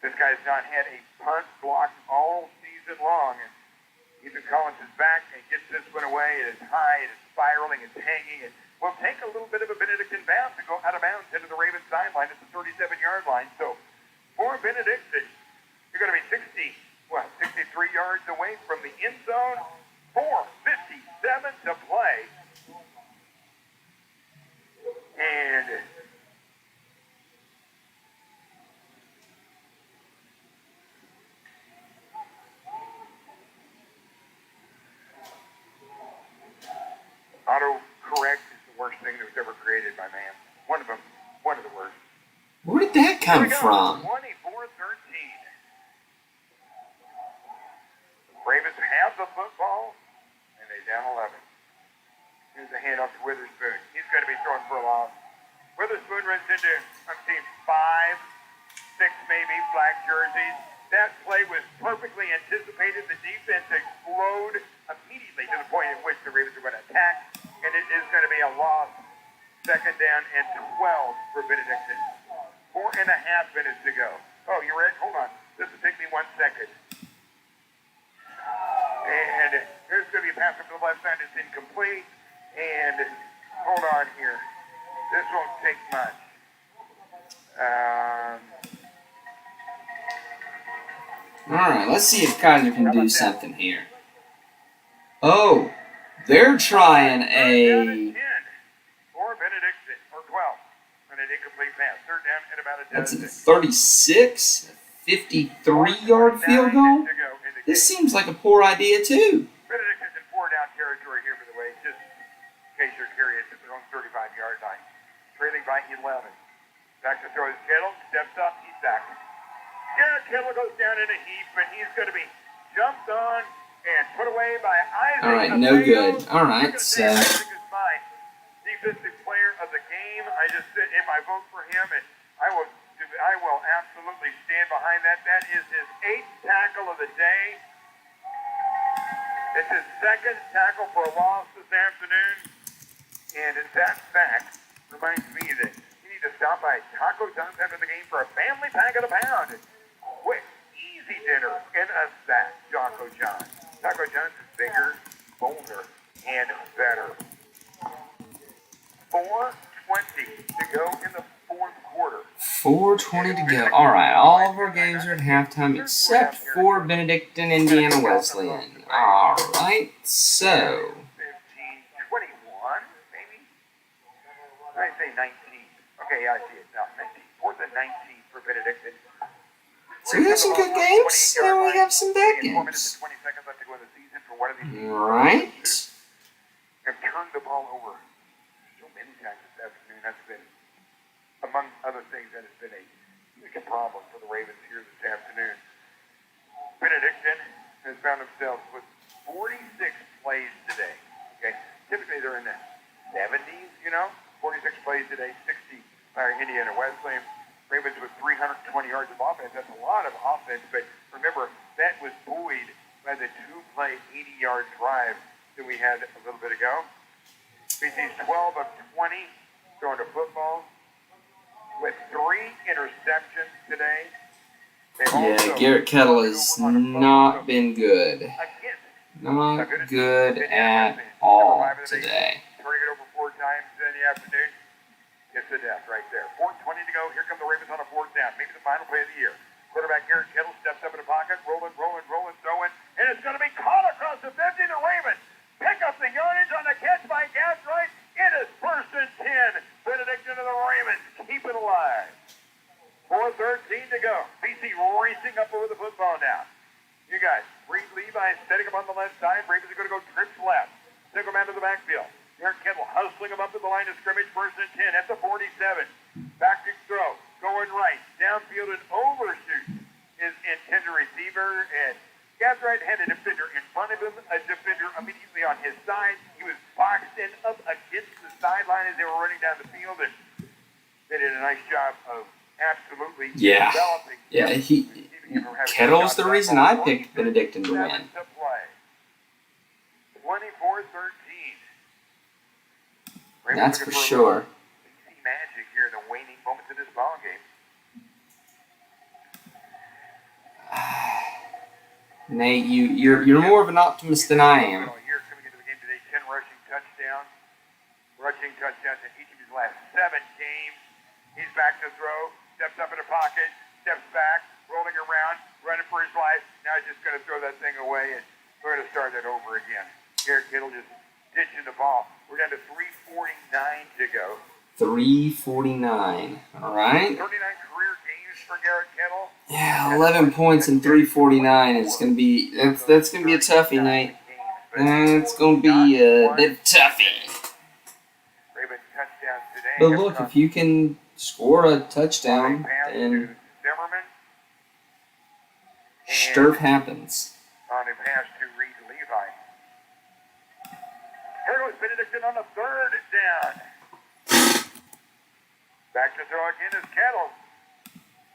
This guy's not had a punt blocked all season long. And Ethan Collins is back and gets this one away. It is high, it is spiraling, it's hanging. It will take a little bit of a Benedictine bounce to go out of bounds into the Ravens sideline at the 37-yard line. So for Benedictine, you're going to be 63 yards away from the end zone. 4:57 to play. And autocorrect is the worst thing that was ever created by man. One of the worst. Where did that come from? 24-13. Ravens have the football, and they down 11. Here's the handoff to Witherspoon. He's going to be throwing for a loss. Witherspoon runs into, I'm seeing 5, 6 maybe, black jerseys. That play was perfectly anticipated. The defense exploded immediately to the point at which the Ravens are going to attack, and it is going to be a loss. 2nd down and 12 for Benedictine. 4.5 minutes to go. Oh, you ready? Hold on. This will take me 1 second. And there's going to be a pass up to the left side. It's incomplete. And hold on here. This won't take much. All right, let's see if Kaiser can do something here. Oh, they're trying a... Or Benedictine, or 12. And an incomplete pass. 3rd down and about a That's a dozen. 36, 53-yard field goal? This seems like a poor idea, too. Benedictine's in 4-down territory here, by the way, just in case you're curious, at their own 35-yard line. Trailing by 11. Back to throw his Kittle, steps up, he's back. Yeah, Kittle goes down in a heap, but he's going to be jumped on and put away by Isaac. All right, no good. All right, so... Isaac is my defensive player of the game. I just sit in my vote for him, and I will absolutely stand behind that. That is his 8th tackle of the day. It's his 2nd tackle for a loss this afternoon. And that fact reminds me that you need to stop by Taco John's after the game for a family pack of the pound. Quick, easy dinner in a sack, Taco John. Taco John's is bigger, bolder, and better. 4:20 to go in the 4th quarter. 4:20 to go. All right, all of our games are at halftime except for Benedictine Indiana Wesleyan. All right, so... 15, 21, maybe? I say 19. Okay, I see it now. 19. 4th and 19 for Benedictine. So we have some good games, and we have some bad 4 minutes games. and 20 seconds left to go in the season for one of these teams. Right. Have turned the ball over so many times this afternoon. That's been, among other things, that has been a huge problem for the Ravens here this afternoon. Benedictine has found themselves with 46 plays today. Okay, typically they're in the 70s, 46 plays today, 60 by Indiana Wesleyan. Ravens with 320 yards of offense. That's a lot of offense, but remember, that was buoyed by the 2-play, 80-yard drive that we had a little bit ago. BC's 12 of 20 throwing a football with 3 interceptions today. Yeah, Garrett Kettle has not been good. Not good at all today. Turning it over 4 times in the afternoon. It's a death right there. 4:20 to go. Here come the Ravens on a 4th down. Maybe the final play of the year. Quarterback Garrett Kettle steps up in the pocket, rolling, throwing, and it's going to be caught across the 50. The Ravens pick up the yardage on the catch by Gasright. It is 1st and 10. Benedictine and the Ravens keep it alive. 4:13 to side, setting him on the left side. Ravens are going to go trips left. Single man to the backfield. Derek Kendall hustling him up to the line of scrimmage, 1st and 10 at the 47. Back to throw, going right. Downfield and overshoot his intended receiver. And Gab's right-handed defender in front of him, a defender immediately on his side. He was boxed in up against the sideline as they were running down the field, and they did a nice job of absolutely developing. Yeah, Kettle's the reason I picked Benedictine to win. 24-13. That's for sure. Easy magic here in the waning moments of this ball game. Nate, you're more of an optimist than I am. Here coming into the game today, 10 rushing touchdowns in each of his last 7 games. He's back to throw, steps up in the pocket, steps back, rolling around, running for his life. Now he's just going to throw that thing away, and we're going to start that over again. Garrett Kittle just ditching the ball. We're down to 3:49 to go. 3:49. All right. 39 career games for Garrett Kittle. Yeah, 11 points in 3:49 is going to be that's going to be a toughie, Nate. It's going to be a bit toughie. But look, if you can score a touchdown, then stuff happens. On a pass to Reed Levi. Here goes Benedictine on the 3rd down. Back to throw again is Kettle.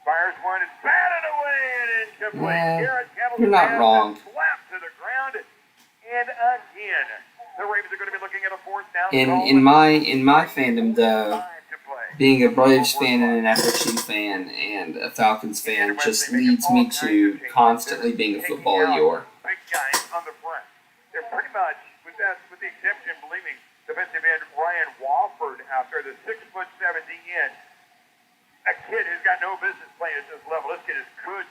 Fires one, it's batted away and incomplete. Garrett Kettle you're not wrong. Slapped to the ground, and again, the Ravens are going to be looking at a 4th down. In my fandom, though, being a Braves fan and an FSU fan and a Falcons fan just leads me to constantly being a football eeyore. Big guys on the front. They're pretty much, with the exception, believing defensive end Ryan Walford out there, the 6'7" DN. A kid who's got no business playing at this level. This kid is good.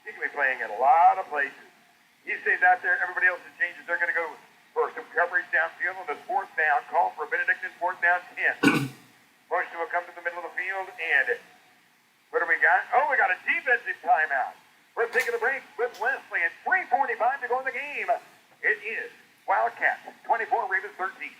He can be playing in a lot of places. He stays out there. Everybody else that changes, they're going to go for some coverage downfield on the 4th down. Call for Benedictine 4th down 10. Motion will come to the middle of the field, and what do we got? Oh, we got a defensive timeout. We're taking a break with Wesley, and 3:45 to go in the game. It is Wildcats 24, Ravens 13.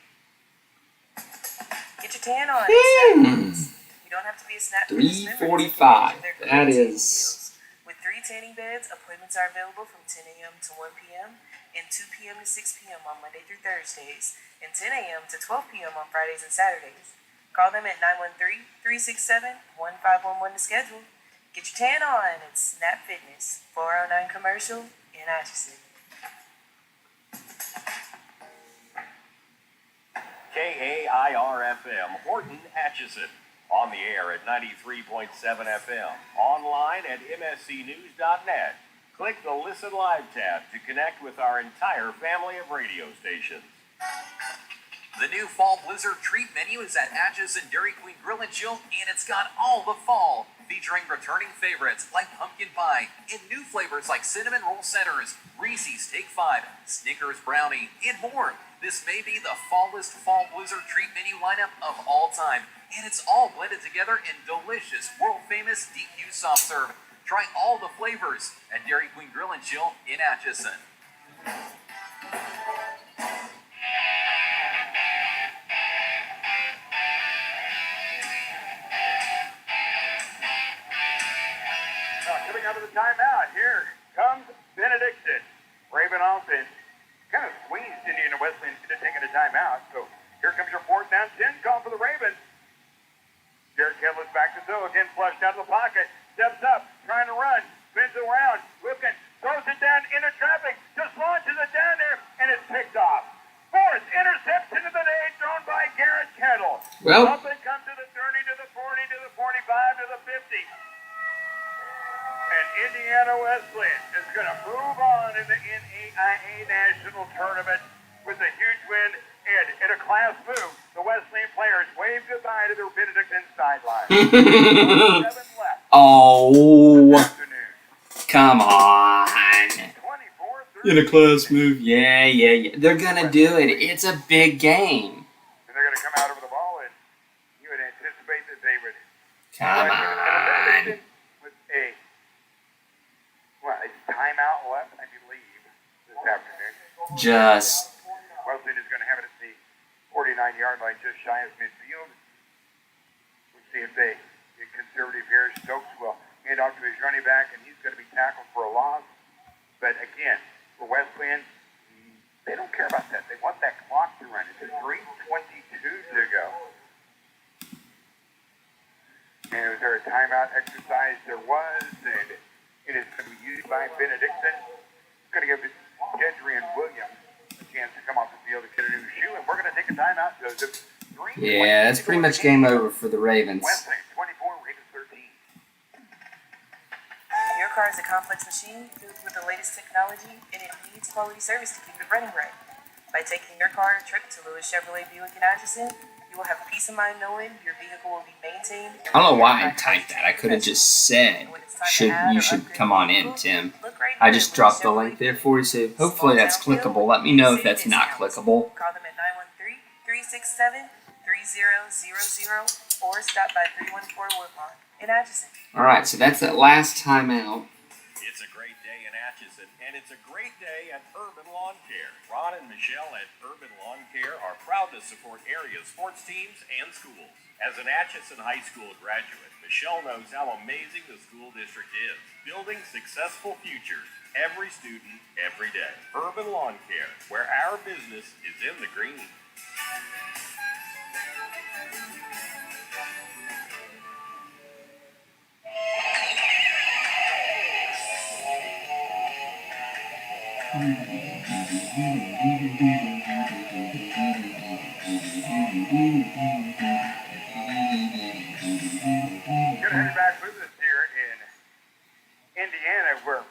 Get your tan on. You don't have to be a snap. 3:45. That is. With 3 tanning beds, appointments are available from 10 a.m. to 1 p.m. and 2 p.m. to 6 p.m. on Monday through Thursdays, and 10 a.m. to 12 p.m. on Fridays and Saturdays. Call them at 913-367-1511 to schedule. Get your tan on. It's Snap Fitness, 409 Commercial in Atchison. KAIR-FM, Horton, Atchison. On the air at 93.7 FM. Online at mscnews.net. Click the Listen Live tab to connect with our entire family of radio stations. The new Fall Blizzard treat menu is at Atchison Dairy Queen Grill and Chill, and it's got all the fall, featuring returning favorites like pumpkin pie and new flavors like cinnamon roll centers, Reese's Take 5, Snickers brownie, and more. This may be the fallest Fall Blizzard treat menu lineup of all time, and it's all blended together in delicious, world-famous DQ soft serve. Try all the flavors at Dairy Queen Grill and Chill in Atchison. Coming out of the timeout, here comes Benedictine. Raven offense kind of squeezed Indiana Wesleyan into taking a timeout. So here comes your 4th down 10 call for the Ravens. Jared Kettle is back to throw. Again, flushed out of the pocket. Steps up, trying to run. Spins around. Looking. Throws it down into traffic. Just launches it down there, and it's picked off. 4th interception of the day thrown by Garrett Kettle. Well. Up and come to the 30, to the 40, to the 45, to the 50. And Indiana Wesleyan is going to move on in the NAIA National Tournament with a huge win. And in a class move, the Wesleyan players wave goodbye to their Benedictine sideline. 7 left. Oh, come on. In a class move. Yeah. They're going to do it. It's a big game. And they're going to come out over the ball, and you would anticipate that they would. Come on. With a timeout left, I believe. this afternoon. Just Wesleyan is going to have it at the 49-yard line, just shy of midfield. We'll see if they get conservative here. Stokes will hand off to his running back, and he's going to be tackled for a loss. But again, for Wesleyan, they don't care about that. They want that clock to run. It's 3:22 to go. And was there a timeout exercise? There was, and it is going to be used by Benedictine. It's going to give Gendry and Williams a chance to come off the field and get a new shoe, and we're going to take a timeout, Joseph. yeah, that's pretty much game over for the Ravens. Wesleyan 24, Ravens 13. Your car is a complex machine filled with the latest technology, and it needs quality service to keep it running right. By taking your car on a trip to Lewis Chevrolet Buick in Atchison, you will have peace of mind knowing your vehicle will be maintained. I don't know why I typed that. I could have just said, you should come on in, Tim. I just dropped the link there for you, so hopefully that's clickable. Let me know if that's not clickable. Call them at 913-367-3000 or stop by 314 Woodlawn in Atchison. Alright, so that's that last timeout. It's a great day in Atchison, and it's a great day at Urban Lawn Care. Ron and Michelle at Urban Lawn Care are proud to support area sports teams and schools. As an Atchison High School graduate, Michelle knows how amazing the school district is, building successful futures, every student, every day. Urban Lawn Care, where our business is in the green. Good headed back with us here in Indiana, where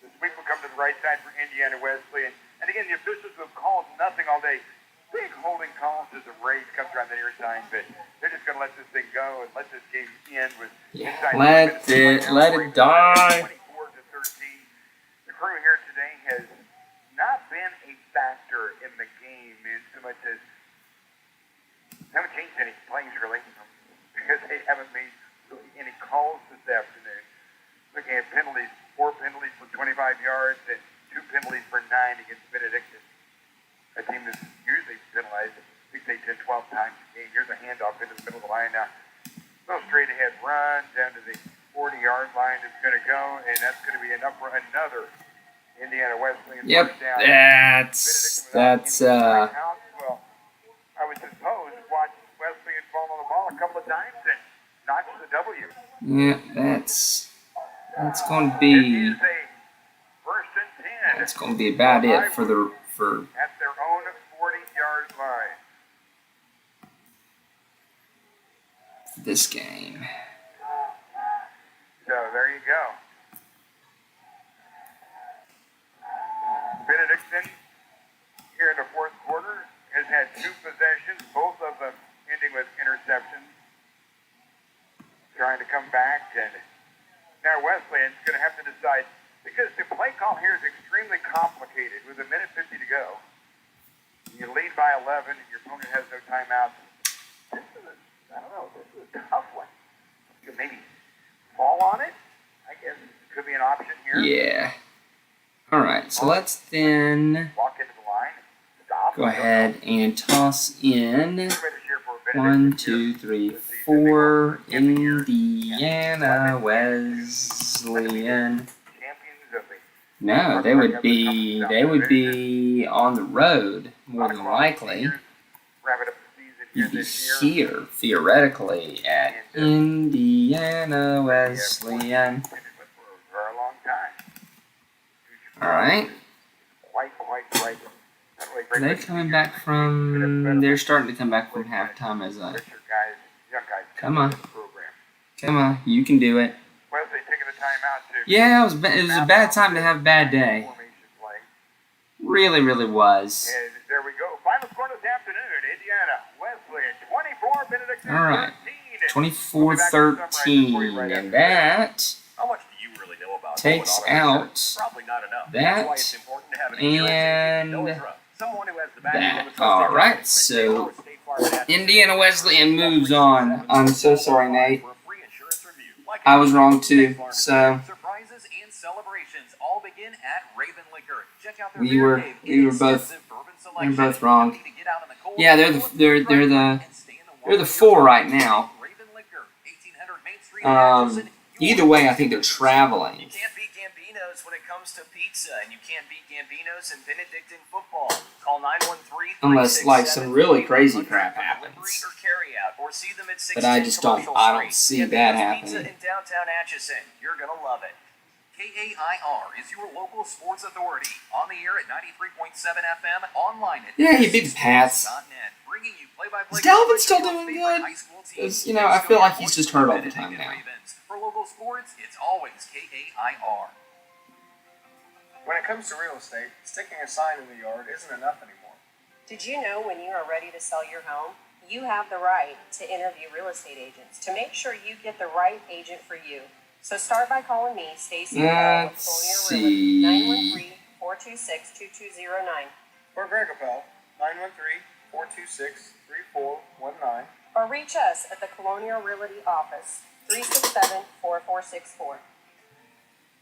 the sweep will come to the right side for Indiana Wesleyan. And again, the officials have called nothing all day. Big holding calls as the race comes around the near side, but they're just going to let this thing go and let this game end with Let it die. 24-13. The crew here today has not been a factor in the game in so much as haven't changed any plays really because they haven't made really any calls this afternoon. Looking at penalties, 4 penalties for 25 yards and 2 penalties for 9 against Benedictine. A team that's usually penalized, I think they 10, 12 times a game. Here's a handoff into the middle of the line now. Little straight ahead run down to the 40-yard line is going to go, and that's going to be enough for another Indiana Wesleyan. Yep, that's Well, I would suppose watch Wesleyan fall on the ball a couple of times and notch the W. Yeah, that's going to be. It is a first and 10. That's going to be about it for At their own 40-yard line. this game. So there you go. Benedictine here in the fourth quarter has had 2 possessions, both of them ending with interceptions. Trying to come back, and now Wesleyan's going to have to decide, because the play call here is extremely complicated with 1:50 to go. You lead by 11 and your opponent has no timeouts. This is a tough one. You could maybe fall on it. I guess it could be an option here. Yeah. Alright, so let's then Walk into the line. Stop. go ahead and toss in 1, 2, 3, 4 Indiana Wesleyan. No, they would be on the road more than likely. You'd be here theoretically at Indiana Wesleyan. All right. Are they coming back from? They're starting to come back from halftime as I. Come on, you can do it. Yeah, it was a bad time to have a bad day. Really was. And there we go. Final score this afternoon, Indiana Wesleyan 24, Benedictine All right, 13. 24-13, and that How much do you really know about takes going on in out Probably not enough. that That's why it's important to have an and someone who has the back that. All right, so Indiana Wesleyan moves on. I'm so sorry, Nate. I was wrong too. So Surprises and celebrations all begin at Raven Liquor. Check out their We beer were cave. both Inexpensive bourbon we were selection. both wrong. You need to get out in the cold. Yeah, Go with Food Right Here and stay in the warm they're the of your 4 home. right now. Raven Liquor, 1800 Main Street in Atchison. Either way, I think they're traveling. You can't beat Gambino's when it comes to pizza, and you can't beat Gambino's in Benedictine football. Call 913 Unless like some really crazy crap happens. or carry out, or see them at 16 But I just don't. Commercial I don't Street. see that Gambino's Pizza happening. in downtown Atchison. You're gonna love it. KAIR is your local sports authority. On the air at 93.7 FM, online at Yeah, he beat the Pats. .net, bringing you play-by-play Is Dalvin coverage still of your doing favorite good? high school teams. Because, you know, I feel like he's just hurt all the time now. For local sports, it's always KAIR. When it comes to real estate, sticking a sign in the yard isn't enough anymore. Did you know when you are ready to sell your home, you have the right to interview real estate agents to make sure you get the right agent for you? So start by calling me, Stacy Appel with Let's Colonial Realty, see. 913-426-2209. Or Greg Appel, 913-426-3419. Or reach us at the Colonial Realty office, 367-4464.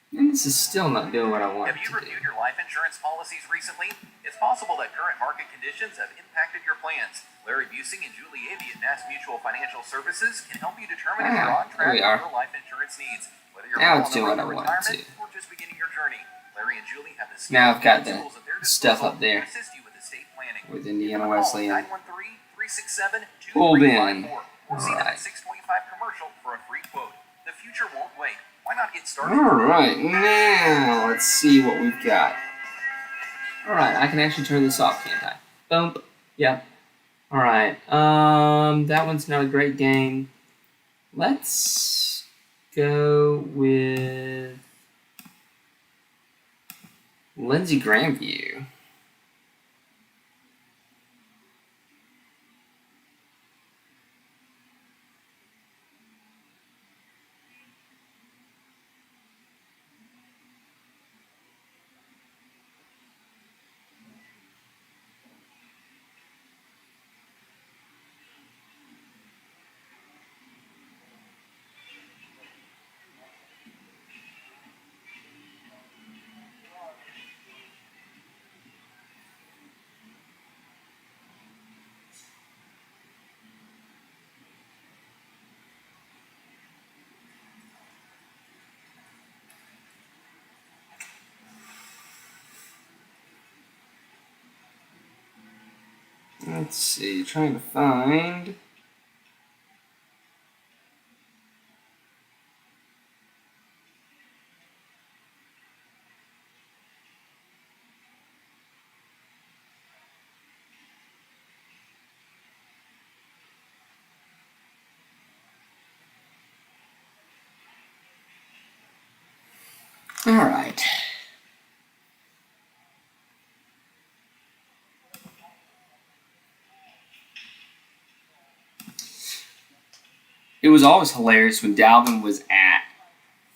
And this is still not doing what I want Have it you to do. reviewed your life insurance policies recently? It's possible that current market conditions have impacted your plans. Larry Busing and Julie Avey at Mass Mutual Financial Services can help you determine if you're on track with your life insurance needs. Whether you're Now well it's on the doing road what to I want it retirement or just beginning your journey, Larry and Julie have the Now I've got skills and the tools at their stuff disposal up there to assist you with estate planning. with Indiana Give them a call, Wesleyan. 913-367-2354, Pulled in. or see them Alright. at 625 commercial for a free quote. The future won't wait. Why not get started? Alright, now let's see what we've got. Alright, I can actually turn this off, can't I? Boom. Yep. Alright, that one's not a great game. Let's go with Lindsey Grandview. Let's see, trying to find. All right. It was always hilarious when Dalvin was at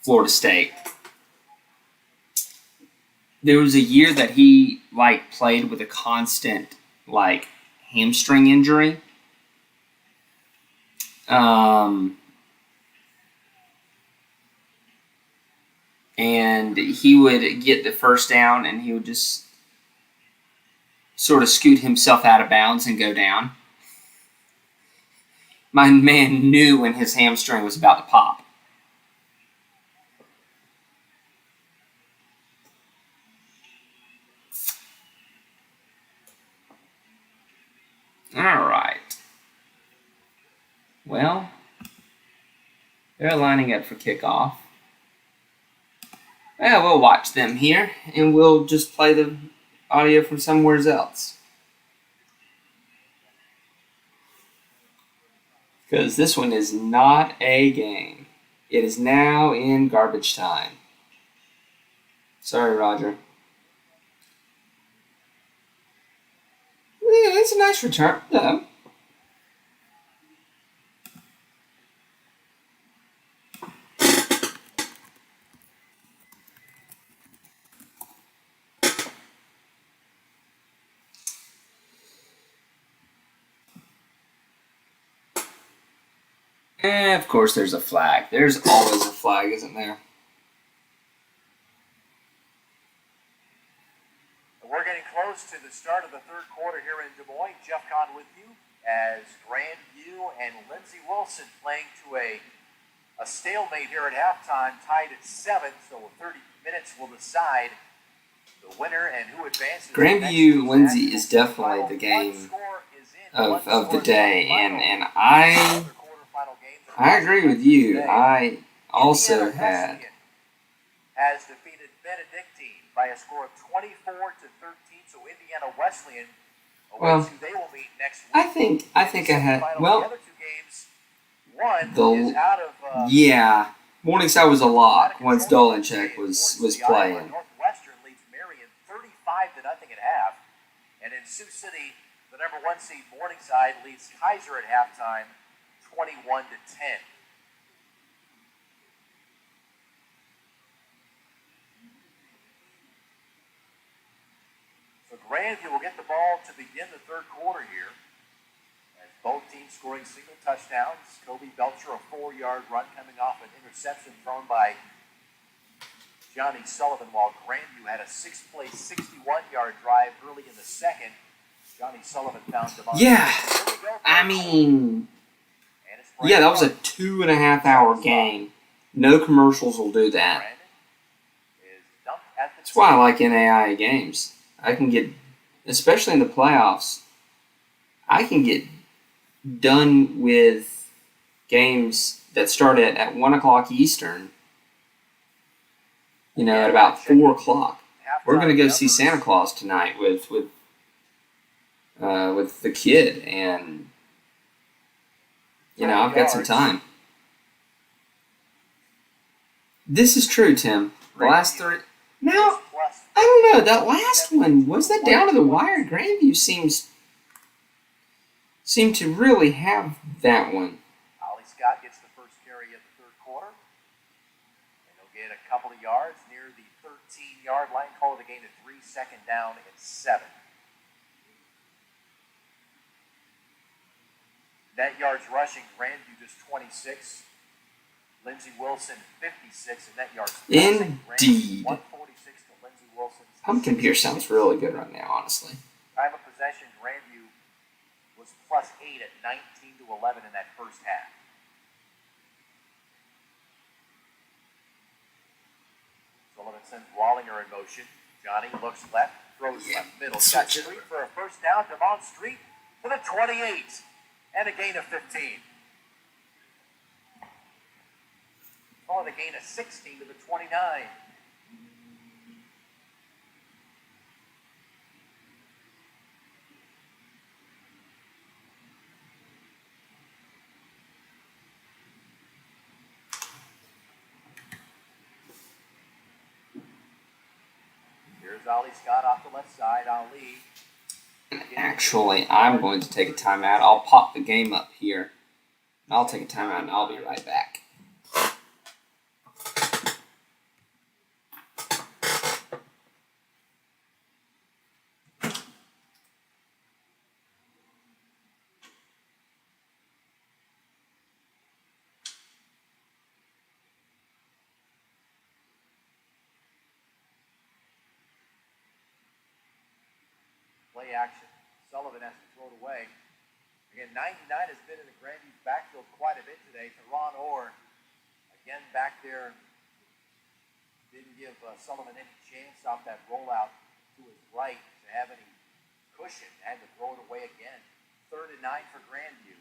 Florida State. There was a year that he played with a constant hamstring injury. And he would get the first down and he would just sort of scoot himself out of bounds and go down. My man knew when his hamstring was about to pop. All right. Well, they're lining up for kickoff. Well, we'll watch them here, and we'll just play the audio from somewhere else. Because this one is not a game. It is now in garbage time. Sorry, Roger. Yeah, it's a nice return, though. And of course, there's a flag. There's always a flag, isn't there? We're getting close to the start of the third quarter here in Des Moines. Jeff Kahn with you as Grandview and Lindsey Wilson playing to a stalemate here at halftime, tied at 7. So 30 minutes will decide the winner and who advances. Grandview Lindsey is definitely the game of the day, and I agree with you. I also had has defeated Benedictine by a score of 24-13. So Indiana Wesleyan awaits who they will meet next week. I think I had the other two games. One is out of yeah. Morningside was a lock once Dolanchek was playing. Northwestern leads Marion 35-0 at half, and in Sioux City, the number 1 seed Morningside leads Kaiser at halftime, 21-10. So Grandview will get the ball to begin the third quarter here. As both teams scoring single touchdowns. Kobe Belcher, a 4-yard run coming off an interception thrown by Johnny Sullivan, while Grandview had a 6-play, 61-yard drive early in the second. Johnny Sullivan found them. Yeah, I mean, yeah, that was a 2.5-hour game. No commercials will do that. That's why I like NAIA games. I can get, especially in the playoffs, I can get done with games that start at 1 o'clock Eastern, at about 4 o'clock. We're going to go see Santa Claus tonight with the kid, and, I've got some time. This is true, Tim. The last 3... Now, I don't know. That last one, was that down to the wire? Grandview seemed to really have that one. Ollie Scott gets the first carry of the third quarter. And he'll get a couple of yards near the 13-yard line. Call it a gain of 3, second down and 7. Net yards rushing, Grandview just 26. Lindsey Wilson 56, and net yards passing. Indeed. 146 to Lindsey Wilson. Pumpkin Pierce sounds really good right now, honestly. Time of possession, Grandview was +8 at 19-11 in that first half. Sullivan sends Wallinger in motion. Johnny looks left, throws left middle. Got Street for a first down. Devon Street to the 28, and a gain of 15. Oh, the gain of 16 to the 29. Here's Ollie Scott off the left side. Ali. Actually, I'm going to take a timeout. I'll pop the game up here. I'll take a timeout, and I'll be right back. Play action. Sullivan has to throw it away. Again, 99 has been in the Grandview's backfield quite a bit today. Teron Orr, again back there, didn't give Sullivan any chance off that rollout to his right to have any cushion. Had to throw it away again. 3rd and 9 for Grandview.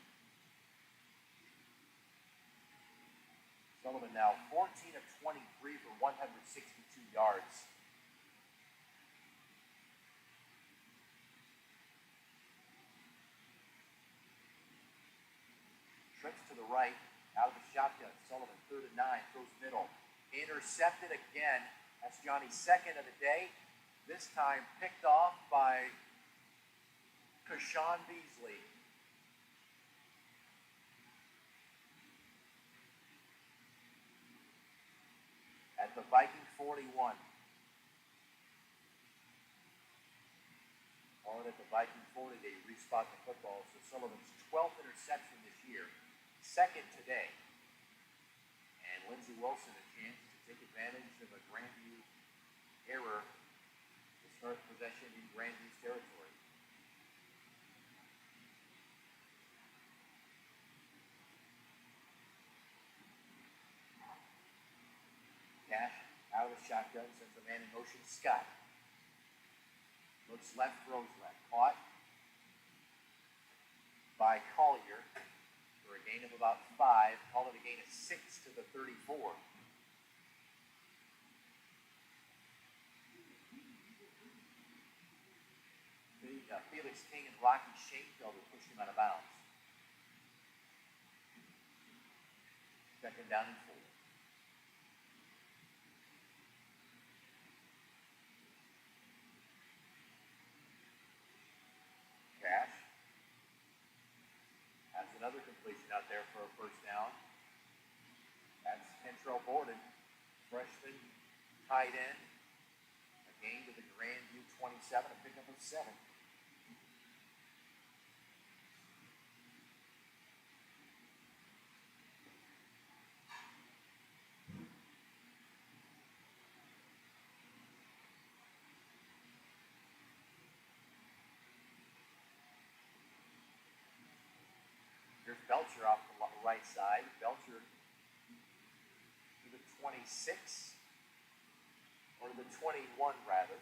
Sullivan now 14 of 23 for 162 yards. Trips to the right, out of the shotgun. Sullivan 3rd and 9, throws middle. Intercepted again. That's Johnny's second of the day. This time picked off by Kashawn Beasley. At the Viking 41. On at the Viking 40, they respot the football. So Sullivan's 12th interception this year. Second today. And Lindsey Wilson a chance to take advantage of a Grandview error to start possession in Grandview's territory. Cash out of the shotgun, sends a man in motion. Scott looks left, throws left. Caught by Collier for a gain of about 5. Call it a gain of 6 to the 34. Felix King and Rocky Shanefelder pushed him out of bounds. Second down and 4. Cash has another completion out there for a first down. That's Kentrell Borden, freshman, tight end. A gain to the Grandview 27, a pickup of 7. Here's Belcher off the right side. Belcher to the 26, or to the 21 rather.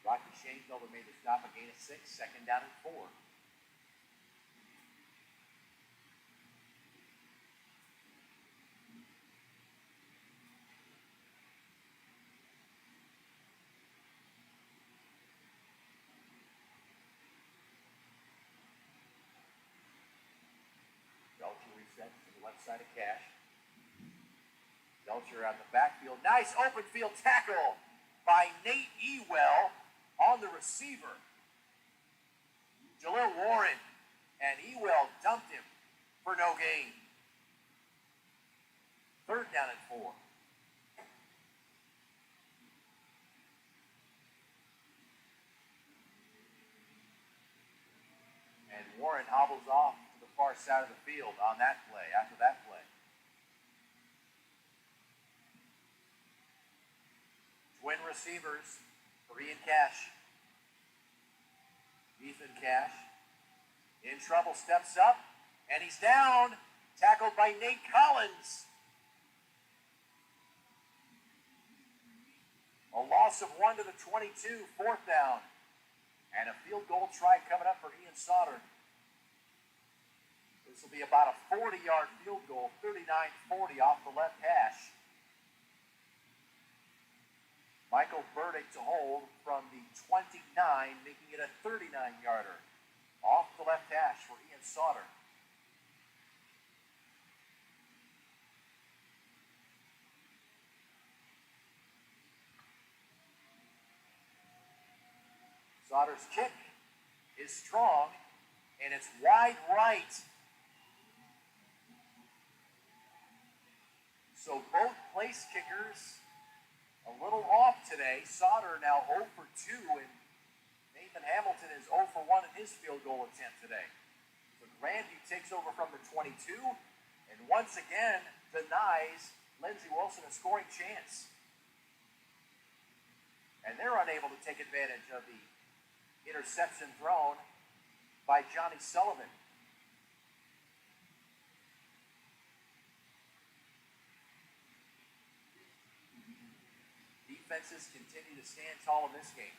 Rocky Shanefelder made the stop, a gain of 6, second down and 4. Belcher resets to the left side of Cash. Belcher out the backfield. Nice open field tackle by Nate Ewell on the receiver. Jalil Warren, and Ewell dumped him for no gain. Third down and 4. And Warren hobbles off to the far side of the field on that play, after that play. Twin receivers for Ian Cash. Ethan Cash in trouble, steps up, and he's down. Tackled by Nate Collins. A loss of 1 to the 22, fourth down. And a field goal try coming up for Ian Sauter. This will be about a 40-yard field goal, 39-40 off the left hash. Michael Burdick to hold from the 29, making it a 39-yarder. Off the left hash for Ian Sauter. Sauter's kick is strong, and it's wide right. So both place kickers a little off today. Sauter now 0 for 2, and Nathan Hamilton is 0 for 1 in his field goal attempt today. So Grandview takes over from the 22, and once again denies Lindsey Wilson a scoring chance. And they're unable to take advantage of the interception thrown by Johnny Sullivan. Defenses continue to stand tall in this game.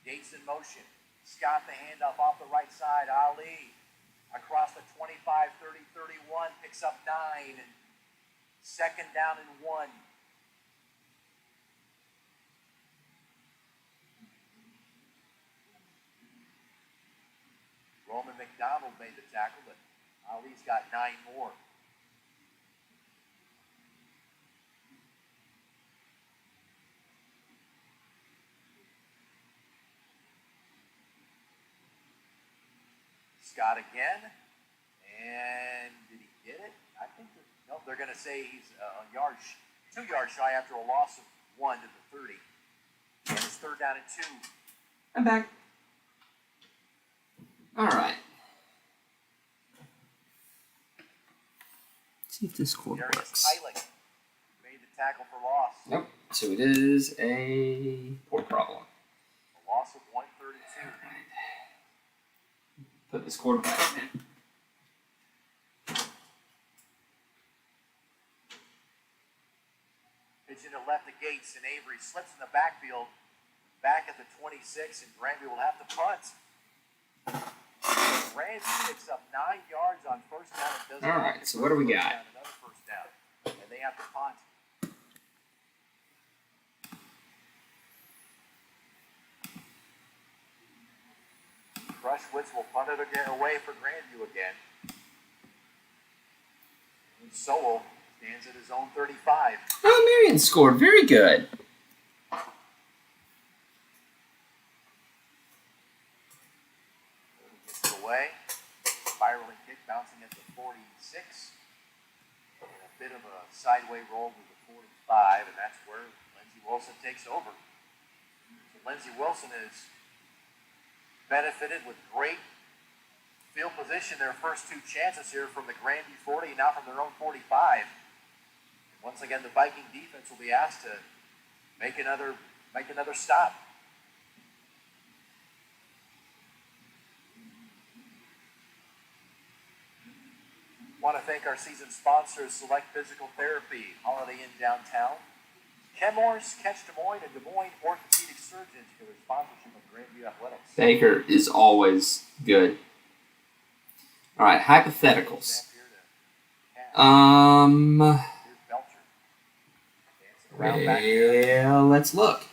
Gates in motion. Scott the handoff off the right side. Ali across the 25, 30, 31. Picks up 9. Second down and 1. Roman McDonald made the tackle, but Ali's got 9 more. Scott again, and did he get it? I think no. They're going to say he's a yard, 2 yards shy after a loss of 1 to the 30, and it's third down and 2. I'm back. All right. Let's see if this score Darius works. Heilig made the tackle for loss. Nope. So it is a poor problem. A loss of 132. Put this quarterback in. Pitching to left the gates, and Avery slips in the backfield, back at the 26, and Grandview will have to punt. Grandview picks up 9 yards on first down and doesn't. All right, so what do we got? Another first down, and they have to punt. Brushwitz will punt it again away for Grandview again. And Sowell stands at his own 35. Oh, Marion scored. Very good. Gets it away. Spiraling kick bouncing at the 46. And a bit of a sideway roll to the 45, and that's where Lindsey Wilson takes over. So Lindsey Wilson has benefited with great field position their first 2 chances here from the Grandview 40 and now from their own 45. And once again, the Viking defense will be asked to make another stop. Want to thank our season sponsors, Select Physical Therapy, Holiday Inn Downtown, Chemours, Catch Des Moines, and Des Moines Orthopedic Surgeons for their sponsorship of Grandview Athletics. Baker is always good. All right, hypotheticals. Well, let's look.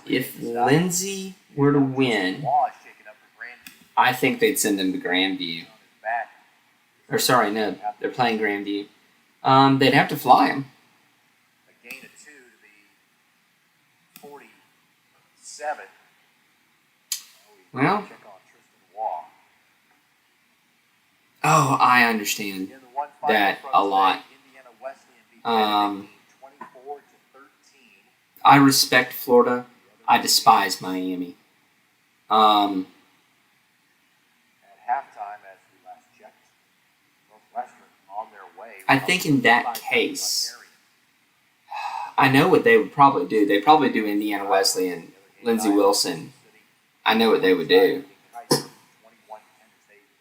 If Lindsey were to win, I think they'd send him to Grandview. Or sorry, no, they're playing Grandview. They'd have to fly him. A gain of 2 to the 47. Well, oh, I understand that a lot. I respect Florida. I despise Miami. At halftime, as we last checked, Northwestern on their way. I think in that case, I know what they would probably do. They'd probably do Indiana Wesleyan, Lindsey Wilson. I know what they would do.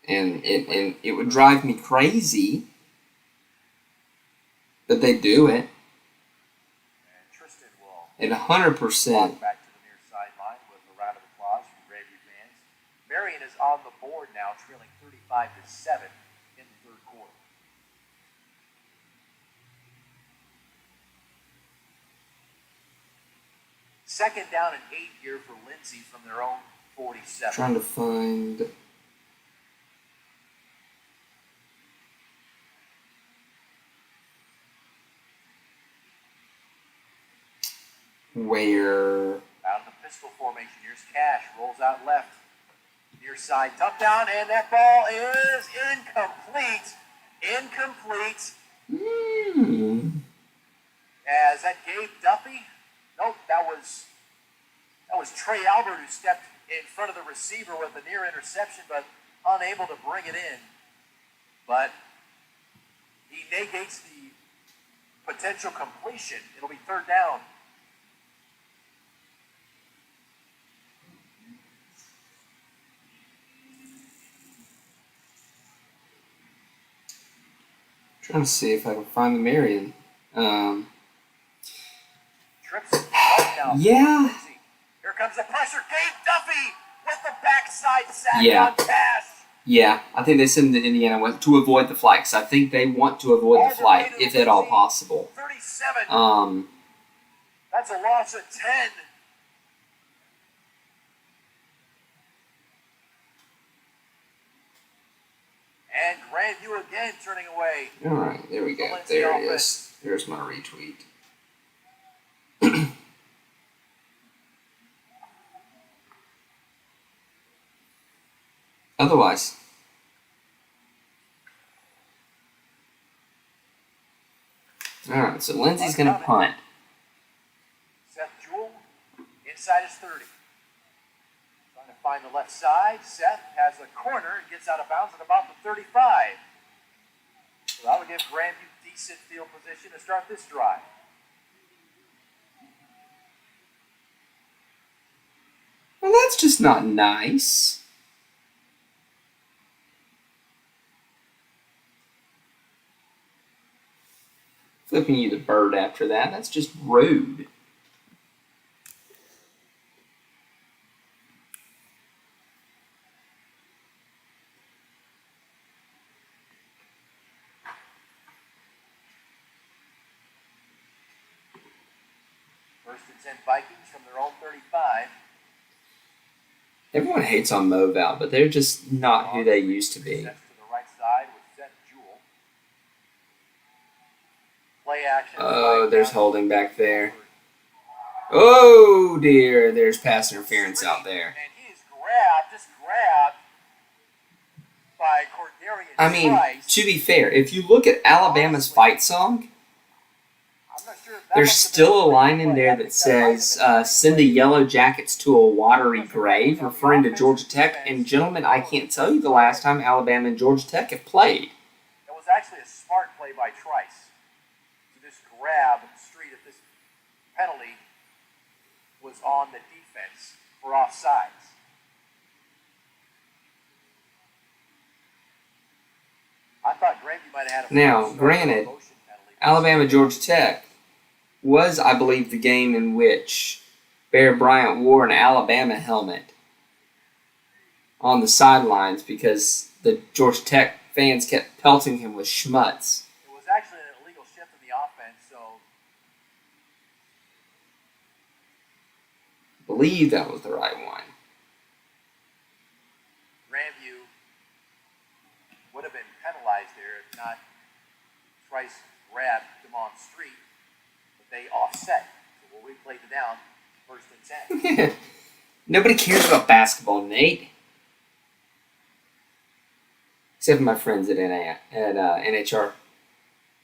And it would drive me crazy, but they do it. And 100%. Back to the near sideline with a round of applause from Grandview fans. Marion is on the board now, trailing 35-7 in the third quarter. Second down and 8 here for Lindsey from their own 47. Trying to find where. Out of the pistol formation, here's Cash, rolls out left. Near side, touchdown, and that ball is incomplete. Incomplete. As that gave Duffy. Nope, that was Trey Albert who stepped in front of the receiver with a near interception, but unable to bring it in. But he negates the potential completion. It'll be third down. Trying to see if I can find the Marion. Yeah. Here comes the pressure. Dave Duffy with the backside sack on Cash. Yeah, I think they send to Indiana West to avoid the flight. Because I think they want to avoid the flight, if at all possible. 37. That's a loss of 10. And Grandview again turning away. All right, there we go. There it is. There's my retweet. Otherwise, all right. So Lindsey's going to punt. Seth Jewell inside his 30. Trying to find the left side. Seth has a corner and gets out of bounds at about the 35. So that would give Grandview decent field position to start this drive. Well, that's just not nice. Flipping you the bird after that, that's just rude. First and 10 Vikings from their own 35. Everyone hates on Moval, but they're just not who they used to be. Sets to the right side with Seth Jewell. Play action. Oh, there's holding back there. Oh dear, there's pass interference out there. And he is grabbed by Cordarian I mean, Price. to be fair, if you look at Alabama's fight song, I'm not sure if that there's must have still a been line in play. there I that think might have says, been send the Yellow Jackets to a watery grave, referring to Georgia Tech. And gentlemen, I can't tell you the last time Alabama and Georgia Tech have played. It was actually a smart play by Trice to just grab Street if this penalty was on the defense for offsides. I thought Grandview might have had a Now, false start granted, motion penalty. Alabama Georgia Tech was, I believe, the game in which Bear Bryant wore an Alabama helmet on the sidelines because the Georgia Tech fans kept pelting him with schmutz. It was actually an illegal shift in the offense, so I believe that was the right one. Grandview would have been penalized there if not Trice grabbed Demond Street, but they offset. So we'll replay the down, first and 10. Nobody cares about basketball, Nate. Except for my friends at NHR.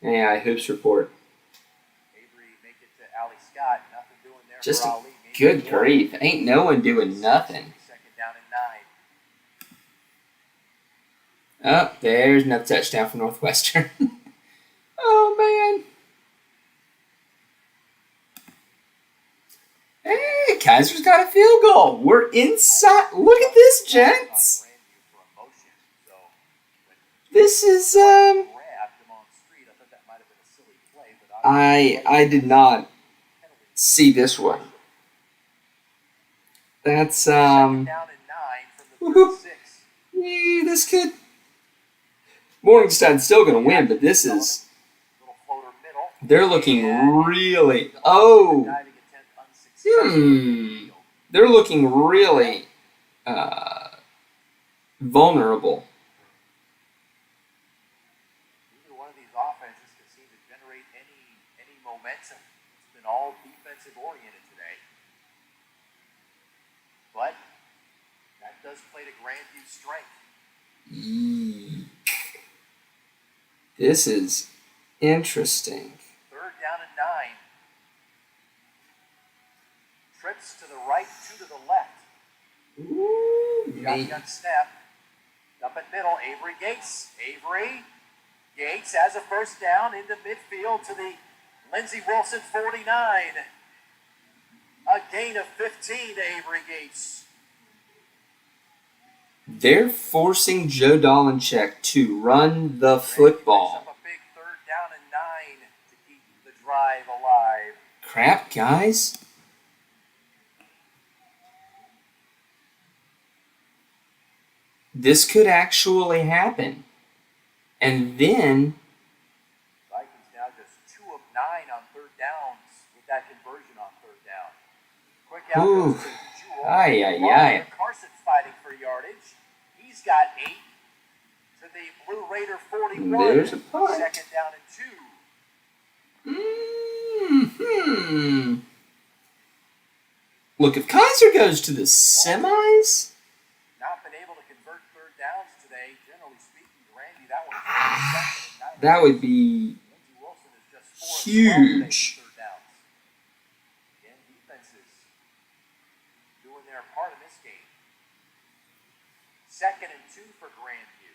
NAI Hoops Report. Avery make it to Ali Scott. Nothing doing there Just for a Ali. Maybe good more. grief. Ain't no one doing nothing. Second down and 9. Oh, there's another touchdown for Northwestern. Oh, man. Hey, Kaiser's got a field goal. We're inside. Look at this, gents. This is, I did not see this one. That's, Down and 9 from the 36. this could... Morningstide's still going to win, but this is... Little floater middle. They're looking really... Oh! Diving attempt unsuccessful. They're looking really vulnerable. Neither one of these offenses can seem to generate any momentum. It's been all defensive oriented today. But that does play to Grandview's strength. This is interesting. Third down and 9. Trips to the right, 2 to the left. Shotgun snap. Up in middle, Avery Gates. Avery Gates has a first down into midfield to the Lindsey Wilson 49. A gain of 15 to Avery Gates. They're forcing Joe Dolenchek to run the football. Picks up a big third down and 9 to keep the drive alive. Crap, guys. This could actually happen. And then... Vikings now just 2 of 9 on third downs with that conversion on third down. Quick out goes to Jewell. Ay. Carson fighting for yardage. He's got 8 to the Blue Raider 41. There's a punt. Second down and 2. Look, if Kaiser goes to the semis... Not been able to convert third downs today. Generally speaking, Randy, that one. That would be Lindsey Wilson is just 4 huge. third downs. Again, defenses doing their part in this game. Second and 2 for Grandview.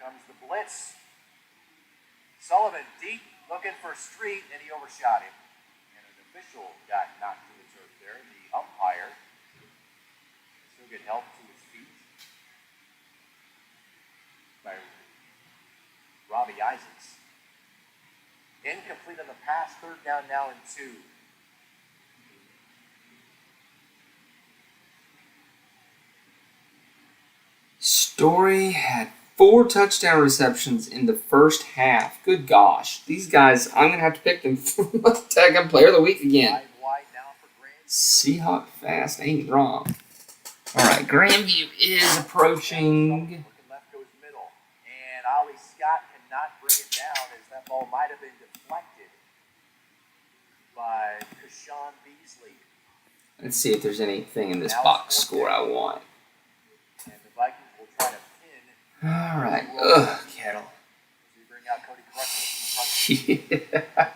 comes the blitz. Sullivan deep, looking for Street, and he overshot him. And an official got knocked to the turf there. The umpire still get help to his feet by Robbie Isaacs. Incomplete on the pass, third down now and 2. Story had 4 touchdown receptions in the first half. Good gosh. These guys, I'm going to have to pick them for Tag and Player of the Week again. Seahawk fast ain't wrong. All right, Grandview is approaching. Left goes middle. And Ollie Scott cannot bring it down as that ball might have been deflected by Kashawn Beasley. Let's see if there's anything in this box score I want. And the Vikings will try to pin. All right. Ugh, Kettle. We bring out Cody Crutchfield. Yeah.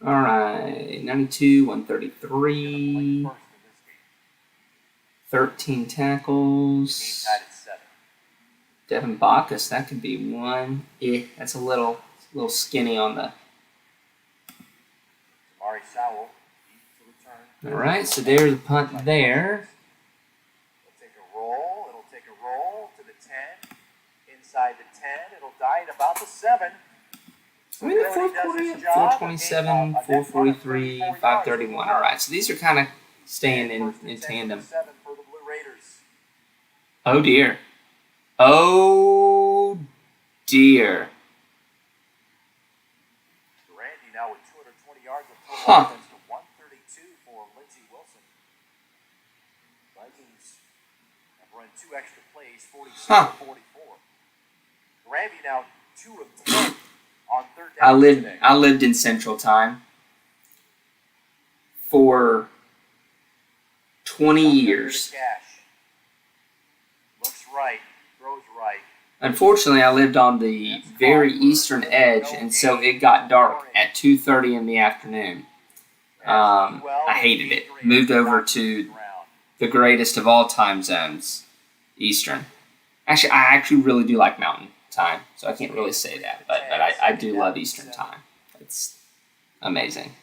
All right. 92, 133. 13 tackles. Devin Bacchus, that could be one. That's a little skinny on the. Amari Sowell. All right, so there's a punt there. It'll take a roll. It'll take a roll to the 10. Inside the 10. It'll die at about the 7. I mean, 427, 443, 531. All right, so these are kind of staying in tandem. For the Blue Raiders. Oh, dear. Oh, dear. Randy now with 220 yards of total Huh. offense to 132 for Lindsey Wilson. Vikings have run 2 extra plays, 47-44. Randy now 2 of 10 on third down today. I lived in Central Time for 20 years. Looks right, throws right. Unfortunately, I lived on the very eastern edge, and so it got dark at 2:30 in the afternoon. I hated it. Moved over to the greatest of all time zones, Eastern. Actually, I actually really do like Mountain Time, so I can't really say that, but I do love Eastern Time. It's amazing.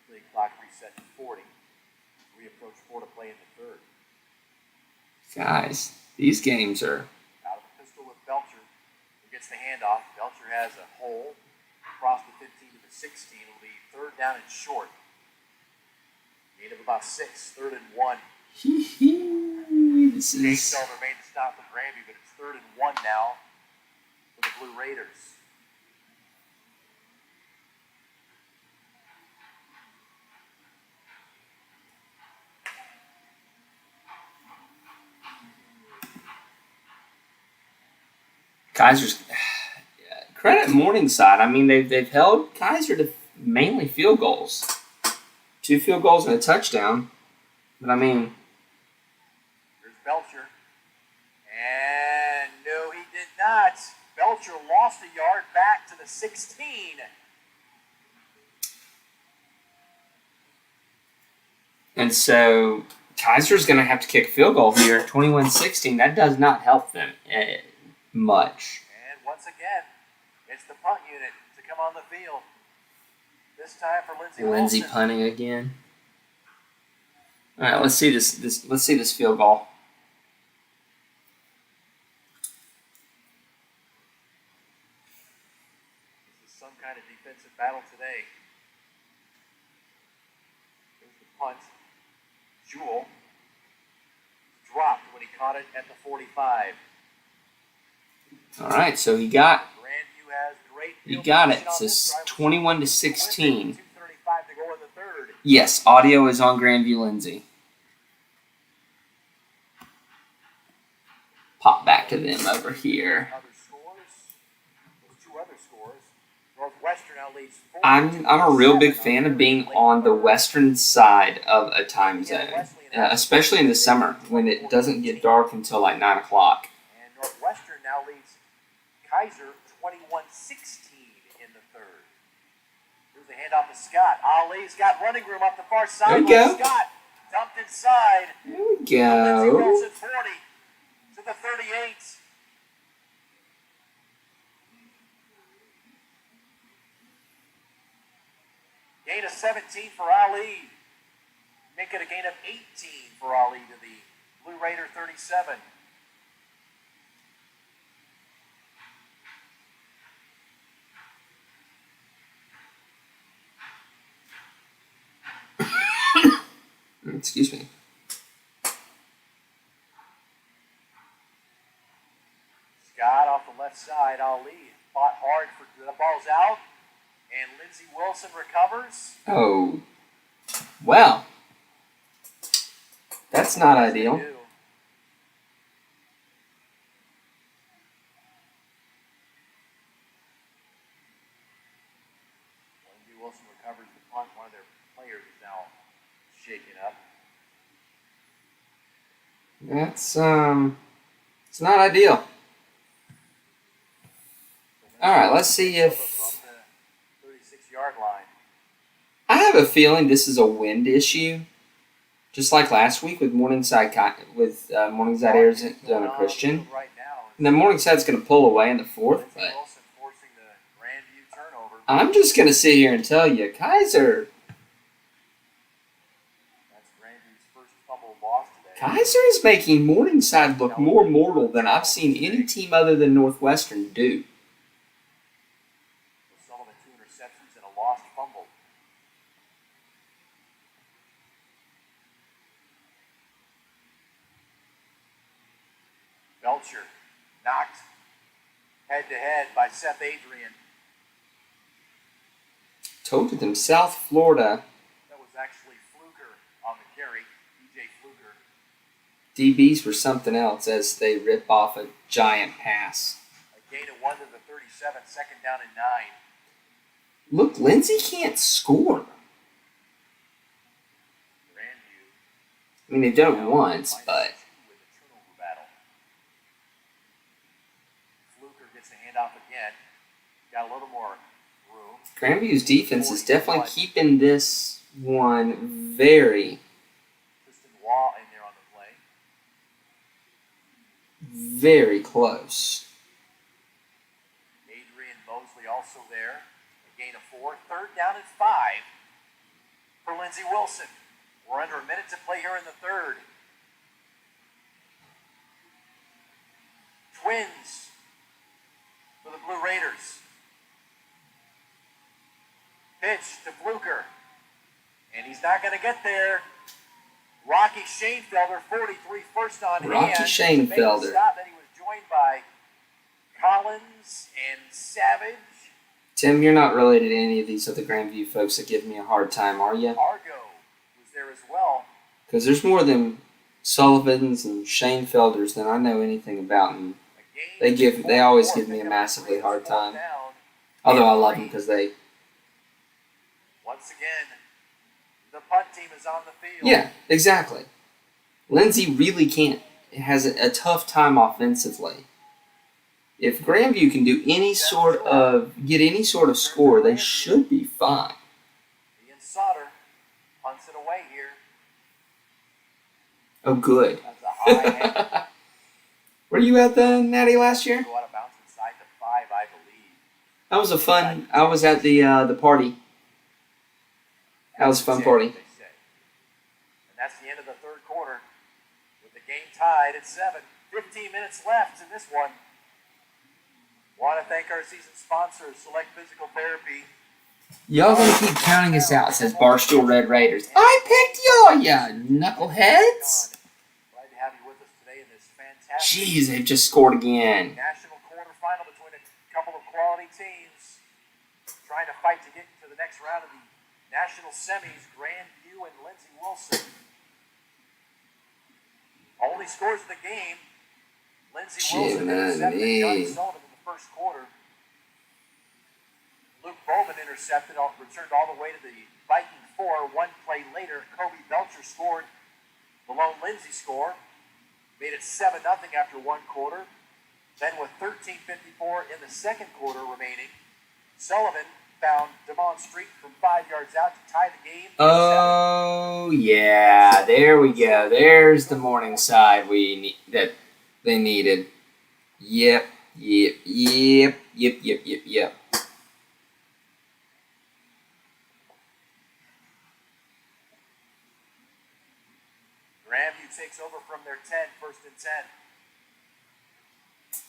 The clock reset to 40. We approach 4 to play in the third. Guys, these games are... Out of the pistol with Belcher, who gets the handoff. Belcher has a hole across the 15 to the 16. It'll be third down and short. Gain of about 6, 3rd and 1. This Jake is... Silver made the stop with Granby, but it's 3rd and 1 now for the Blue Raiders. Kaiser's... Credit Morningside. I mean, they've held Kaiser to mainly field goals. 2 field goals and a touchdown. But I mean... Here's Belcher. And no, he did not. Belcher lost a yard back to the 16. And so Kaiser's going to have to kick a field goal here. 21-16. That does not help them much. And once again, it's the punt unit to come on the field. This time for Lindsey Wilson. Punting again. All right, let's see this. Let's see this field goal. This is some kind of defensive battle today. Here's the punt. Jewell dropped when he caught it at the 45. All right, so he got Grandview has great he field got it. position So on this drive. 21-16. 2:35 to go in the third. Yes, audio is on Grandview Lindsay. Pop back to them over here. Other scores. Those 2 other scores. Northwestern now leads 4. I'm a real big fan of being on the western side of a time zone, especially in the summer when it doesn't get dark until like 9 o'clock. And Northwestern now leads Kaiser 21-16 in the third. Here's the the handoff to Scott. Ali's got running room up the far There we sideline. go. Scott dumped inside. There we Lindsey go. Wilson 40 to the 38. Gain of 17 for Ali. Make it a gain of 18 for Ali to the Blue Raider 37. Excuse me. Scott off the left side. Ali fought hard for the ball's out. And Lindsey Wilson recovers. Oh. Well. That's not ideal. Lindsey Wilson recovers the punt. One of their players is now shaken up. That's it's not ideal. All right, let's see if From the 36-yard line. I have a feeling this is a wind issue, just like last week with Morningside Arizona Christian. Right now. And then Morningside's going to pull away in the fourth, Lindsey but Wilson forcing the Grandview turnover. I'm just going to sit here and tell you, Kaiser That's Grandview's first fumble loss today. Kaiser is making Morningside look more mortal than I've seen any team other than Northwestern do. Sullivan 2 interceptions and a lost fumble. Belcher knocked head to head by Seth Adrian. Told you them, South Florida That was actually Fluker on the carry. DJ Fluker. DBs were something else as they rip off a giant pass. A gain of 1 to the 37, second down and 9. Look, Lindsey can't score. Grandview. I mean, they've done it once, but With the turnover battle. Fluker gets the handoff again. Got a little more room. Grandview's defense is definitely keeping this one very, Tristan Waugh in there on the play. very close. Adrian Mosley also there. A gain of 4. Third down and 5 for Lindsey Wilson. We're under a minute to play here in the third. Twins for the Blue Raiders. Pitch to Fluker. And he's not going to get there. Rocky Shanefelder, 43, first on Rocky hand. Shanefelder. To make the stop. Then he was joined by Collins and Savage. Tim, you're not related to any of these other Grandview folks that give me a hard time, are you? Argo was there as well. Because there's more than Sullivans and Shanefelders than I know anything about, and they always give me a massively hard time. Although I love them because they. Once again, the punt team is on the field. Yeah, exactly. Lindsey really can't. Has a tough time offensively. If Grandview can do get any sort of score, they should be fine. Ian Sauter punts it away here. Oh, good. That's a high hand. Were you at the Natty last year? Go out of bounds inside the 5, I believe. That was a fun. I was at the party. That was a fun party. They say. And that's the end of the third quarter with the game tied at 7. 15 minutes left in this one. Want to thank our season sponsor, Select Physical Therapy. Y'all gonna keep counting us out, says Barstool Red Raiders. I picked y'all, ya knuckleheads. Glad to have you with us today in this fantastic Jeez, they've just scored again. national quarterfinal between a couple of quality teams trying to fight to get to the next round of the national semis. Grandview and Lindsey Wilson. Only scores of the game. Lindsey Wilson intercepted Johnny Sullivan in the first quarter. Luke Bowman intercepted, returned all the way to the Viking 4. One play later, Kobe Belcher scored the lone Lindsey score. Made it 7-0 after one quarter. Then with 13:54 in the second quarter remaining, Sullivan found Demond Street from 5 yards out to tie the game. Oh yeah, there we go. There's the Morningside that they needed. Yep. Grandview takes over from their 10, first and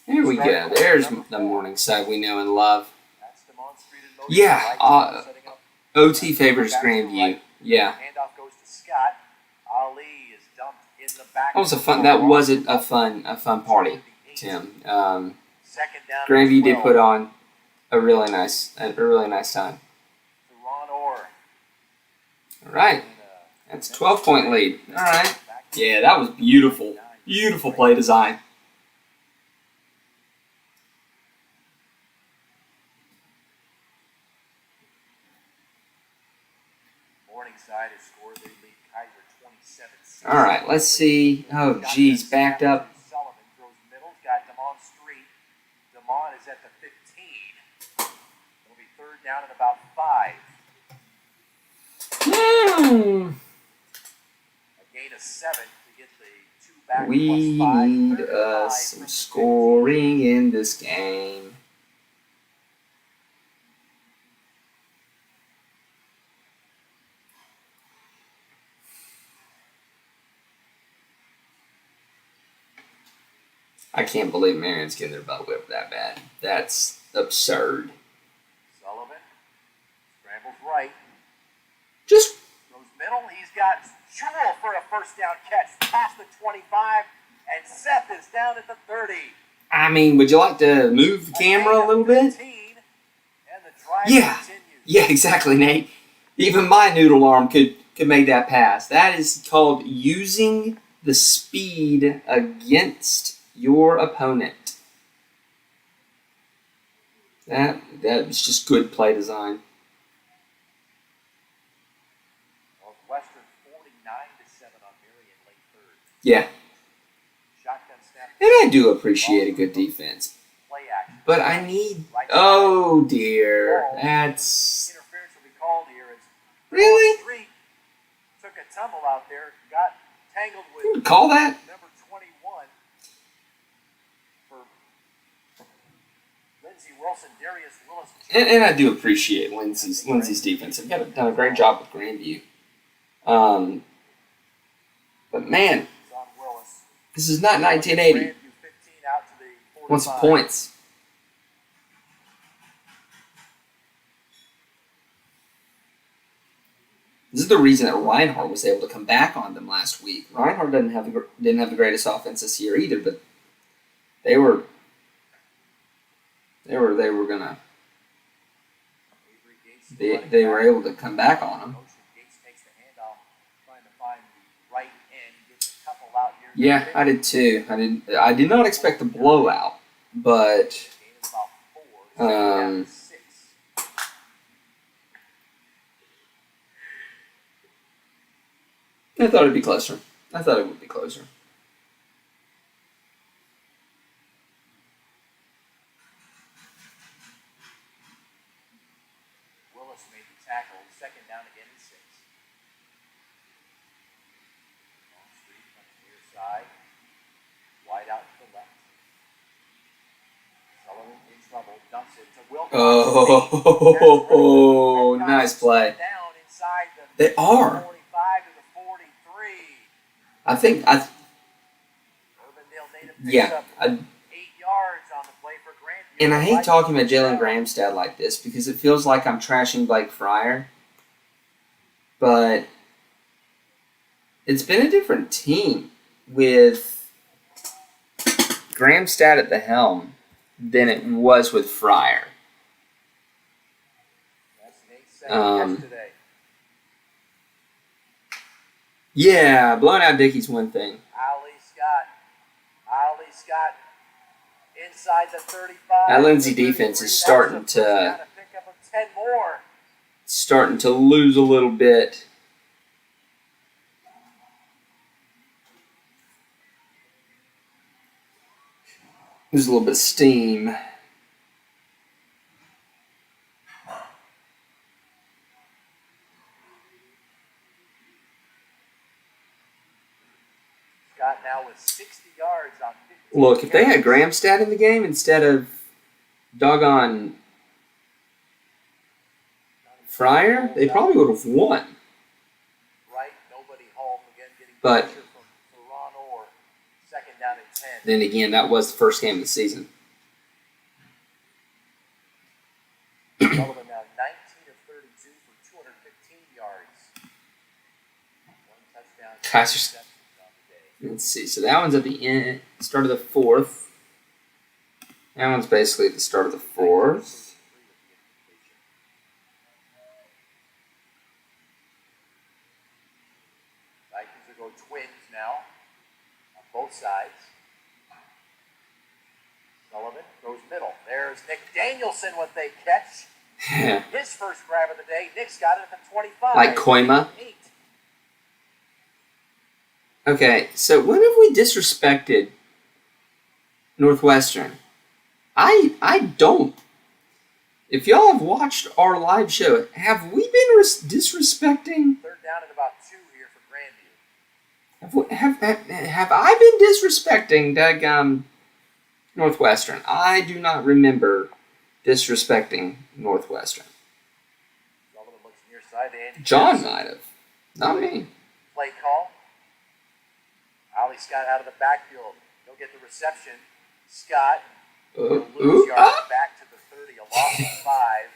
10. There we go. There's the Morningside we know and love. That's Demond Street in motion. Yeah, OT favors Grandview. Yeah. Handoff goes to Scott. Ali is dumped in the back. That was a fun party, Tim. Grandview did put on a really nice time. All right. That's a 12-point lead. All right. Yeah, that was beautiful. Beautiful play design. Morningside has scored. They lead Kaiser 27-6. All right, let's see. Oh, geez, backed up. Sullivan throws middle. Got Demond Street. Demond is at the 15. It'll be third down and about 5. A gain of 7 to get the 2 back. We need some scoring in this game. I can't believe Marion's getting their butt whipped that bad. That's absurd. Sullivan scrambles right. Just throws middle. He's got Jewel for a first down catch past the 25, and Seth is down at the 30. I mean, would you like to move the camera a little bit? Yeah. Yeah, exactly, Nate. Even my noodle arm could make that pass. That is called using the speed against your opponent. That was just good play design. Northwestern 49-7 on Marion late third. Yeah. Shotgun snap. And I do appreciate a good defense. Play action. But I need... Oh, dear. That's... Interference will be called here. Really? Street took a tumble out there. Got tangled with... You would call that? Number 21 for Lindsey Wilson, Darius Willis. And I do appreciate Lindsey's defense. They've done a great job with Grandview. But man, this is not 1980. What's the points? This is the reason that Reinhardt was able to come back on them last week. Reinhardt didn't have the greatest offense this year either, but they were gonna. They were able to come back on them. Yeah, I did too. I did not expect a blowout, but I thought it'd be closer. I thought it would be closer. Willis made the tackle. Second down again and 6. Long street on the near side. Wide out to the left. Sullivan in trouble. Dumps it to Wilcox. Oh, nice play. Down inside the They are. 45 to the 43. I think Urbandale native picks yeah. up 8 yards on the play for Grandview. And I hate talking about Jalen Gramstad like this because it feels like I'm trashing Blake Fryer. But it's been a different team with Gramstad at the helm than it was with Fryer. Yesterday. Yeah, blowing out Dickey's one thing. Ali Scott inside the 35. That Lindsay defense is starting to pick up 10 more. Lose a little bit. There's a little bit of steam. 60 yards on 15 Look, if they had carries. Gramstad in the game instead of doggone Fryer, they probably would have won. Right, nobody home again, getting But pressure from Toronto or second down and 10. then again, that was the first game of the season. Sullivan now 19 of 32 for 215 yards. One touchdown. Guys, Two interceptions on the day. let's see. So that one's at the end, start of the fourth. That one's basically at the start of the fourth. Vikings will go twins now on both sides. Sullivan goes middle. There's Nick Danielson with a catch. His first grab of the day. Nick's got it at the 25. Like Koima. 8. Okay, so when have we disrespected Northwestern? I don't. If y'all have watched our live show, have we been disrespecting? Third down and about 2 here for Grandview. Have I been disrespecting daggum Northwestern? I do not remember disrespecting Northwestern. Sullivan looks near side to Andy. John might have, not me. Play call. Ollie Scott out of the backfield. He'll get the reception. Scott will lose yards back to the 30, a loss of 5.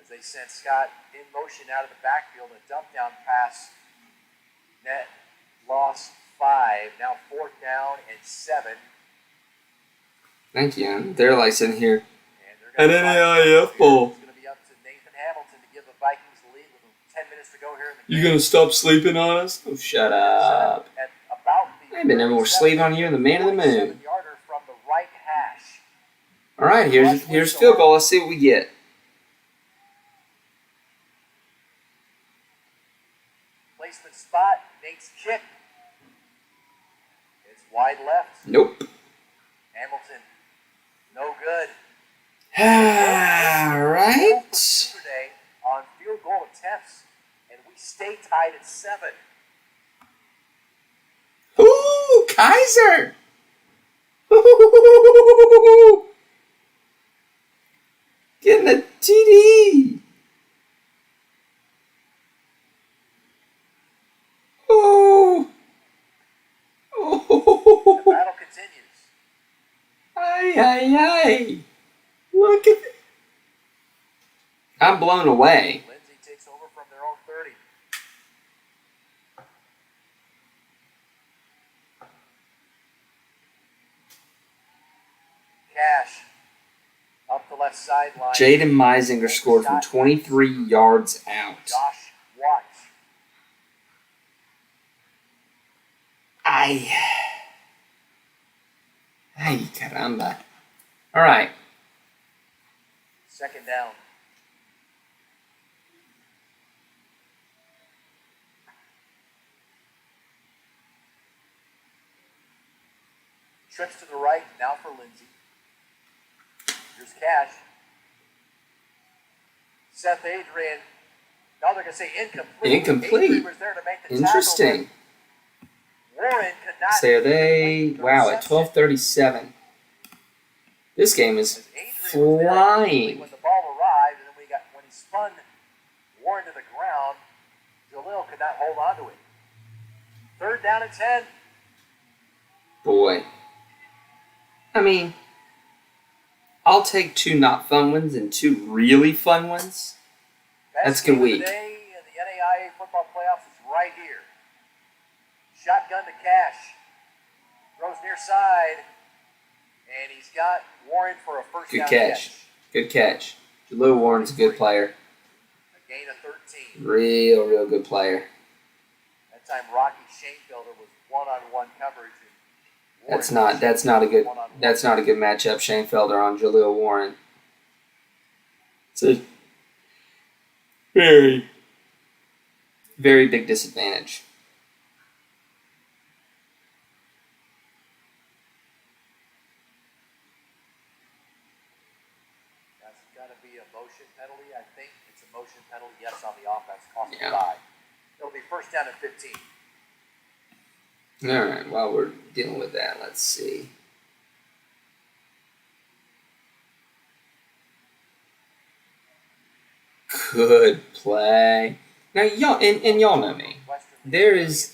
As they sent Scott in motion out of the backfield, a dump down pass. Net loss 5. Now 4th down and 7. Thank you. They're like sitting here. And At NAIAFBALL. It's going to be up to Nathan Hamilton to give the Vikings the lead with 10 minutes to go here in the You game. gonna stop sleeping on us? Oh, shut up. At about the I ain't been no more sleep on you than the man of the moon. 47-yarder from the right hash. All right, here's field goal. Let's see what we get. Placement spot. Nate's kick. It's wide left. Nope. Hamilton. No good. All right. Today on field goal attempts, and we stay tied at 7. Ooh, Kaiser. Ooh. Getting a TD. Oh. Oh. The battle continues. Ay, ay, ay. Look at it. I'm blown away. Lindsay takes over from their own 30. Cash up the left sideline. Jaden Meisinger scored from 23 yards out. Josh Watts. Ay, caramba. All right. Second down. Trips to the right, now for Lindsay. Here's Cash. Seth Adrian. Now they're going to say incomplete. Incomplete. Adrian was there to make the Interesting. tackle. Warren could not. So they, wow, at 12:37. This game is flying. When the ball arrived, and then when he spun Warren to the ground, Jalil could not hold on to it. Third down and 10. Boy. I mean, I'll take 2 not fun ones and 2 really fun ones. That's a good week. Today in the NAIA football playoffs is right here. Shotgun to Cash. Throws near side. And he's got Warren for a first Good down catch. Good catch. Jalil Warren's a good player. A gain of 13. Real good player. That time Rocky Shanefelder was one-on-one coverage. That's not a good matchup. Shane Felder on Jalil Warren. It's a very big disadvantage. That's got to be a motion penalty. I think it's a motion penalty. Yes, on the offense, cost Yeah. 5. It'll be first down at 15. All right, while we're dealing with that, let's see. Good play. Now, y'all, and y'all know me.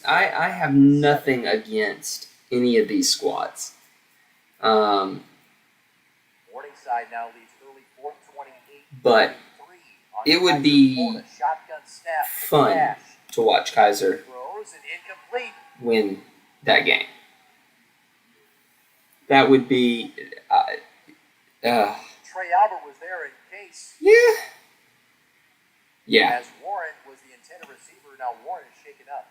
I have nothing against any of these squads. Morningside now leads early 4:28. But it would be fun to watch Kaiser win that game. That would be. Trey Albert was there in case. Yeah. Yeah. As Warren was the intended receiver, now Warren is shaken up.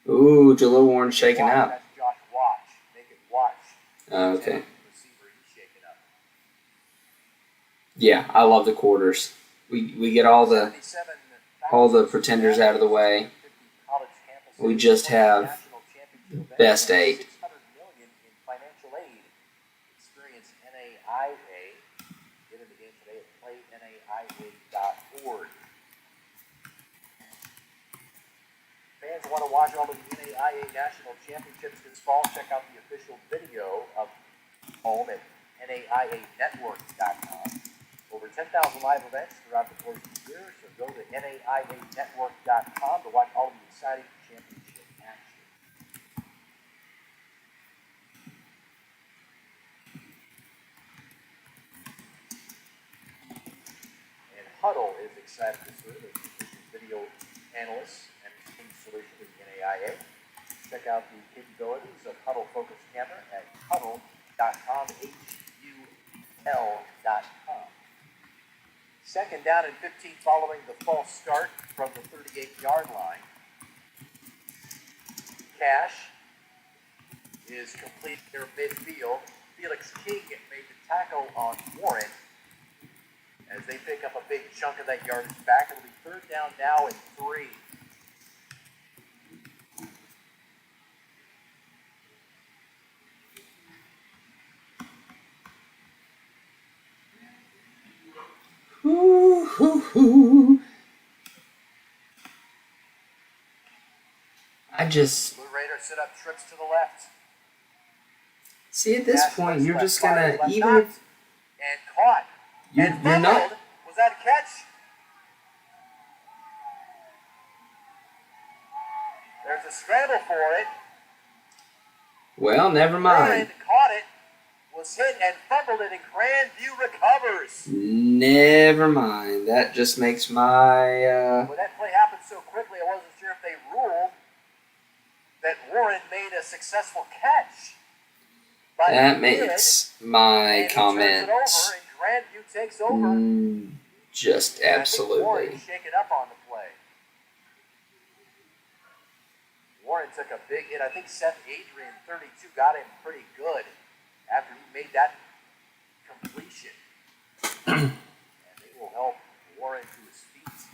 Ooh, Jalil Warren shaken up. That's Josh Watch. Make it Watch. Okay. Receiver, he's shaken up. Yeah, I love the quarters. We get all the pretenders out of the way. We just have the best 8. $600 million in financial aid. Experience NAIA. Get in the game today at playNAIA.org. Fans want to watch all of the NAIA National Championships this fall? Check out the official video of home at NAIANetwork.com. Over 10,000 live events throughout the course of the year, so go to NAIANetwork.com to watch all of the exciting championship action. And Huddle is excited to serve as the video analyst and team solution to the NAIA. Check out the capabilities of Huddle Focus Camera at huddle.com, HUL.com. Second down and 15 following the false start from the 38-yard line. Cash is complete near midfield. Felix King made the tackle on Warren as they pick up a big chunk of that yardage back. It'll be third down now and 3. Blue Raider set up trips to the left. See, at this point, you're just gonna even and caught. you're not. Was that a catch? There's a scramble for it. Well, never mind. Warren caught it, was hit and fumbled it, and Grandview recovers. Never mind. That just makes my. When that play happened so quickly, I wasn't sure if they ruled that Warren made a successful catch. But that makes my comment Grandview takes over. Just absolutely. Warren shaken up on the play. Warren took a big hit. I think Seth Adrian, 32, got him pretty good after he made that completion. And they will help Warren to his feet.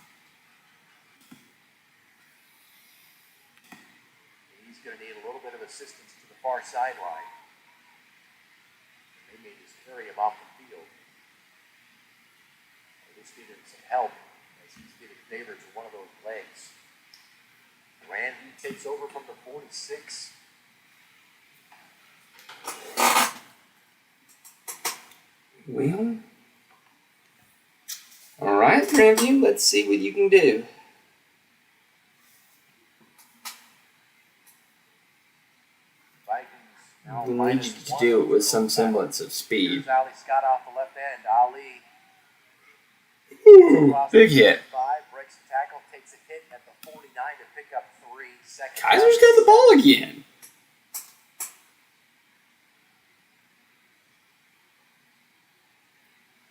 And he's going to need a little bit of assistance to the far sideline. They may just carry him off the field. They just needed some help as he's getting favored to one of those legs. Grandview takes over from the 46. Well, all right, Grandview, let's see what you can do. We need you to do it with some semblance of speed. Here's Ali Scott off the left end. Ali. Ooh, big hit. Breaks the tackle, takes a hit at the 49 to pick up 3 seconds. Kaiser's got the ball again.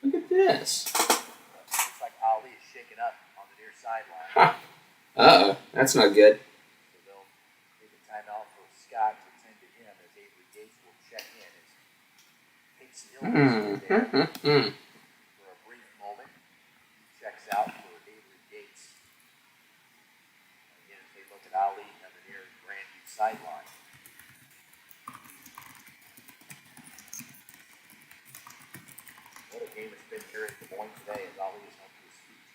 Look at this. Looks like Ali is shaken up on the near sideline. Uh-oh, that's not good. So they'll take a timeout for Scott to attend to him as Avery Gates will check in. As Casey Hill is there for a brief moment. He checks out for Avery Gates. Again, as they look at Ali on the near Grandview sideline. What a game it's been here at Des Moines today as Ali is up to his feet.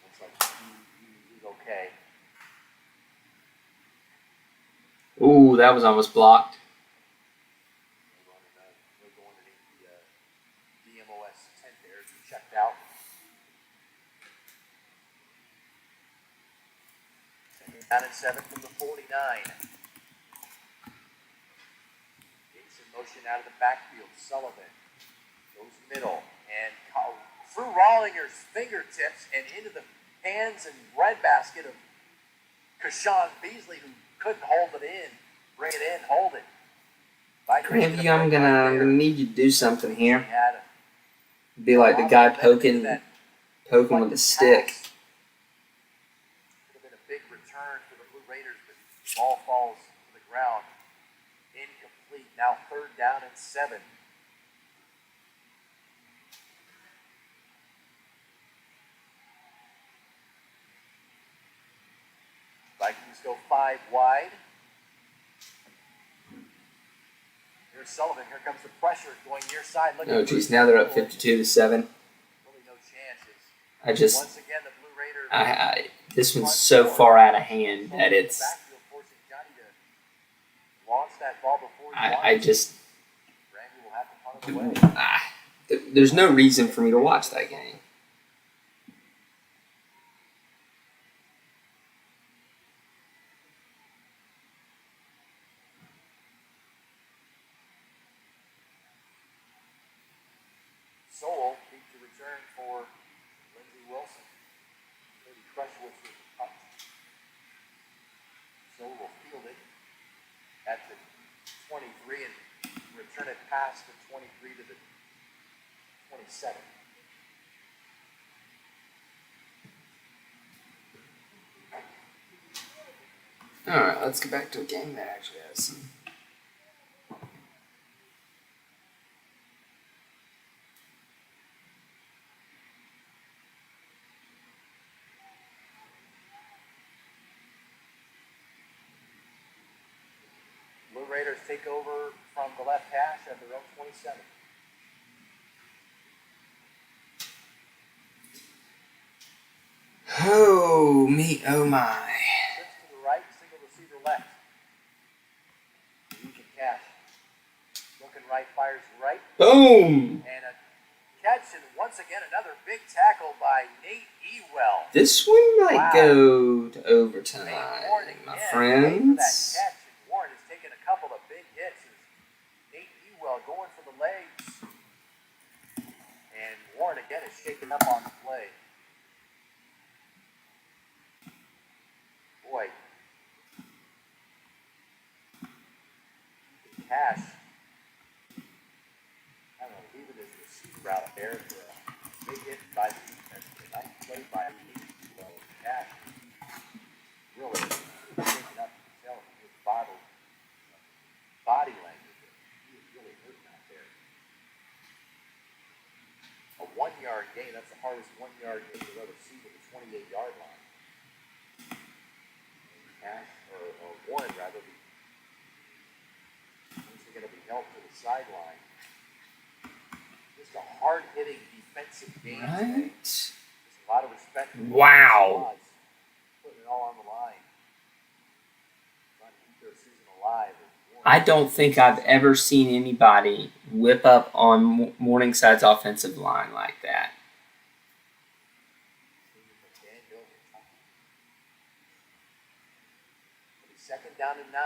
Looks like he's okay. Ooh, that was almost blocked. We're going underneath the DMOS tent there. He checked out. Second down and 7 from the 49. Gates in motion out of the backfield. Sullivan goes middle and through Rollinger's fingertips and into the hands and breadbasket of Kashawn Beasley, who couldn't hold it in. Bring it in, hold it. Grandview, I'm gonna need you to do something here. Be like the guy poking with a stick. Could have been a big return for the Blue Raiders, but the ball falls to the ground. Incomplete. Now 3rd down and 7. Vikings go 5 wide. Here's Sullivan. Here comes the pressure going near side. Oh, geez. Now they're up 52-7. Really no chances. Once again, the Blue Raiders. This one's so far out of hand that it's. I just. There's no reason for me to watch that game. Soul needs to return for Lindsey Wilson. Maybe Crushwitz with the punt. Soul will field it at the 23 and return it past the 23 to the 27. All right, let's get back to a game that actually has some. Blue Raiders take over from the left hash at their own 27. Oh, me, oh my. Six to the right, single receiver left. Eugene Cash. Looking right, fires right. Boom! And a catch, and once again, another big tackle by Nate Ewell. This one might go to overtime, my For that friends. catch, and Warren has taken a couple of big hits. Nate Ewell going for the legs. And Warren again is shaken up on the play. Boy. Cash. I don't know, leave it as a receiver out there for a big hit by the defense. A nice play by Nate Ewell. Cash really shaken up himself in his body language. He was really hurting out there. A 1-yard gain, that's the hardest 1-yard gain you'll ever see with a 28-yard line. Cash, or Warren rather, he's going to be held to the sideline. Just a hard-hitting defensive game today. Just a lot of respect. Wow. Putting it all on the line. Trying to keep their season alive. I don't think I've ever seen anybody whip up on Morningside's offensive line like that. Second down and 9.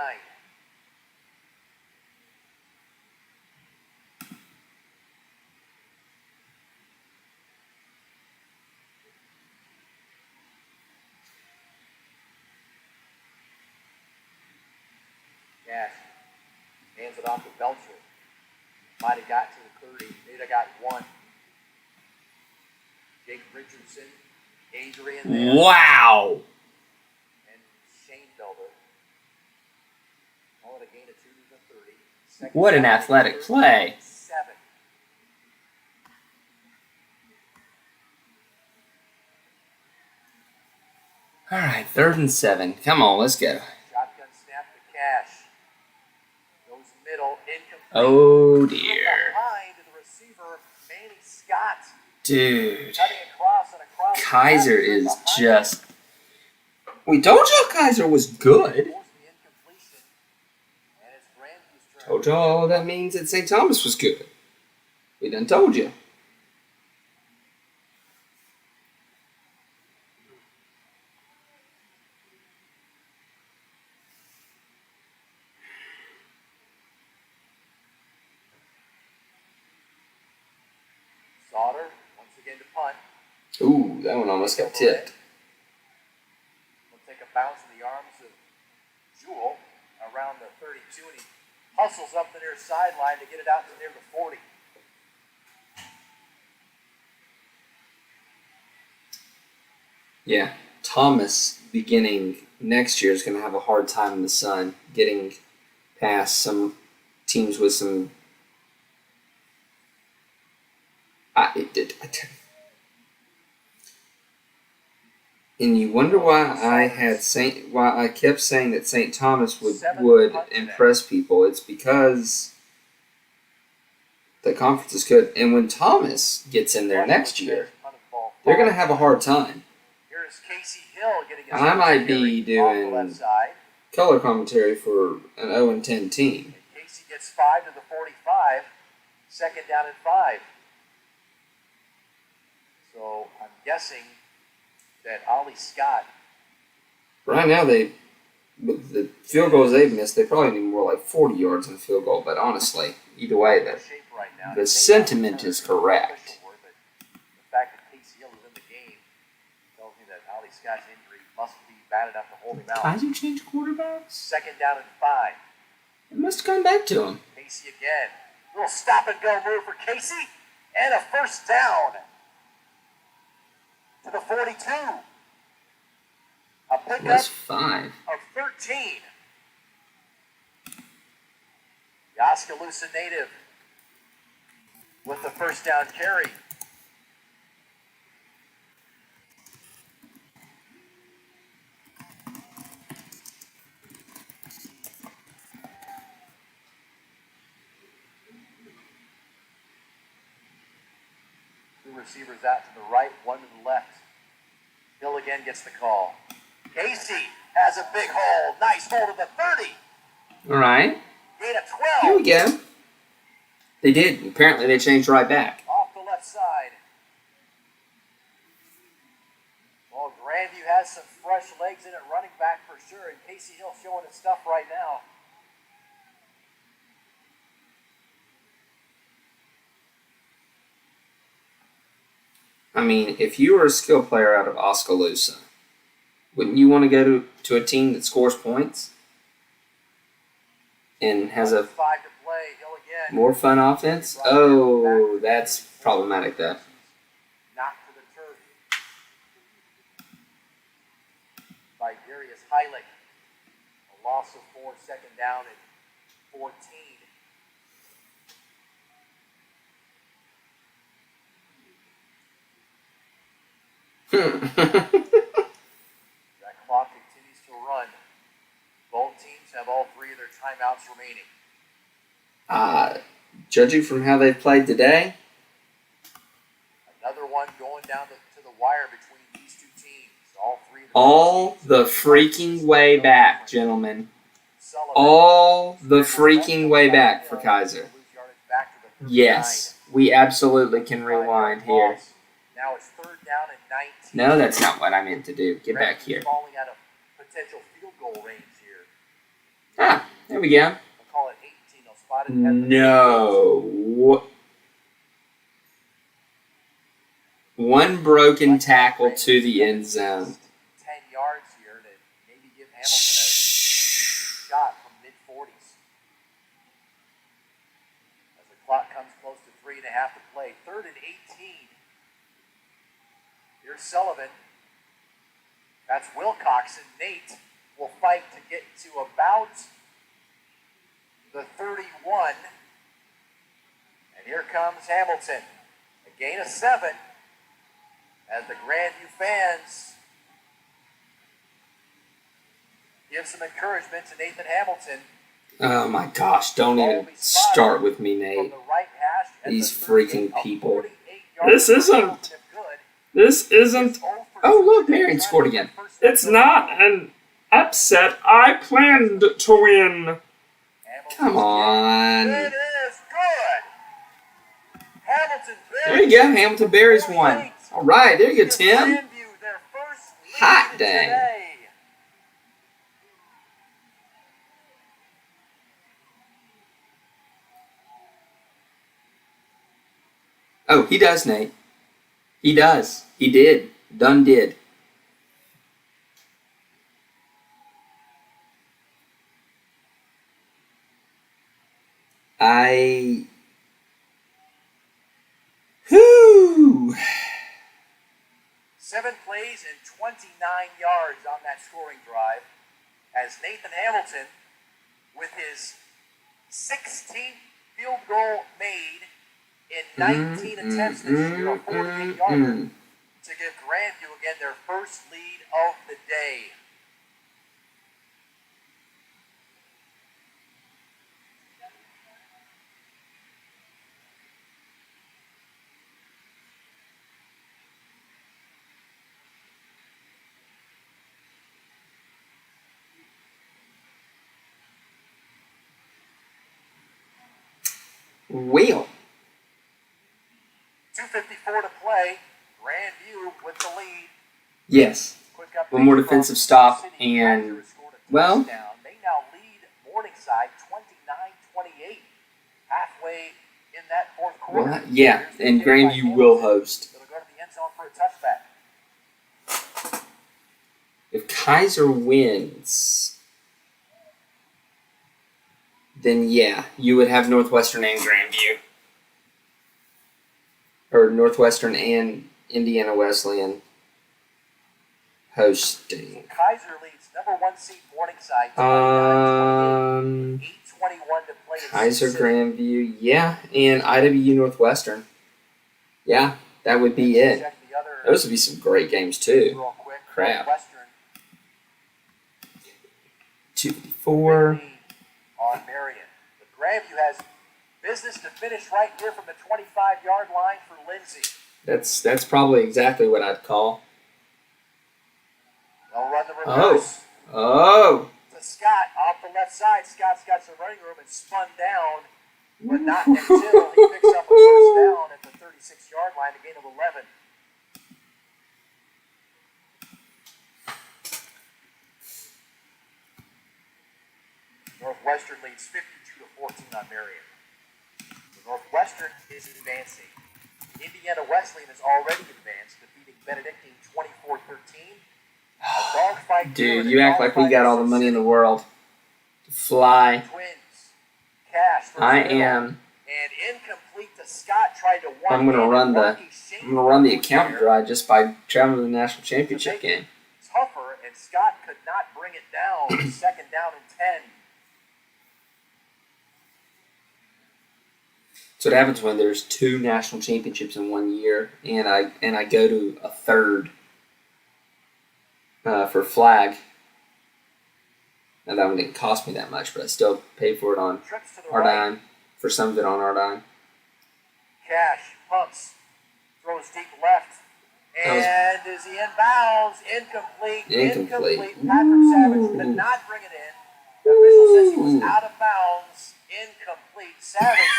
Cash hands it off to Belcher. Might have got to the 30. They'd have got 1. Jake Richardson, Adrian there. Wow. And Shane Belder. Call it a gain of 2 to the 30. Second What an down, athletic play. 7. All right, 3rd and 7. Come on, let's go. Shotgun snap to Cash. Goes middle, incomplete. Oh, dear. Behind the receiver, Manny Scott. Dude. Cutting across and across. Kaiser is just... We told you Kaiser was good. Told y'all all that means that St. Thomas was good. We done told you. Sauter, once again to punt. Ooh, that one almost got tipped. Will take a bounce in the arms of Jewell around the 32, and he hustles up the near sideline to get it out to near the 40. Yeah, Thomas beginning next year is going to have a hard time in the sun getting past some teams with some. And you wonder why I kept saying that St. Thomas would impress people. It's because the conference is good, and when Thomas gets in there next year, they're going to have a hard time. Here's Casey Hill getting his I might be doing left side. color commentary for an 0-10 team. Casey gets 5 to the 45. Second down and 5. So I'm guessing that Ollie Scott. Right now, with the field goals they've missed, they probably need more like 40 yards in the field goal. But honestly, either way, the sentiment is correct. The fact that Casey Hill is in the game tells me that Ollie Scott's injury must be bad enough to hold him out. Why did you change quarterbacks? Second down and 5. It must have come back to him. Casey again. Little stop and go move for Casey. And a first down to the 42. A pickup That's 5. of 13. The Oskaloosa native with the first down carry. Two receivers out to the right, one to the left. Hill again gets the call. Casey has a big hole. Nice hold of the 30. All right. Gain of 12. Here we go. They did. Apparently, they changed right back. Off the left side. Well, Grandview has some fresh legs in it, running back for sure, and Casey Hill showing his stuff right now. I mean, if you were a skill player out of Oskaloosa, wouldn't you want to go to a team that scores points and has a 5 to play. Hill again. more fun offense? Oh, that's problematic, though. Knocked to the turf by Darius Heilich. A loss of 4, second down and 14. That clock continues to run. Both teams have all 3 of their timeouts remaining. Judging from how they've played today, Another one going down to the wire between these two teams. All 3 of all the freaking way back, gentlemen. All the freaking way back for Kaiser. Yes, we absolutely can rewind here. Now it's 3rd down and 19. No, that's not what I meant to do. Get back here. Falling out of potential field goal range here. Ah, there we go. I'll call it 18. They'll spot it at the No. One broken tackle to the end zone. 10 yards here to maybe give Hamilton a shot from mid-40s. As the clock comes close to 3.5 to play. 3rd and 18. Here's Sullivan. That's Wilcox, and Nate will fight to get to about the 31. And here comes Hamilton. A gain of 7 as the Grandview fans give some encouragement to Nathan Hamilton. Oh my gosh, don't even start with me, Nate. These freaking people. This isn't. Oh, look, Marion scored again. It's not an upset. I planned to win. Come on. It is good. Hamilton There you go. Hamilton buries one. All right. There you go, Tim. Hot dang. Oh, he does, Nate. He does. He did. Done did. Whoo! 7 plays and 29 yards on that scoring drive as Nathan Hamilton, with his 16th field goal made in 19 attempts this year, a 48-yarder, to give Grandview again their first lead of the day. Well. 2:54 to play. Grandview with the lead. Yes. One more defensive stop, and, well, they now lead Morningside 29-28, halfway in that fourth quarter. well, yeah, and Grandview will host. It'll go to the end zone for a touchback. If Kaiser wins, then yeah, you would have Northwestern and Grandview. Or Northwestern and Indiana Wesleyan hosting. Kaiser leads number 1 seed Morningside 29-28. 8:21 to play. Kaiser Grandview, yeah, and IWU Northwestern. Yeah, that would be it. Those would be some great games too. Crap. 254. On Marion. But Grandview has business to finish right here from the 25-yard line for Lindsay. That's probably exactly what I'd call. They'll run the reverse. Oh. To Scott off the left side. Scott's got some running room and spun down, but not until he picks up a first down at the 36-yard line, a gain of 11. Northwestern leads 52-14 on Marion. Northwestern is advancing. Indiana Wesleyan is already advanced, defeating Benedictine 24-13. A dogfight. Dude, you act like we got all the money in the world to fly. Twins. Cash. I am. And incomplete to Scott. Tried to I'm gonna run the account dry just by traveling to the national championship game. Tougher, and Scott could not bring it down. Second down and 10. So what happens when there's 2 national championships in 1 year, and I go to a third for flag. Now that one didn't cost me that much, but I still paid for it on our dime. For some of it on our dime. Cash pumps, throws deep left, and is he in bounds? Incomplete. Patrick Savage did not bring it in. The official says he was out of bounds. Incomplete. Savage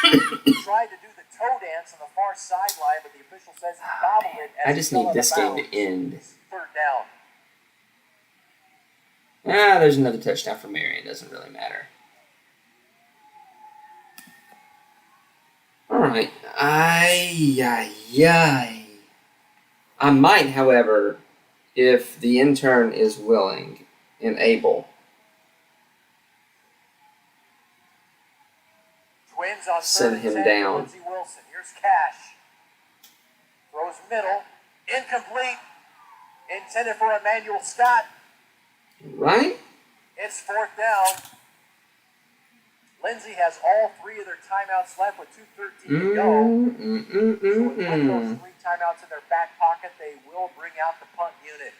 tried to do the toe dance on the far sideline, but the official says he bobbled it. I just need this game to end. Third down. There's another touchdown for Marion. Doesn't really matter. All right. I might, however, if the intern is willing and able. Twins on send him down. Lindsey Wilson. Here's Cash. Throws middle. Incomplete. Intended for Emmanuel Scott. Right? It's fourth down. Lindsay has all 3 of their timeouts left with 2:13 to go. So with those 3 timeouts in their back pocket, they will bring out the punt unit.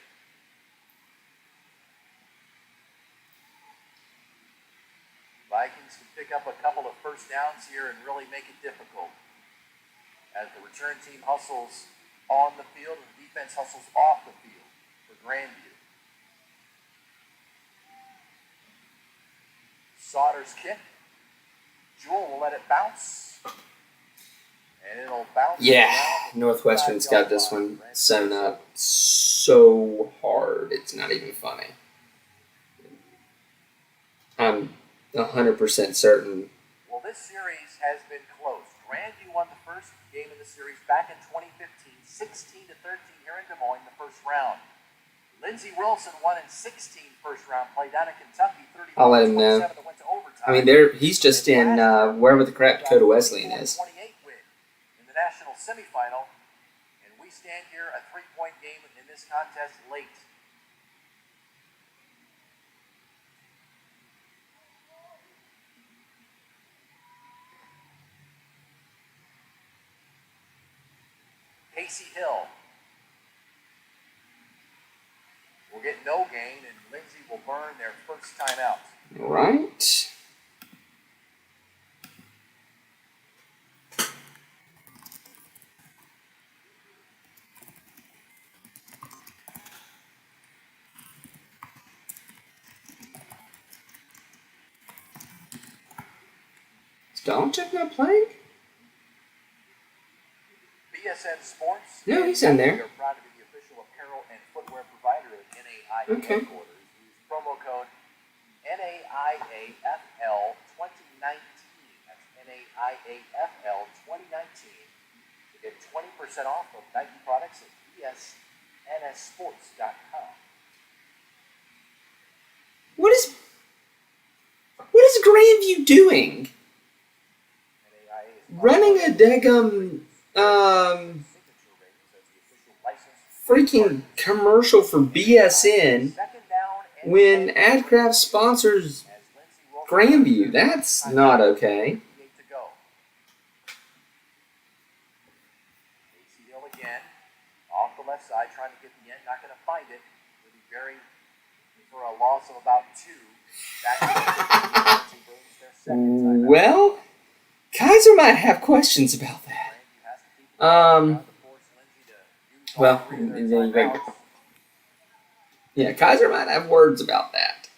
Vikings can pick up a couple of first downs here and really make it difficult as the return team hustles on the field and the defense hustles off the field for Grandview. Sauter's kick Jewel will let it bounce. And it'll bounce. Yeah, Northwestern's got this one sewn up so hard, it's not even funny. I'm 100% certain. Well, this series has been close. Grandview won the first game of the series back in 2015, 16-13 here in Des Moines, the first round. Lindsey Wilson won in 16 first round play down in Kentucky, 34-27 I'll let him know. that went to overtime. I mean, he's just in wherever the crap Dakota Wesleyan is. 28 win in the national semifinal, and we stand here a 3-point game in this contest late. Casey Hill will get no gain, and Lindsay will burn their first timeout. Right. Is Donchik not playing? BSN Sports. No, he's in there. We are proud to be the official apparel and footwear provider of NAIA headquarters. Use promo code NAIAFL 2019. That's NAIAFL 2019 to get 20% off of Nike products at bsnsports.com. What is Grandview doing? Running a daggum freaking commercial for BSN when AdCraft sponsors Grandview. That's not okay. Casey Hill again, off the left side, trying to get the end, not going to find it. Will be buried for a loss of about 2. Well, Kaiser might have questions about that. Well, yeah, Kaiser might have words about that.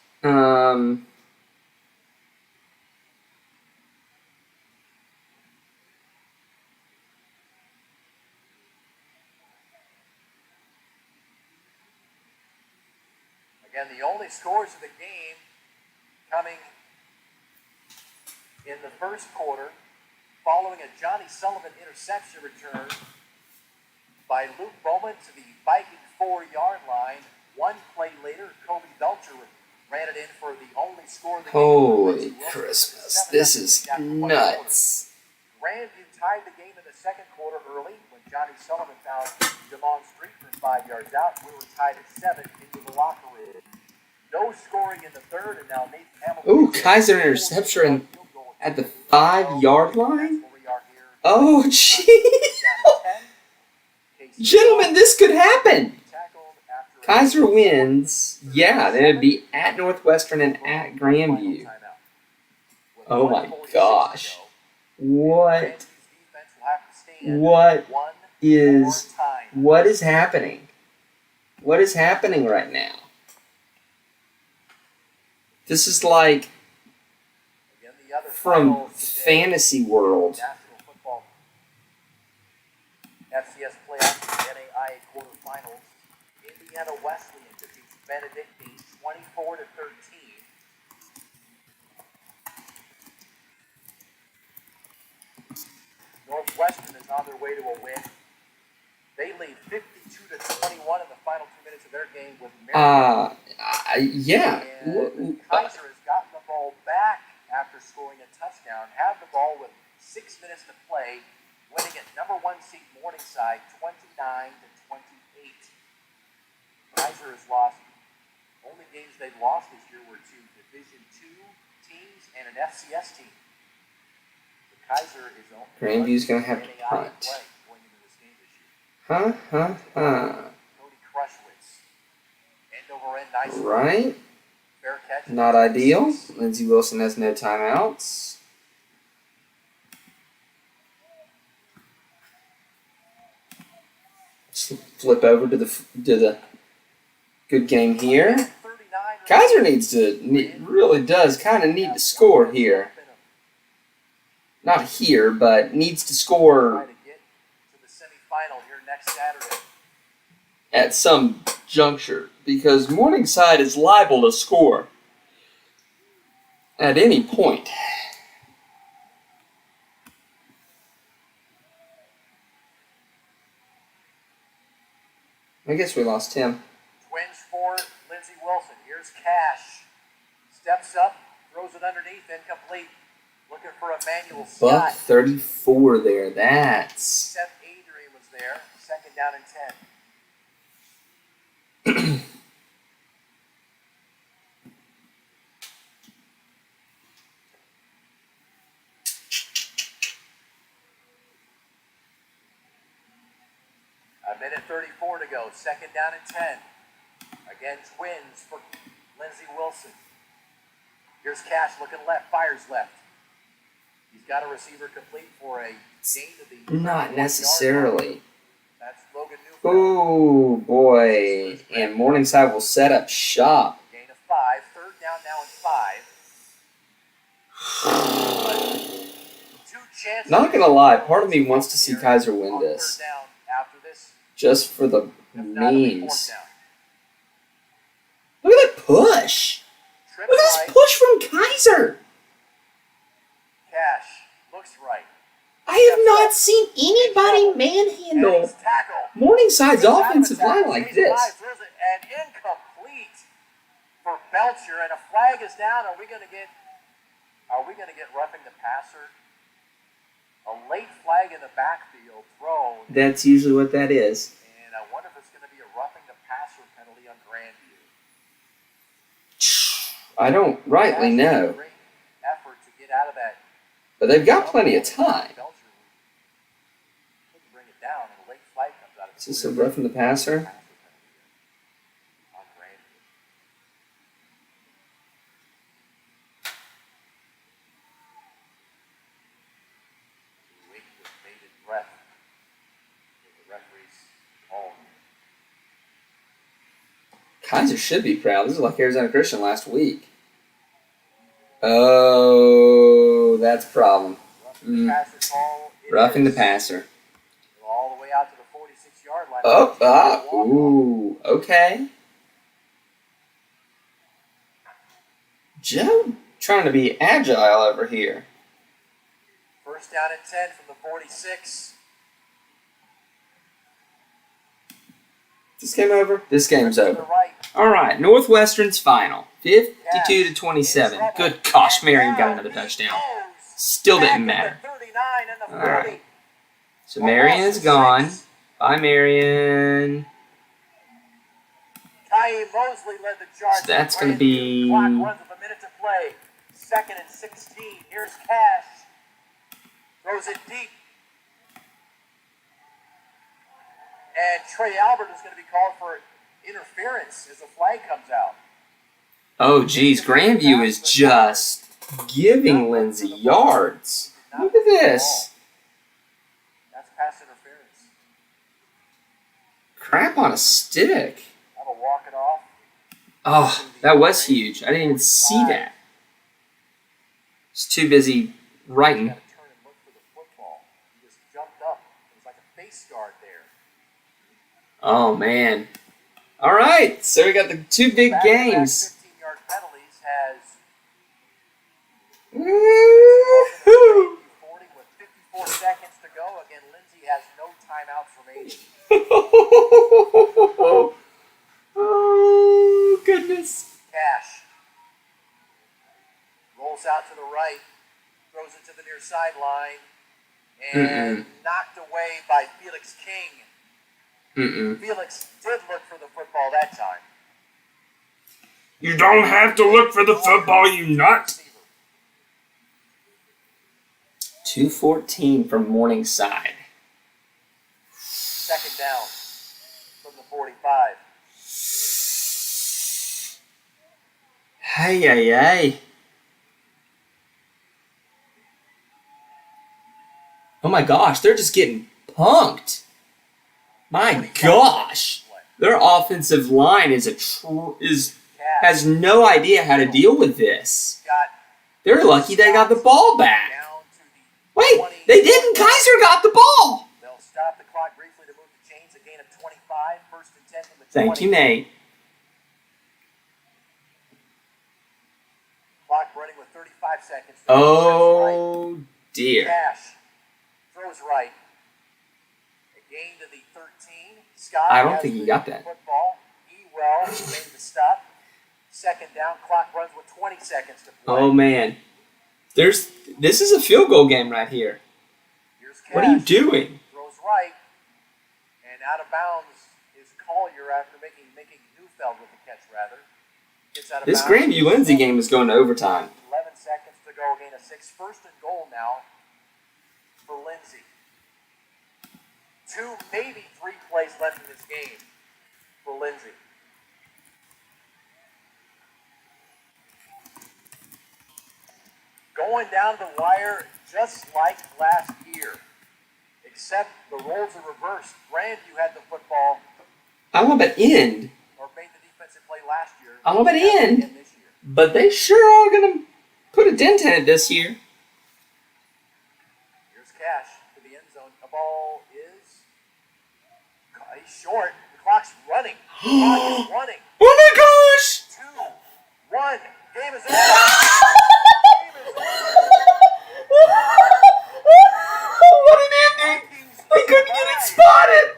Again, the only scores of the game coming in the first quarter, following a Johnny Sullivan interception return by Luke Bowman to the Viking 4-yard line. One play later, Kobe Belcher ran it in for the only score of the game. Holy Christmas, this is nuts. Grandview tied the game in the second quarter early when Johnny Sullivan found Demond Street from 5 yards out. We were tied at 7 into the locker room. No scoring in the third, and now Nathan Hamilton. Ooh, Kaiser interception at the 5-yard line? Oh, gee. Gentlemen, this could happen. Kaiser wins. Yeah, then it'd be at Northwestern and at Grandview. Oh my gosh. What is happening? What is happening right now? This is like from Fantasy World. FCS playoffs in the NAIA quarterfinals. Indiana Wesleyan defeats Benedictine 24-13. Northwestern is on their way to a win. They lead 52-21 in the final 2 minutes of their game with Marion. Yeah. And Kaiser has gotten the ball back after scoring a touchdown. Had the ball with 6 minutes to play, winning at number 1 seed Morningside 29-28. Kaiser has lost. Only games they've lost this year were to Division II teams and an FCS team. Kaiser is Grandview's going to have to punt. Cody Crushwitz. End over end, nice. Right. Fair catch. Not ideal. Lindsey Wilson has no timeouts. Flip over to the good game here. Kaiser really does kind of need to score here. not here, but needs to score Try to get to the semifinal here next Saturday. at some juncture, because Morningside is liable to score at any point. I guess we lost Tim. Twins for Lindsey Wilson. Here's Cash. Steps up, throws it underneath, incomplete. Looking for Emmanuel Buck Scott. 34 there. That's Seth Adrian was there. Second down and 10. A minute 34 to go. Second down and 10. Again, Twins for Lindsey Wilson. Here's Cash looking left, fires left. He's got a receiver complete for a gain to the not necessarily. That's Logan Newfound. Oh boy. And Morningside will set up shop. Gain of 5. Third down now and 5. Two chances. Not gonna lie, part of me wants to see Kaiser win this. Third down after this. Just for the If not, it'll be fourth memes. down. Look at that push. Trip Look at right. this push from Kaiser. Cash looks right. I have not seen anybody manhandle He's tackled. Morningside's He's out of offensive attack. line like He's this. alive, throws it, and incomplete for Belcher, and a flag is down. Are we going to get roughing the passer? A late flag in the backfield thrown, That's usually what that is. and I wonder if it's going to be a roughing the passer penalty on Grandview. I don't rightly know, Great effort to get out of that. but they've got plenty of time. Belcher couldn't bring it down, and a late flag comes out of Is this a roughing the passer? on Grandview. Wait with bated breath with the referee's own. Kaiser should be proud. This is like Arizona Christian last week. Oh, that's a problem. Passer call. It Roughing the is. passer. All the way out to the 46-yard line. Ooh, okay. Joe trying to be agile over here. First down and 10 from the 46. This game over? This game's To the over. right. All right, Northwestern's final, 52-27. Good gosh, Marion got another touchdown. Still didn't matter. 39 and the 40. All right. So Marion is gone. Bye, Marion. Ty Mosley led the charge. So that's going to be... Clock runs with a minute to play. Second and 16. Here's Cash. Throws it deep. And Trey Albert is going to be called for interference as the flag comes out. Oh, geez, Grandview is just giving Lindsay yards. Look at this. That's pass interference. Crap on a stick. That'll walk it off. Oh, that was huge. I didn't even see that. Just too busy writing. Got to turn and look for the football. He just jumped up. It was like a face guard there. Oh, man. All right, so we got the two big games. 15-yard penalties has Woo-hoo. 40 with 54 seconds to go. Again, Lindsay has no timeouts remaining. Oh, goodness. Cash rolls out to the right, throws it to the near sideline, and knocked away by Felix King. Felix did look for the football that time. You don't have to look for the football, you nut. 2:14 from Morningside. Second down from the 45. Hey, hey, hey. Oh my gosh, they're just getting punked. My gosh. Their offensive line has no idea how to deal with this. They're lucky they got the ball back. stop the clock briefly to move the chains. A gain of 25. First and 10 from the 20. Thank you, Nate. Clock running with 35 seconds. Oh, dear. Cash throws right. A gain to the 13. Scott I don't think he got that. Football. Ewell made the stop. Second down. Clock runs with 20 seconds to play. Oh, man. This is a field goal game right here. Here's Cash. What are you doing? Throws right. And out of bounds is Collier after making Neufeld with the catch, rather. Gets out of This bounds. Grandview-Lindsay game is going to overtime. 11 seconds to go. Gain of 6. First and goal now for Lindsay. 2, maybe 3 plays left in this game for Lindsay. Going down the wire just like last year, except the roles are reversed. Grandview had the football. I don't know about end. Or made the defensive play last year. I don't know about end. This year. But they sure are going to put a dent in it this year. Here's Cash to the end zone. The ball is he's short. The clock's running. The clock is running. Oh my gosh! 2, 1. Game is over. What an ending! They couldn't get it spotted!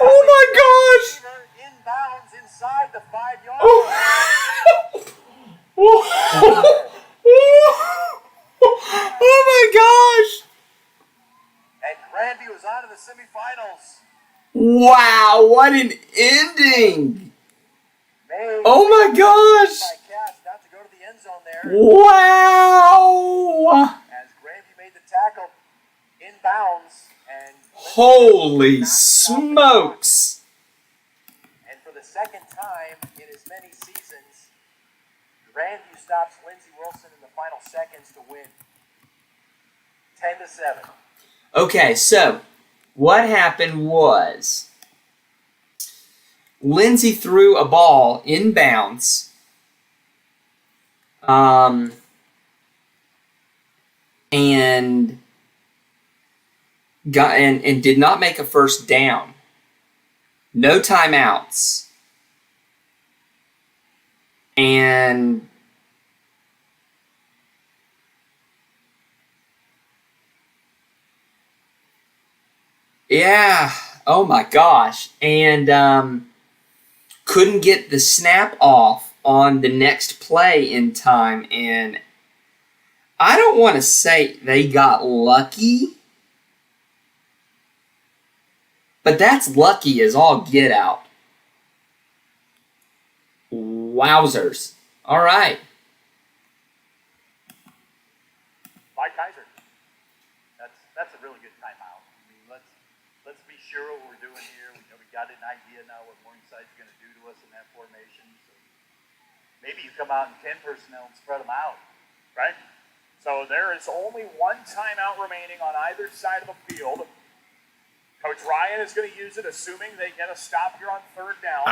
Oh my gosh! Inbounds inside the 5-yard line. Oh my gosh! And Grandview is on to the semifinals. Wow, what an ending! Oh my gosh! Not to go to the end zone there. Wow! As Grandview made the tackle inbounds and holy smokes! And for the second time in as many seasons, Grandview stops Lindsey Wilson in the final seconds to win. 10-7. Okay, so what happened was Lindsay threw a ball inbounds. And did not make a first down. No timeouts. And yeah, oh my gosh. And couldn't get the snap off on the next play in time. And I don't want to say they got lucky, but that's lucky as all get out. Wowzers. All right. Mike Kaiser. That's a really good timeout. I mean, let's be sure what we're doing here. We got an idea now what Morningside's going to do to us in that formation. So maybe you come out in 10 personnel and spread them out, right? So there is only one timeout remaining on either side of the field. Coach Ryan is going to use it, assuming they get a stop here on third down.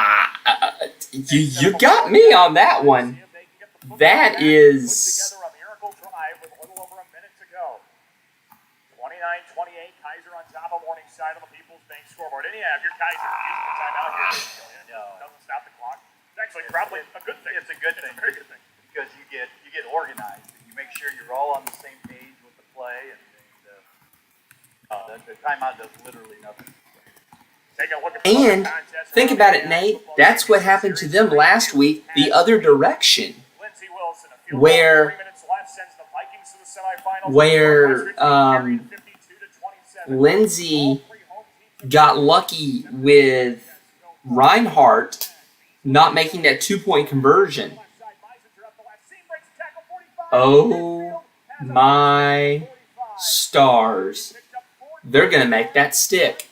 You got me on that one. That is... Put together a miracle drive with a little over a minute to go. 29-28, Kaiser on top of Morningside on the People's Bank scoreboard. And you have your Kaiser using the timeout here. No. Doesn't stop the clock. It's actually probably a good thing. It's a good thing. Very good thing. Because you get organized. And you make sure you're all on the same page with the play. And the timeout does literally nothing. And think about it, Nate. That's what happened to them last week, the other direction. Where Lindsay got lucky with Reinhardt not making that 2-point conversion. Oh my stars. They're going to make that stick.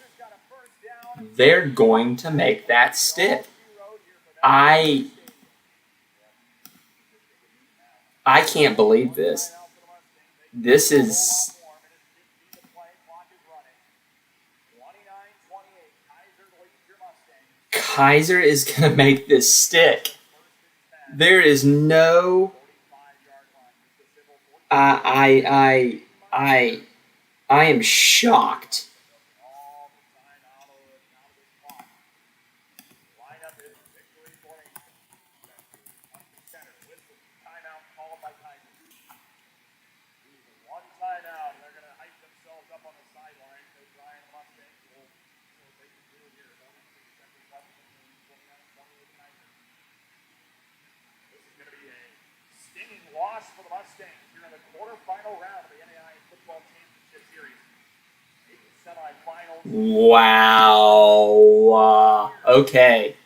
They're going to make that stick. I can't believe this. This is... Kaiser is going to make this stick. There is no... I am shocked. loss for the Mustangs here in the quarterfinal round of the NAIA Football Championship Series. Semifinals. Wow. Okay.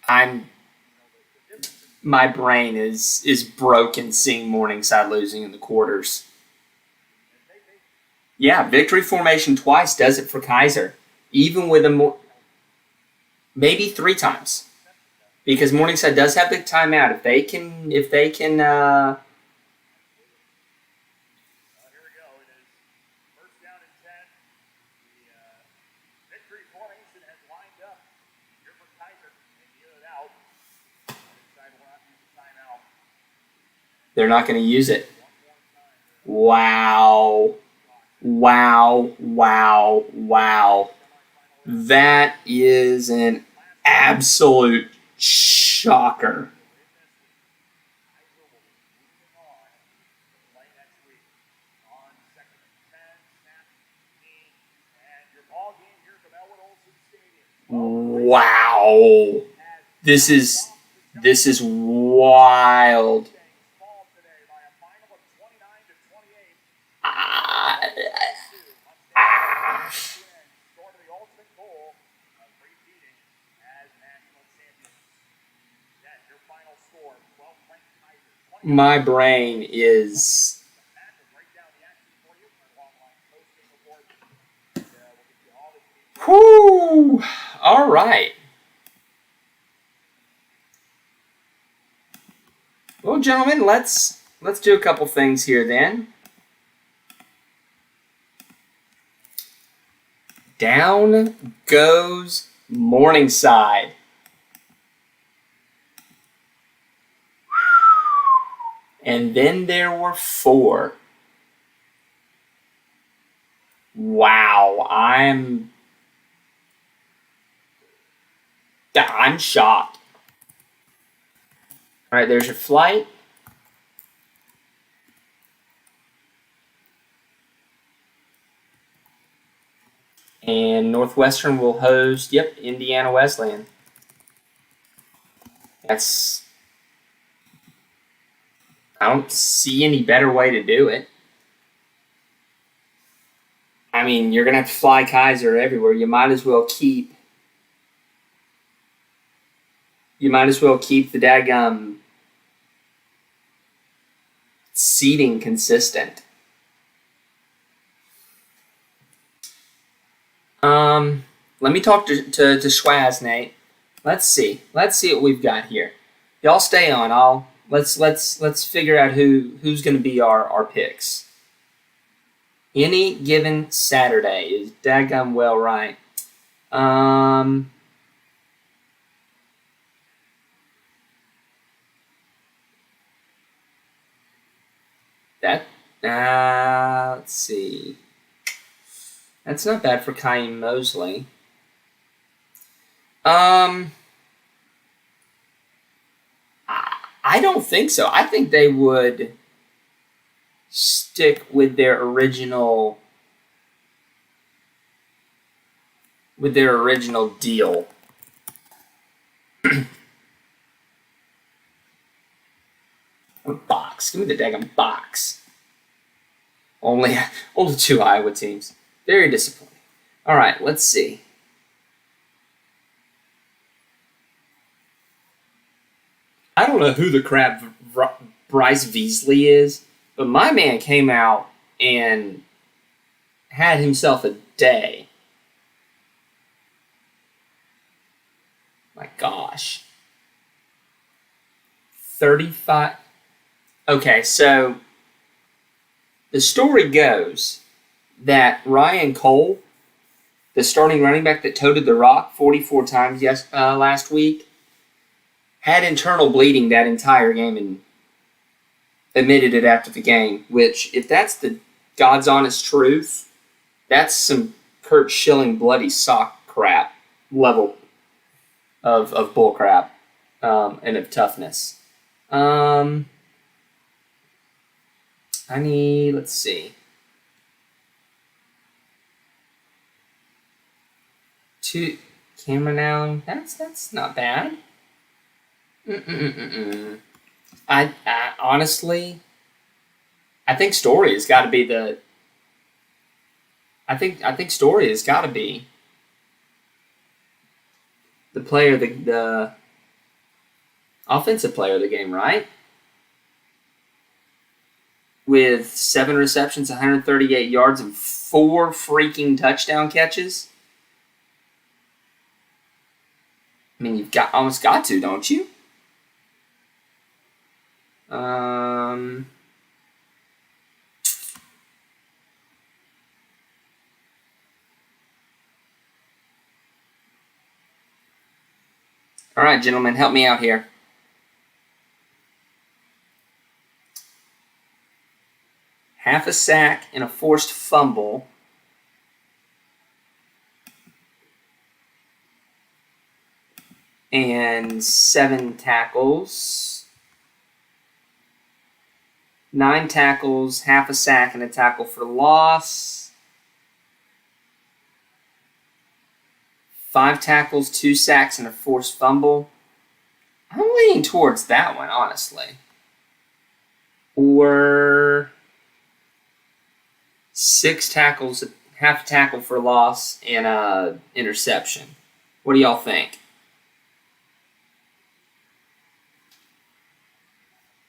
I'm my brain is broken seeing Morningside losing in the quarters. Yeah, victory formation twice does it for Kaiser. Even with maybe 3 times. Because Morningside does have the timeout. If they can Here we go. It is first down and 10. The victory formation has lined up here for Kaiser. They get it out. Morningside will not use the timeout. they're not going to use it. Wow. Wow. Wow. Wow. That is an absolute shocker. Wow. This is wild. My brain is... Whew. All right. Well, gentlemen, let's do a couple things here then. Down goes Morningside. And then there were 4. Wow, I'm shocked. All right, there's your flight. And Northwestern will host, Indiana Wesleyan. I don't see any better way to do it. I mean, you're going to have to fly Kaiser everywhere. You might as well keep the daggum seating consistent. Let me talk to Schwaz, Nate. Let's see what we've got here. Y'all stay on. Let's figure out who's going to be our picks. Any given Saturday is daggum well right. Let's see. That's not bad for Kyan Mosley. I don't think so. I think they would stick with their original deal. A box. Give me the daggum box. Only 2 Iowa teams. Very disappointing. All right, let's see. I don't know who the crap Bryce Veasley is, but my man came out and had himself a day. My gosh. 35. Okay, so the story goes that Ryan Cole, the starting running back that toted the rock 44 times last week, had internal bleeding that entire game and admitted it after the game, which, if that's the God's honest truth, that's some Kurt Schilling bloody sock crap level of bullcrap and of toughness. I need, let's see. 2 Cameron Allen. That's not bad. I honestly, I think Story has got to be the. I think Story has got to be the player, the offensive player of the game, right? With 7 receptions, 138 yards, and 4 freaking touchdown catches. I mean, you've almost got to, don't you? All right, gentlemen, help me out here. Half a sack and a forced fumble. And 7 tackles. 9 tackles, half a sack, and a tackle for loss. 5 tackles, 2 sacks, and a forced fumble. I'm leaning towards that one, honestly. Or 6 tackles, half a tackle for loss, and a interception. What do y'all think?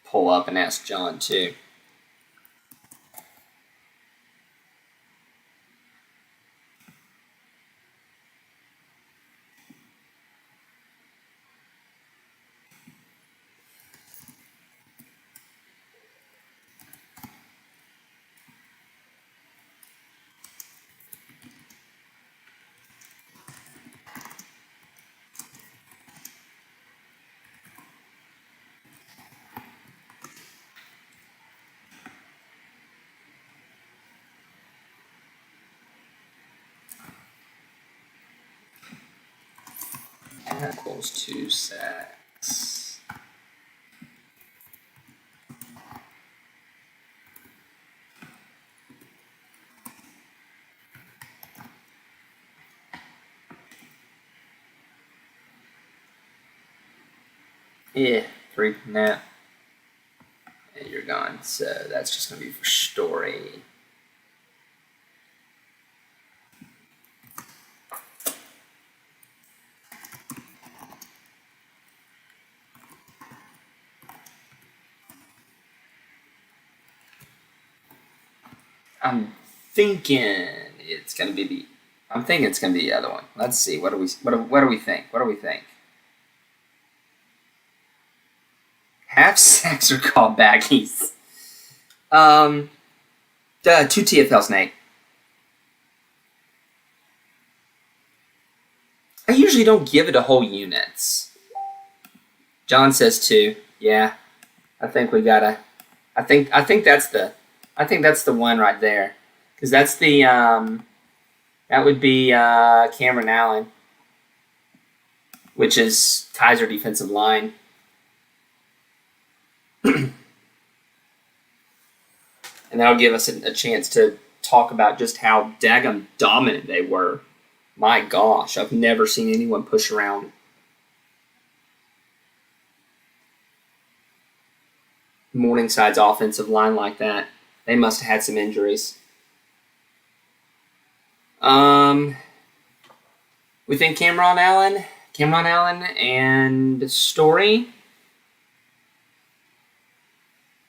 Pull up and ask John, too. Tackles, 2 sacks. Yeah, 3 from that. And you're gone. So that's just going to be for Story. I'm thinking it's going to be the other one. Let's see. What do we think? What do we think? Half sacks are called baggies. 2 TFLs, Nate. I usually don't give it to whole units. John says 2. Yeah, I think we gotta. I think that's the one right there, because that's the that would be Cameron Allen, which is Kaiser defensive line. And that'll give us a chance to talk about just how daggum dominant they were. My gosh, I've never seen anyone push around Morningside's offensive line like that. They must have had some injuries. We think Cameron Allen and Story.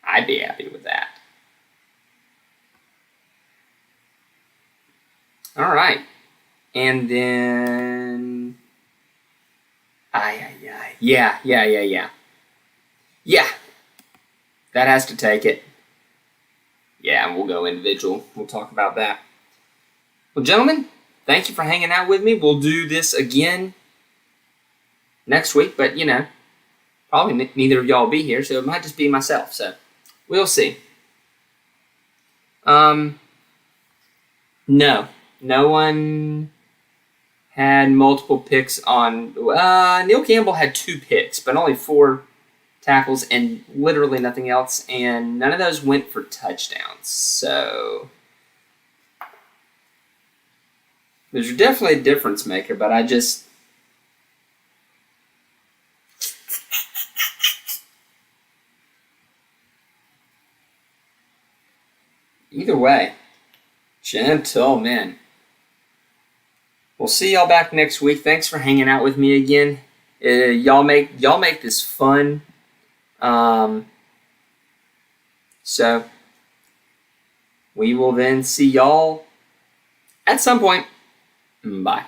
I'd be happy with that. All right. And then yeah. Yeah. That has to take it. Yeah, we'll go individual. We'll talk about that. Well, gentlemen, thank you for hanging out with me. We'll do this again next week, but, probably neither of y'all will be here, so it might just be myself, so we'll see. No one had multiple picks on. Neil Campbell had 2 picks, but only 4 tackles and literally nothing else, and none of those went for touchdowns. So there's definitely a difference maker, but I just. Either way, gentlemen. We'll see y'all back next week. Thanks for hanging out with me again. Y'all make this fun. So we will then see y'all at some point. Bye.